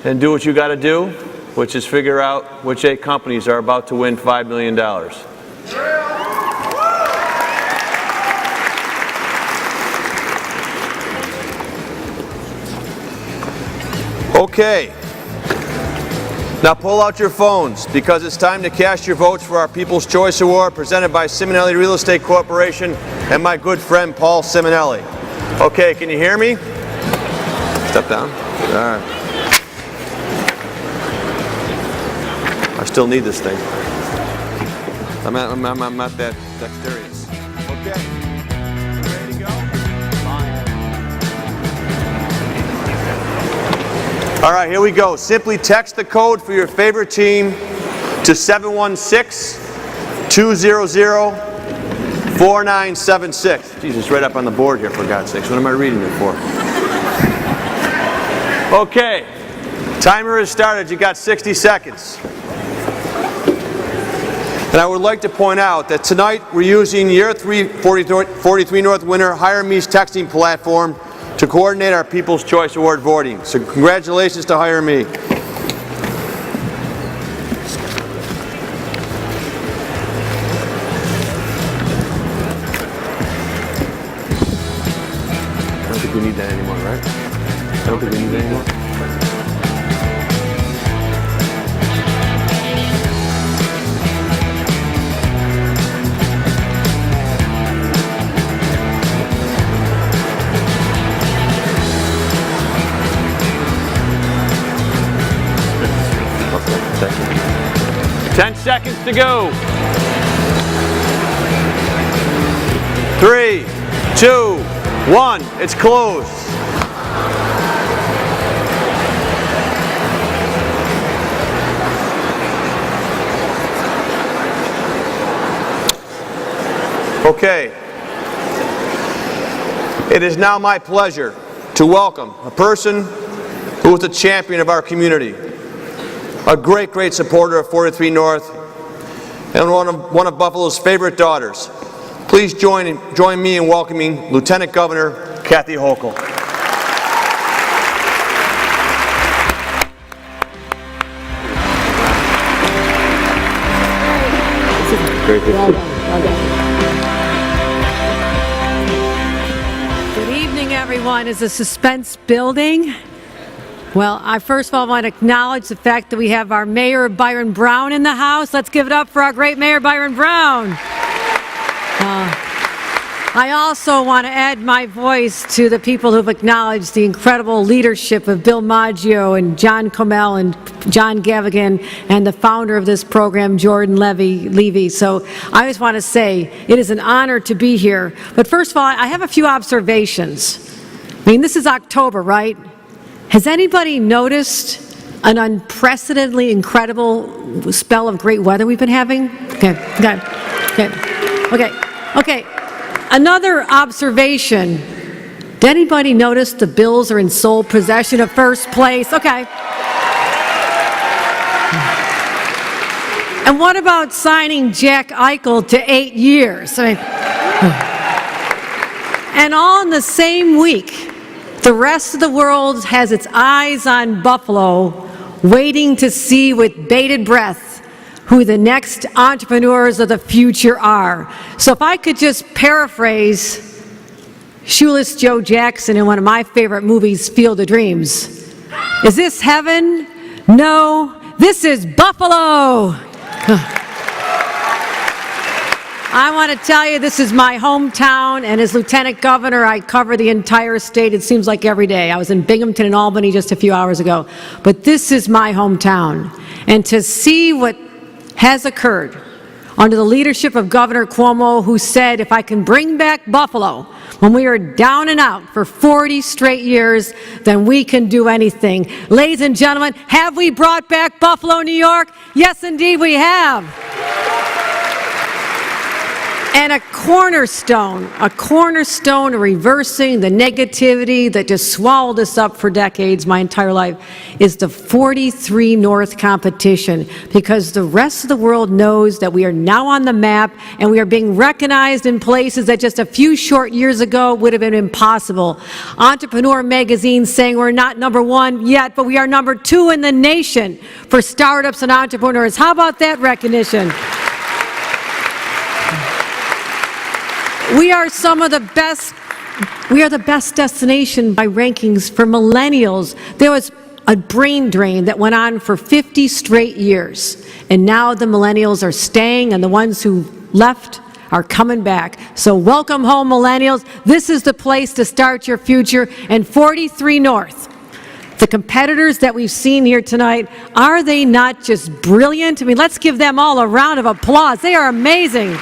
and do what you got to do, which is figure out which 8 companies are about to win $5 million. Okay. Now pull out your phones because it's time to cast your votes for our People's Choice Award presented by Simonelli Real Estate Corporation and my good friend Paul Simonelli. Okay, can you hear me? Step down. All right. I still need this thing. I'm not that dexterous. Okay. Ready to go? All right, here we go. Simply text the code for your favorite team to 716-200-4976. Jesus, right up on the board here, for God's sakes. What am I reading it for? Okay. Timer has started. You got 60 seconds. And I would like to point out that tonight we're using Year 3 43 North winner Hire Me's texting platform to coordinate our People's Choice Award voting. So congratulations to Hire Me. I don't think we need that anymore, right? I don't think we need that anymore. 10 seconds to go. 3, 2, 1. It's closed. Okay. It is now my pleasure to welcome a person who is a champion of our community, a great, great supporter of 43 North, and one of Buffalo's favorite daughters. Please join me in welcoming Lieutenant Governor Kathy Hochul. Great to see you. Good evening, everyone. Is the suspense building? Well, I first of all want to acknowledge the fact that we have our Mayor Byron Brown in the house. Let's give it up for our great Mayor Byron Brown. I also want to add my voice to the people who've acknowledged the incredible leadership of Bill Maggio and John Comel and John Gavigan and the founder of this program, Jordan Levy. So I just want to say it is an honor to be here. But first of all, I have a few observations. I mean, this is October, right? Has anybody noticed an unprecedentedly incredible spell of great weather we've been having? Okay. Another observation Did anybody notice the Bills are in sole possession of first place? Okay. And what about signing Jack Eichel to 8 years? And all in the same week, the rest of the world has its eyes on Buffalo, waiting to see with bated breath who the next entrepreneurs of the future are. So if I could just paraphrase Shoeless Joe Jackson in one of my favorite movies, Field of Dreams. Is this heaven? No, this is Buffalo. I want to tell you, this is my hometown, and as Lieutenant Governor, I cover the entire state, it seems like every day. I was in Binghamton and Albany just a few hours ago. But this is my hometown. And to see what has occurred under the leadership of Governor Cuomo, who said, if I can bring back Buffalo, when we were down and out for 40 straight years, then we can do anything. Ladies and gentlemen, have we brought back Buffalo, New York? Yes, indeed we have. And a cornerstone of reversing the negativity that just swallowed us up for decades, my entire life, is the 43 North competition, because the rest of the world knows that we are now on the map and we are being recognized in places that just a few short years ago would have been impossible. Entrepreneur Magazine saying we're not #1 yet, but we are #2 in the nation for startups and entrepreneurs. How about that recognition? We are the best destination by rankings for millennials. There was a brain drain that went on for 50 straight years, and now the millennials are staying, and the ones who left are coming back. So welcome home, millennials. This is the place to start your future. And 43 North, the competitors that we've seen here tonight, are they not just brilliant? I mean, let's give them all a round of applause. They are amazing.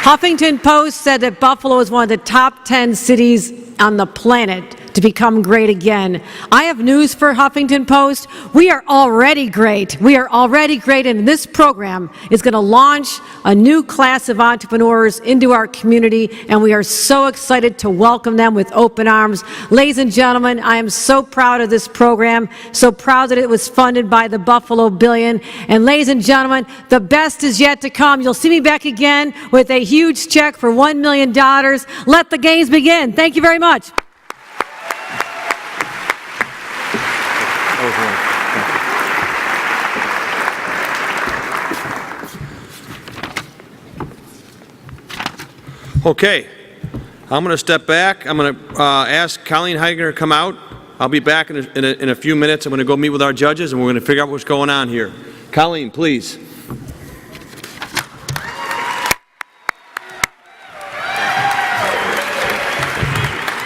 Huffington Post said that Buffalo is one of the top 10 cities on the planet to become great again. I have news for Huffington Post. We are already great. We are already great, and this program is going to launch a new class of entrepreneurs into our community, and we are so excited to welcome them with open arms. Ladies and gentlemen, I am so proud of this program, so proud that it was funded by the Buffalo Billion. And ladies and gentlemen, the best is yet to come. You'll see me back again with a huge check for $1 million. Let the games begin. Thank you very much. Okay, I'm going to step back. I'm going to ask Colleen Heidegger to come out. I'll be back in a few minutes. I'm going to go meet with our judges, and we're going to figure out what's going on here. Colleen, please.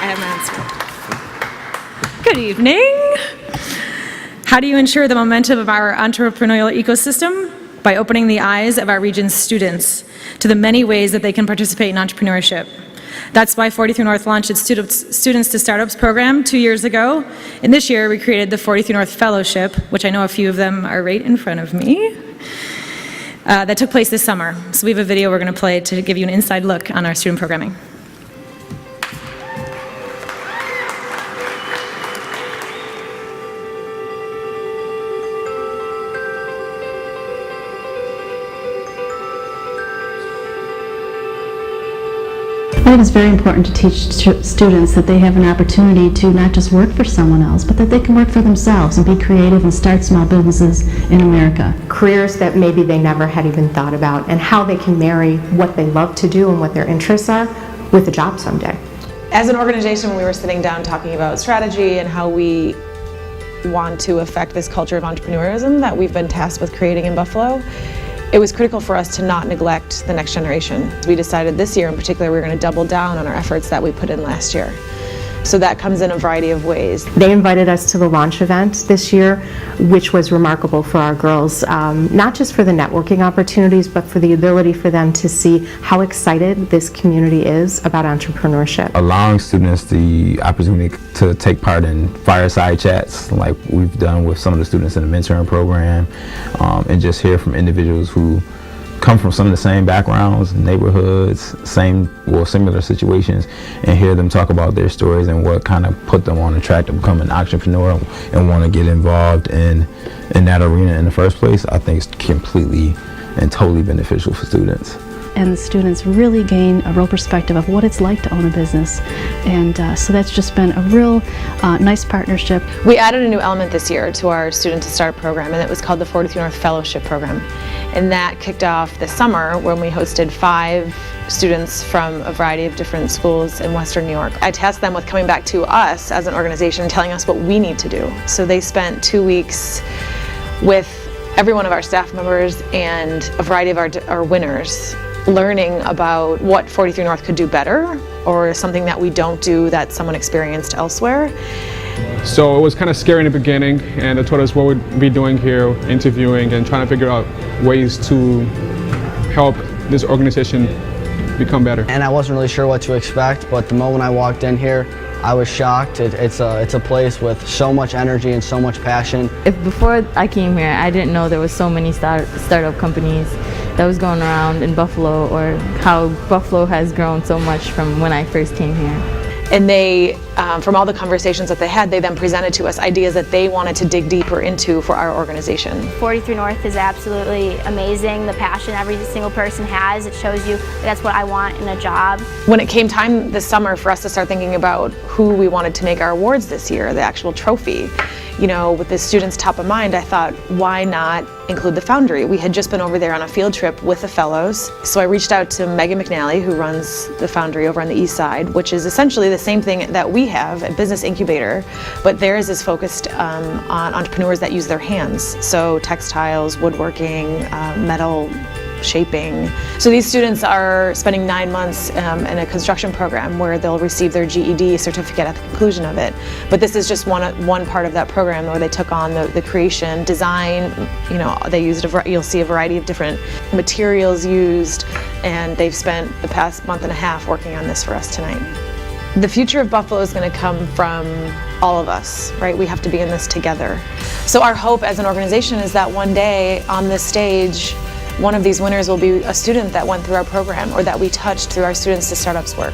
I have my answer. Good evening. How do you ensure the momentum of our entrepreneurial ecosystem? By opening the eyes of our region's students to the many ways that they can participate in entrepreneurship. That's why 43 North launched its Students to Startups program 2 years ago. And this year we created the 43 North Fellowship, which I know a few of them are right in front of me, that took place this summer. So we have a video we're going to play to give you an inside look on our student programming. I think it's very important to teach students that they have an opportunity to not just work for someone else, but that they can work for themselves and be creative and start small businesses in America. Careers that maybe they never had even thought about, and how they can marry what they love to do and what their interests are with a job someday. As an organization, when we were sitting down talking about strategy and how we want to affect this culture of entrepreneurism that we've been tasked with creating in Buffalo, it was critical for us to not neglect the next generation. We decided this year in particular we were going to double down on our efforts that we put in last year. So that comes in a variety of ways. They invited us to the launch event this year, which was remarkable for our girls, not just for the networking opportunities, but for the ability for them to see how excited this community is about entrepreneurship. Allowing students the opportunity to take part in fireside chats, like we've done with some of the students in the mentoring program, and just hear from individuals who come from some of the same backgrounds, neighborhoods, similar situations, and hear them talk about their stories and what kind of put them on the track to become an entrepreneur and want to get involved in that arena in the first place, I think it's completely and totally beneficial for students. And the students really gain a real perspective of what it's like to own a business. And so that's just been a real nice partnership. We added a new element this year to our Student to Start program, and it was called the 43North Fellowship Program. And that kicked off this summer when we hosted 5 students from a variety of different schools in Western New York. I tasked them with coming back to us as an organization and telling us what we need to do. So they spent 2 weeks with every one of our staff members and a variety of our winners, learning about what 43 North could do better, or something that we don't do that someone experienced elsewhere. So it was kind of scary in the beginning, and they told us what we'd be doing here, interviewing and trying to figure out ways to help this organization become better. And I wasn't really sure what to expect, but the moment I walked in here, I was shocked. It's a place with so much energy and so much passion. Before I came here, I didn't know there was so many startup companies that was going around in Buffalo, or how Buffalo has grown so much from when I first came here. And they, from all the conversations that they had, they then presented to us ideas that they wanted to dig deeper into for our organization. 43 North is absolutely amazing. The passion every single person has, it shows you that's what I want in a job. When it came time this summer for us to start thinking about who we wanted to make our awards this year, the actual trophy, you know, with the students top of mind, I thought, why not include the Foundry? We had just been over there on a field trip with the fellows. So I reached out to Megan McNally, who runs the Foundry over on the east side, which is essentially the same thing that we have, a business incubator, but theirs is focused on entrepreneurs that use their hands. So textiles, woodworking, metal, shaping. So these students are spending 9 months in a construction program where they'll receive their GED certificate at the conclusion of it. But this is just one part of that program where they took on the creation, design, you know, they used you'll see a variety of different materials used, and they've spent the past month and a half working on this for us tonight. The future of Buffalo is going to come from all of us, right? We have to be in this together. So our hope as an organization is that one day on this stage, one of these winners will be a student that went through our program, or that we touched through our Students to Startups work.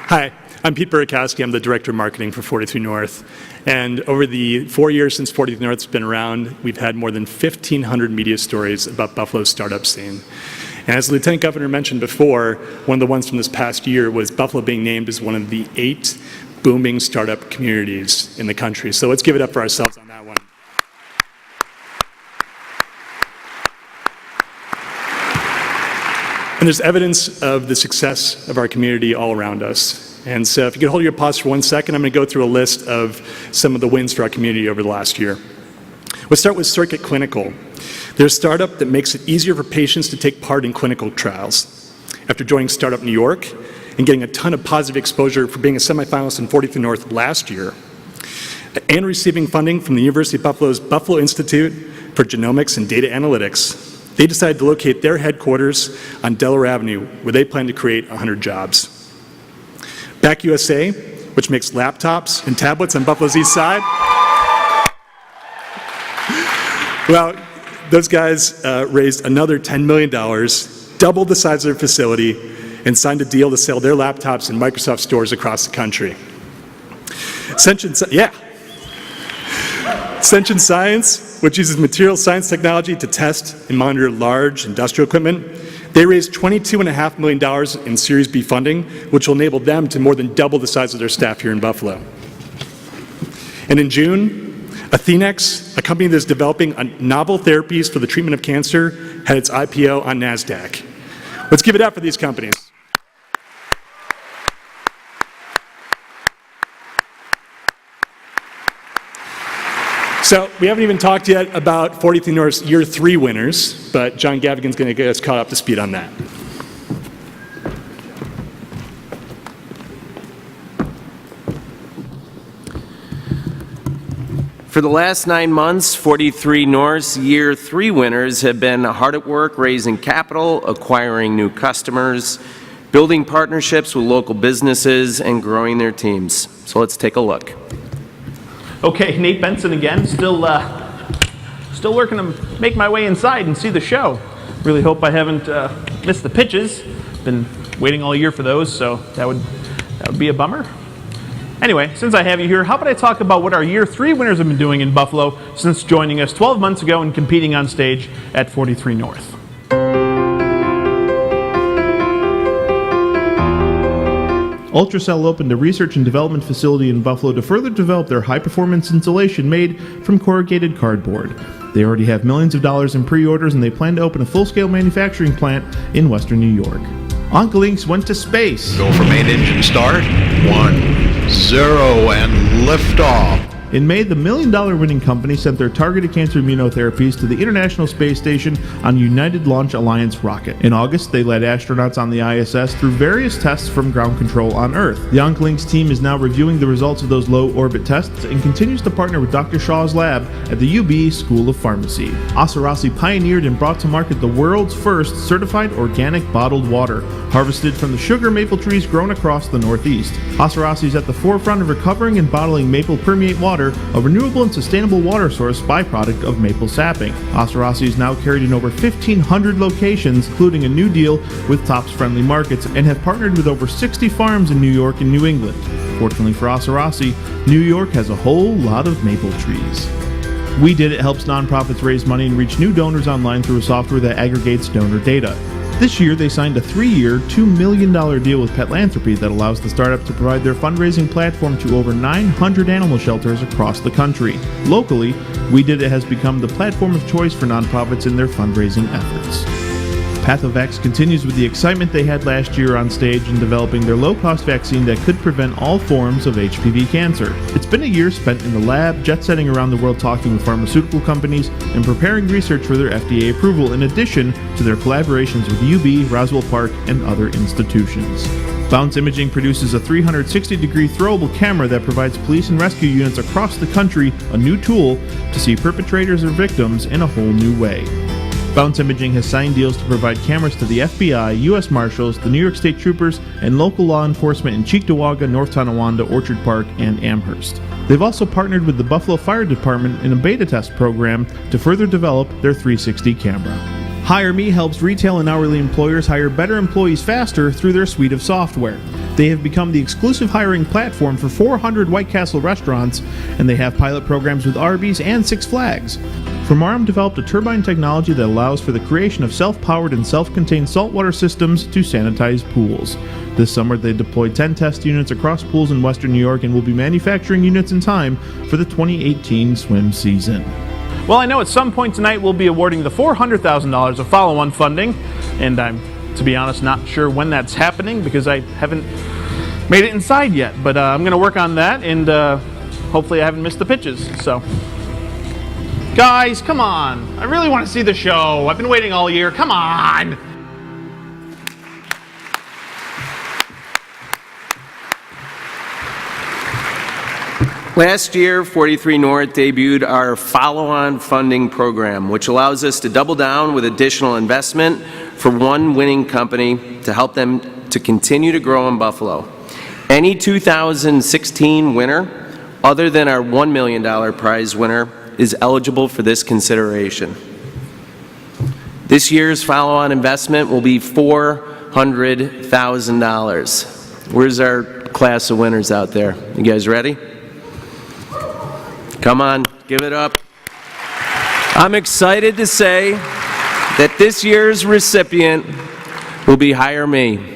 Hi, I'm Pete Burkowski. I'm the Director of Marketing for 43 North. And over the 4 years since 43 North's been around, we've had more than 1,500 media stories about Buffalo's startup scene. And as the Lieutenant Governor mentioned before, one of the ones from this past year was Buffalo being named as one of the 8 booming startup communities in the country. So let's give it up for ourselves on that one. And there's evidence of the success of our community all around us. And so if you could hold your pause for 1 second, I'm going to go through a list of some of the wins for our community over the last year. Let's start with Circuit Clinical. They're a startup that makes it easier for patients to take part in clinical trials. After joining Startup New York and getting a ton of positive exposure for being a semifinalist in 43 North last year, and receiving funding from the University of Buffalo's Buffalo Institute for Genomics and Data Analytics, they decided to locate their headquarters on Delaware Avenue, where they plan to create 100 jobs. Back USA, which makes laptops and tablets on Buffalo's east side. Well, those guys raised another $10 million, doubled the size of their facility, and signed a deal to sell their laptops in Microsoft stores across the country. Sentient Science, which uses material science technology to test and monitor large industrial equipment, they raised $22.5 million in Series B funding, which will enable them to more than double the size of their staff here in Buffalo. And in June, Athenex, a company that's developing novel therapies for the treatment of cancer, had its IPO on NASDAQ. Let's give it up for these companies. So we haven't even talked yet about 43 North's Year 3 winners, but John Gavigan's going to get us caught up to speed on that. For the last 9 months, 43 North's Year 3 winners have been hard at work raising capital, acquiring new customers, building partnerships with local businesses, and growing their teams. So let's take a look. Okay, Nate Benson again, still working to make my way inside and see the show. Really hope I haven't missed the pitches. Been waiting all year for those, so that would be a bummer. Anyway, since I have you here, how about I talk about what our Year 3 winners have been doing in Buffalo since joining us 12 months ago and competing on stage at 43 North. Ultracell opened a research and development facility in Buffalo to further develop their high-performance insulation made from corrugated cardboard. They already have millions of dollars in pre-orders, and they plan to open a full-scale manufacturing plant in western New York. Oncolinks went to space. Go for main engine start. 1, 0, and lift off. In May, the $1 million winning company sent their targeted cancer immunotherapies to the International Space Station on United Launch Alliance rocket. In August, they led astronauts on the ISS through various tests from ground control on Earth. The Oncolinks team is now reviewing the results of those low-orbit tests and continues to partner with Dr. Shaw's lab at the UB School of Pharmacy. Asarasi pioneered and brought to market the world's first certified organic bottled water, harvested from the sugar maple trees grown across the Northeast. Asarasi is at the forefront of recovering and bottling maple permeate water, a renewable and sustainable water source byproduct of maple sapping. Asarasi is now carried in over 1,500 locations, including a new deal with Tops Friendly Markets, and have partnered with over 60 farms in New York and New England. Fortunately for Asarasi, New York has a whole lot of maple trees. We Did It helps nonprofits raise money and reach new donors online through a software that aggregates donor data. This year, they signed a 3-year, $2 million deal with Petlanthropy that allows the startup to provide their fundraising platform to over 900 animal shelters across the country. Locally, We Did It has become the platform of choice for nonprofits in their fundraising efforts. Pathovax continues with the excitement they had last year on stage in developing their low-cost vaccine that could prevent all forms of HPV cancer. It's been a year spent in the lab, jet-setting around the world talking with pharmaceutical companies, and preparing research for their FDA approval, in addition to their collaborations with UB, Roswell Park, and other institutions. Bounce Imaging produces a 360-degree throwable camera that provides police and rescue units across the country a new tool to see perpetrators or victims in a whole new way. Bounce Imaging has signed deals to provide cameras to the FBI, U.S. Marshals, the New York State Troopers, and local law enforcement in Cheektowaga, North Tonawanda, Orchard Park, and Amherst. They've also partnered with the Buffalo Fire Department in a beta test program to further develop their 360 camera. Hire Me helps retail and hourly employers hire better employees faster through their suite of software. They have become the exclusive hiring platform for 400 White Castle restaurants, and they have pilot programs with Arby's and Six Flags. Formarum developed a turbine technology that allows for the creation of self-powered and self-contained saltwater systems to sanitize pools. This summer, they deployed 10 test units across pools in western New York and will be manufacturing units in time for the 2018 swim season. Well, I know at some point tonight we'll be awarding the $400,000 of follow-on funding, and I'm, to be honest, not sure when that's happening because I haven't made it inside yet, but I'm going to work on that, and hopefully I haven't missed the pitches, so. Guys, come on. I really want to see the show. I've been waiting all year. Come on. Last year, 43 North debuted our follow-on funding program, which allows us to double down with additional investment for one winning company to help them to continue to grow in Buffalo. Any 2016 winner, other than our $1 million prize winner, is eligible for this consideration. This year's follow-on investment will be $400,000. Where's our class of winners out there? You guys ready? Come on, give it up. I'm excited to say that this year's recipient will be Hire Me.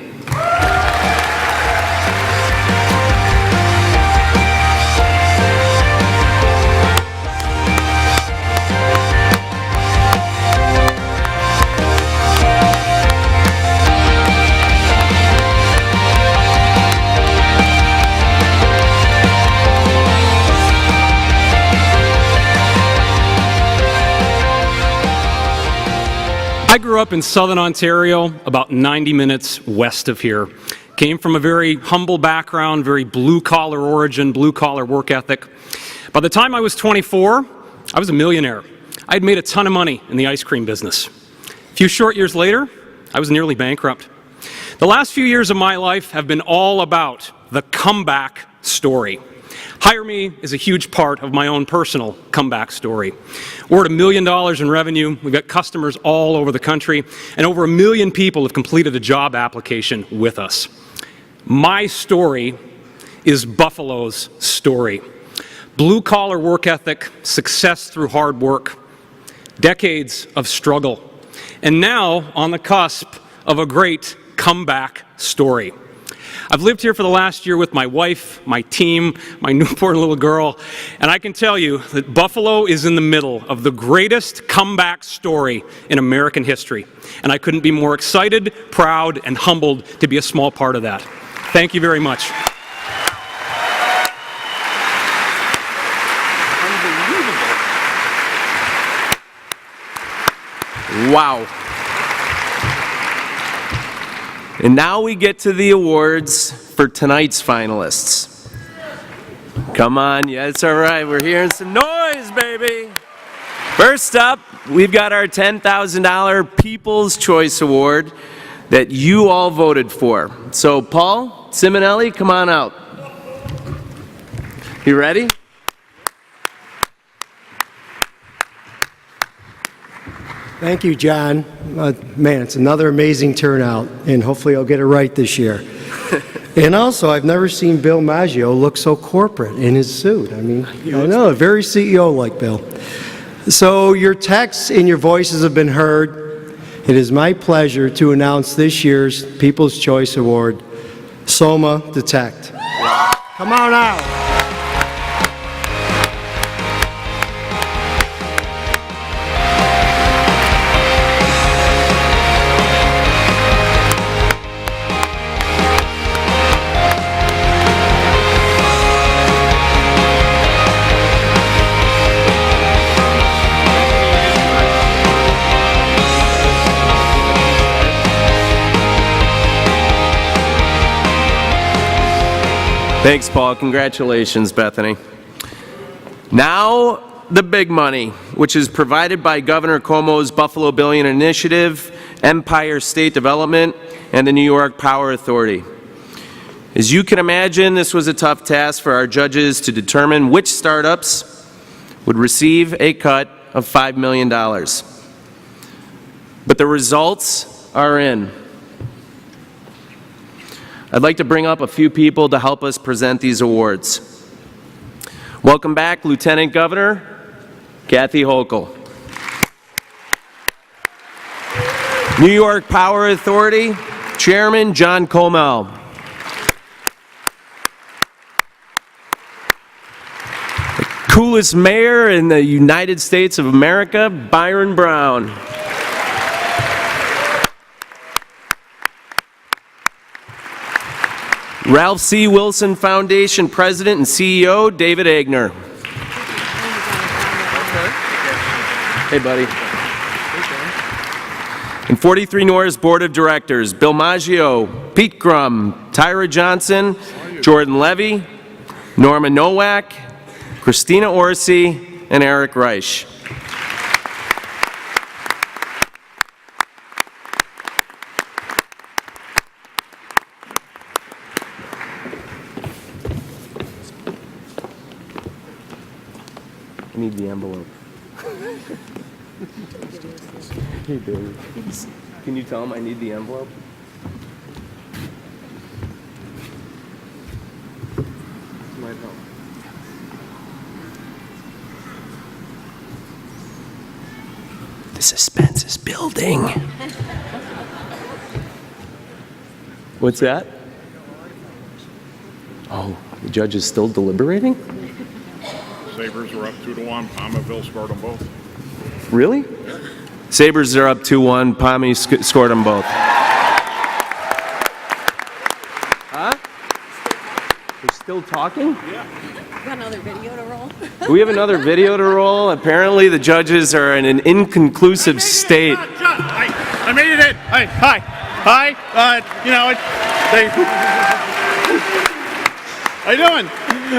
I grew up in southern Ontario, about 90 minutes west of here. Came from a very humble background, very blue-collar origin, blue-collar work ethic. By the time I was 24, I was a millionaire. I had made a ton of money in the ice cream business. A few short years later, I was nearly bankrupt. The last few years of my life have been all about the comeback story. Hire Me is a huge part of my own personal comeback story. We're at $1 million in revenue, we've got customers all over the country, and over 1 million people have completed a job application with us. My story is Buffalo's story. Blue-collar work ethic, success through hard work, decades of struggle, and now on the cusp of a great comeback story. I've lived here for the last year with my wife, my team, my newborn little girl, and I can tell you that Buffalo is in the middle of the greatest comeback story in American history. And I couldn't be more excited, proud, and humbled to be a small part of that. Thank you very much. Wow. And now we get to the awards for tonight's finalists. Come on, yeah, it's all right. We're hearing some noise, baby. First up, we've got our $10,000 People's Choice Award that you all voted for. So, Paul Simonelli, come on out. You ready? Thank you, John. Man, it's another amazing turnout, and hopefully I'll get it right this year. And also, I've never seen Bill Maggio look so corporate in his suit. I mean, I know, very CEO-like Bill. So your texts and your voices have been heard. It is my pleasure to announce this year's People's Choice Award, Soma Detect. Come on out. Thanks, Paul. Congratulations, Bethany. Now, the big money, which is provided by Governor Cuomo's Buffalo Billion Initiative, Empire State Development, and the New York Power Authority. As you can imagine, this was a tough task for our judges to determine which startups would receive a cut of $5 million. But the results are in. I'd like to bring up a few people to help us present these awards. Welcome back, Lieutenant Governor Kathy Hochul. New York Power Authority Chairman John Comel. The coolest mayor in the United States of America, Byron Brown. Ralph C. Wilson Foundation President and CEO, David Agner. Hey, buddy. And 43North's Board of Directors, Bill Maggio, Pete Grum, Tyra Johnson, Jordan Levy, Norma Nowak, Christina Orsi, and Eric Reich. I need the envelope. Hey, baby. Can you tell him I need the envelope? Might help. The suspense is building. What's that? Oh, the judge is still deliberating? Sabres are up 2-1. Palmerville scored them both. Really? Yeah. Sabres are up 2-1. Pommy scored them both. Huh? They're still talking? Yeah. We got another video to roll? We have another video to roll. Apparently the judges are in an inconclusive state. I made it in. Hi. How you doing?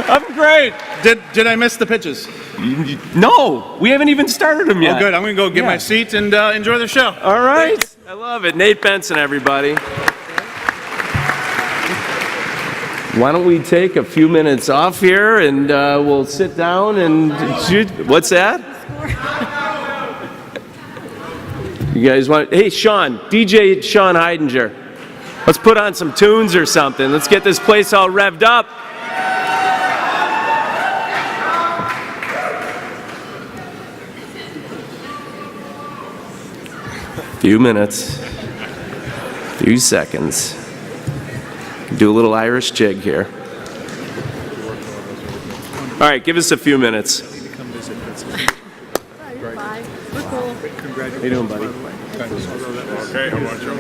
I'm great. Did I miss the pitches? No, we haven't even started them yet. Oh, good. I'm going to go get my seat and enjoy the show. All right. I love it. Nate Benson, everybody. Why don't we take a few minutes off here and we'll sit down and shoot. What's that? You guys want, hey Sean, DJ Sean Heidinger. Let's put on some tunes or something. Let's get this place all revved up. Few minutes, few seconds. Do a little Irish jig here. All right, give us a few minutes. How you doing, buddy? Okay, how about you?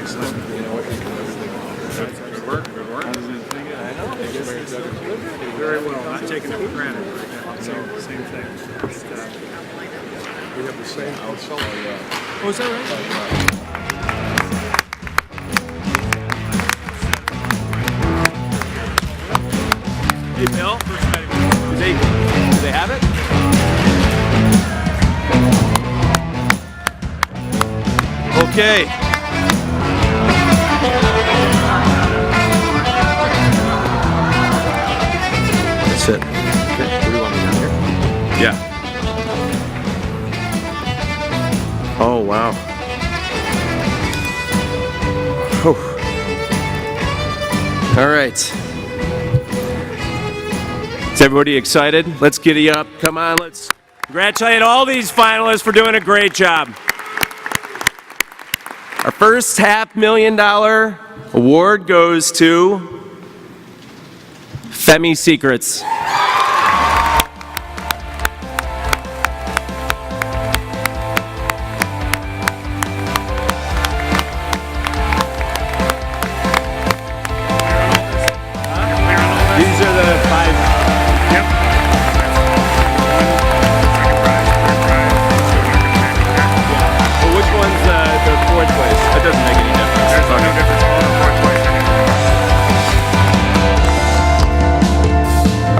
Good work, good work. Very well, not taking it for granted. So, same thing. We have the same. Oh, is that right? Hey, Bill? Do they have it? Okay. That's it. Okay. What do you want me down here? Yeah. Oh, wow. Whew. All right. Is everybody excited? Let's giddy up. Come on, let's congratulate all these finalists for doing a great job. Our first $500,000 award goes to Femi Secrets. These are the 5. Yep. Well, which one's the 4th place? That doesn't make any difference. There's no difference. All the 4th place.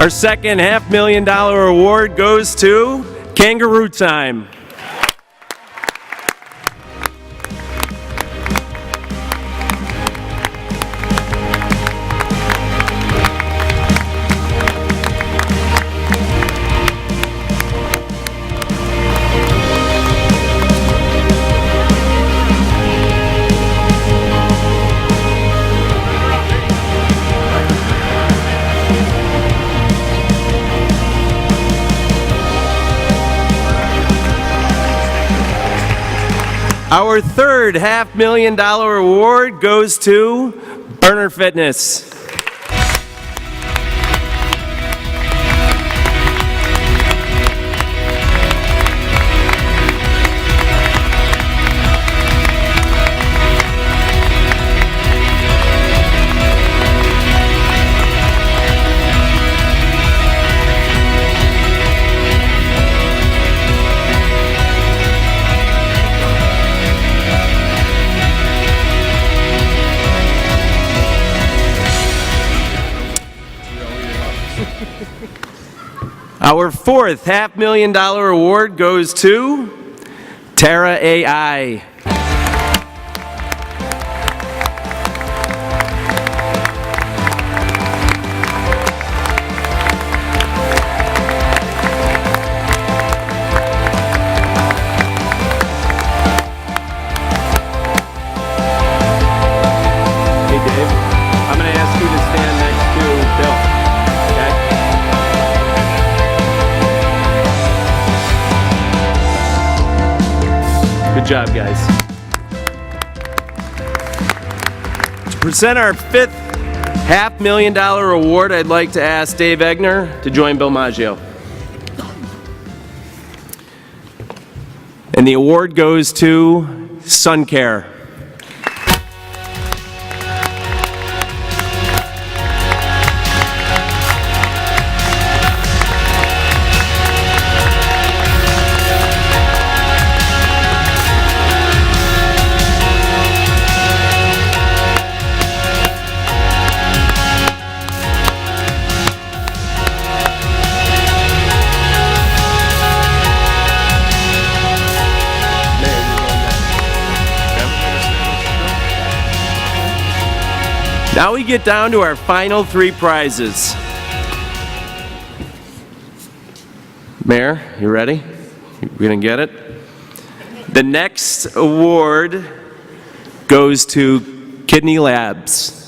Our second $500,000 award goes to Kangaroo Time. Our third $500,000 award goes to Burner Fitness. Our fourth $500,000 award goes to Terra AI. Hey Dave, I'm going to ask you to stand next to Bill, okay? Good job, guys. To present our fifth $500,000 award, I'd like to ask Dave Egner to join Bill Maggio. And the award goes to Sun Care. Now we get down to our final three prizes. Mayor, you ready? We're gonna get it? The next award goes to Kidney Labs.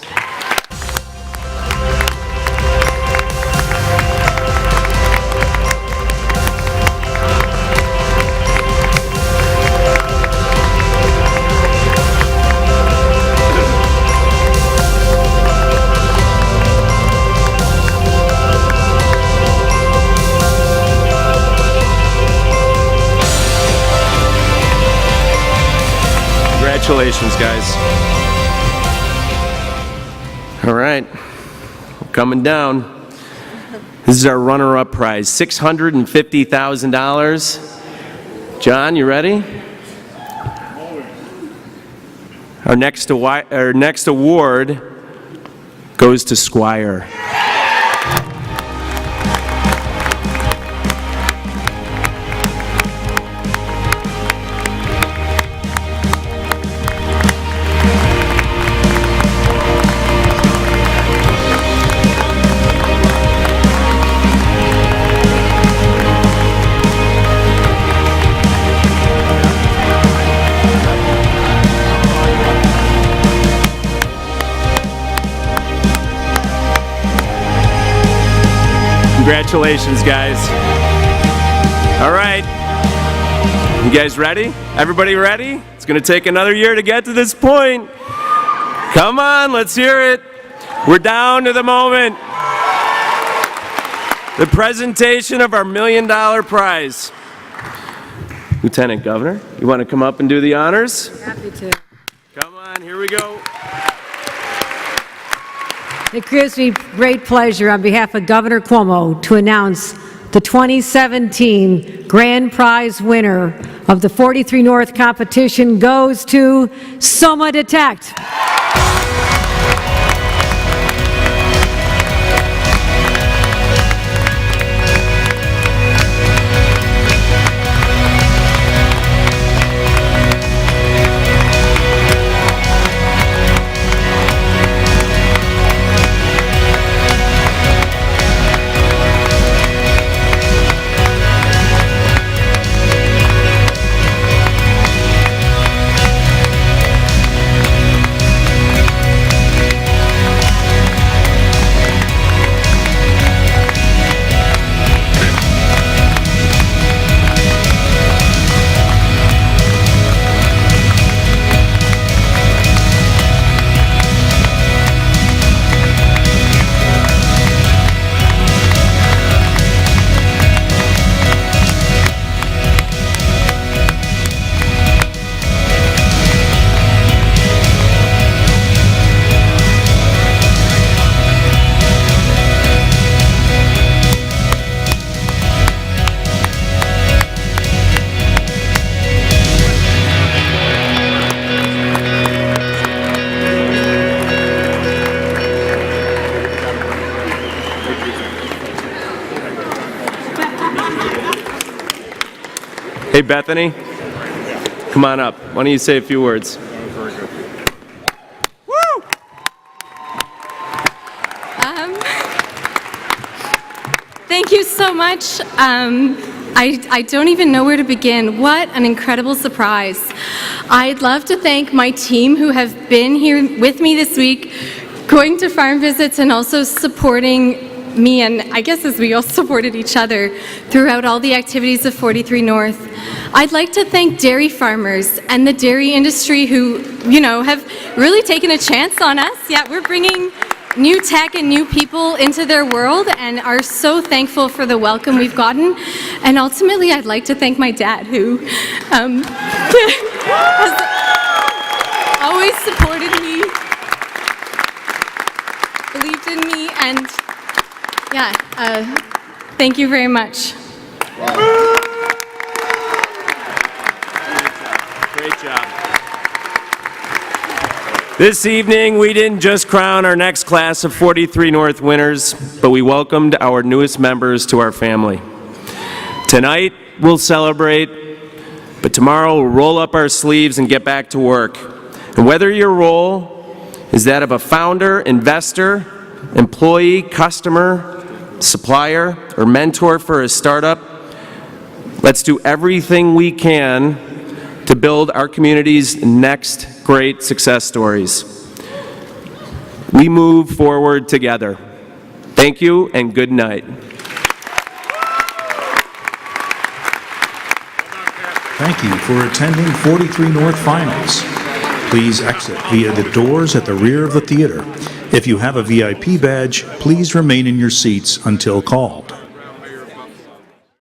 Congratulations, guys. All right, we're coming down. This is our runner-up prize, $650,000. John, you ready? Our next award goes to Squire. Congratulations, guys. All right. You guys ready? Everybody ready? It's going to take another year to get to this point. Come on, let's hear it. We're down to the moment. The presentation of our $1 million prize. Lieutenant Governor, you want to come up and do the honors? Happy to. Come on, here we go. It gives me great pleasure on behalf of Governor Cuomo to announce the 2017 grand prize winner of the 43 North competition goes to Soma Detect. Hey, Bethany, come on up. Why don't you say a few words? Thank you so much. I don't even know where to begin. What an incredible surprise. I'd love to thank my team who have been here with me this week, going to farm visits and also supporting me, and I guess as we all supported each other throughout all the activities of 43 North. I'd like to thank dairy farmers and the dairy industry who, have really taken a chance on us. Yeah, we're bringing new tech and new people into their world and are so thankful for the welcome we've gotten. And ultimately, I'd like to thank my dad who has always supported me, believed in me, and thank you very much. Great job. This evening, we didn't just crown our next class of 43 North winners, but we welcomed our newest members to our family. Tonight, we'll celebrate, but tomorrow we'll roll up our sleeves and get back to work. And whether your role is that of a founder, investor, employee, customer, supplier, or mentor for a startup. Let's do everything we can to build our community's next great success stories. We move forward together. Thank you and good night. Thank you for attending 43 North Finals. Please exit via the doors at the rear of the theater. If you have a VIP badge, please remain in your seats until called.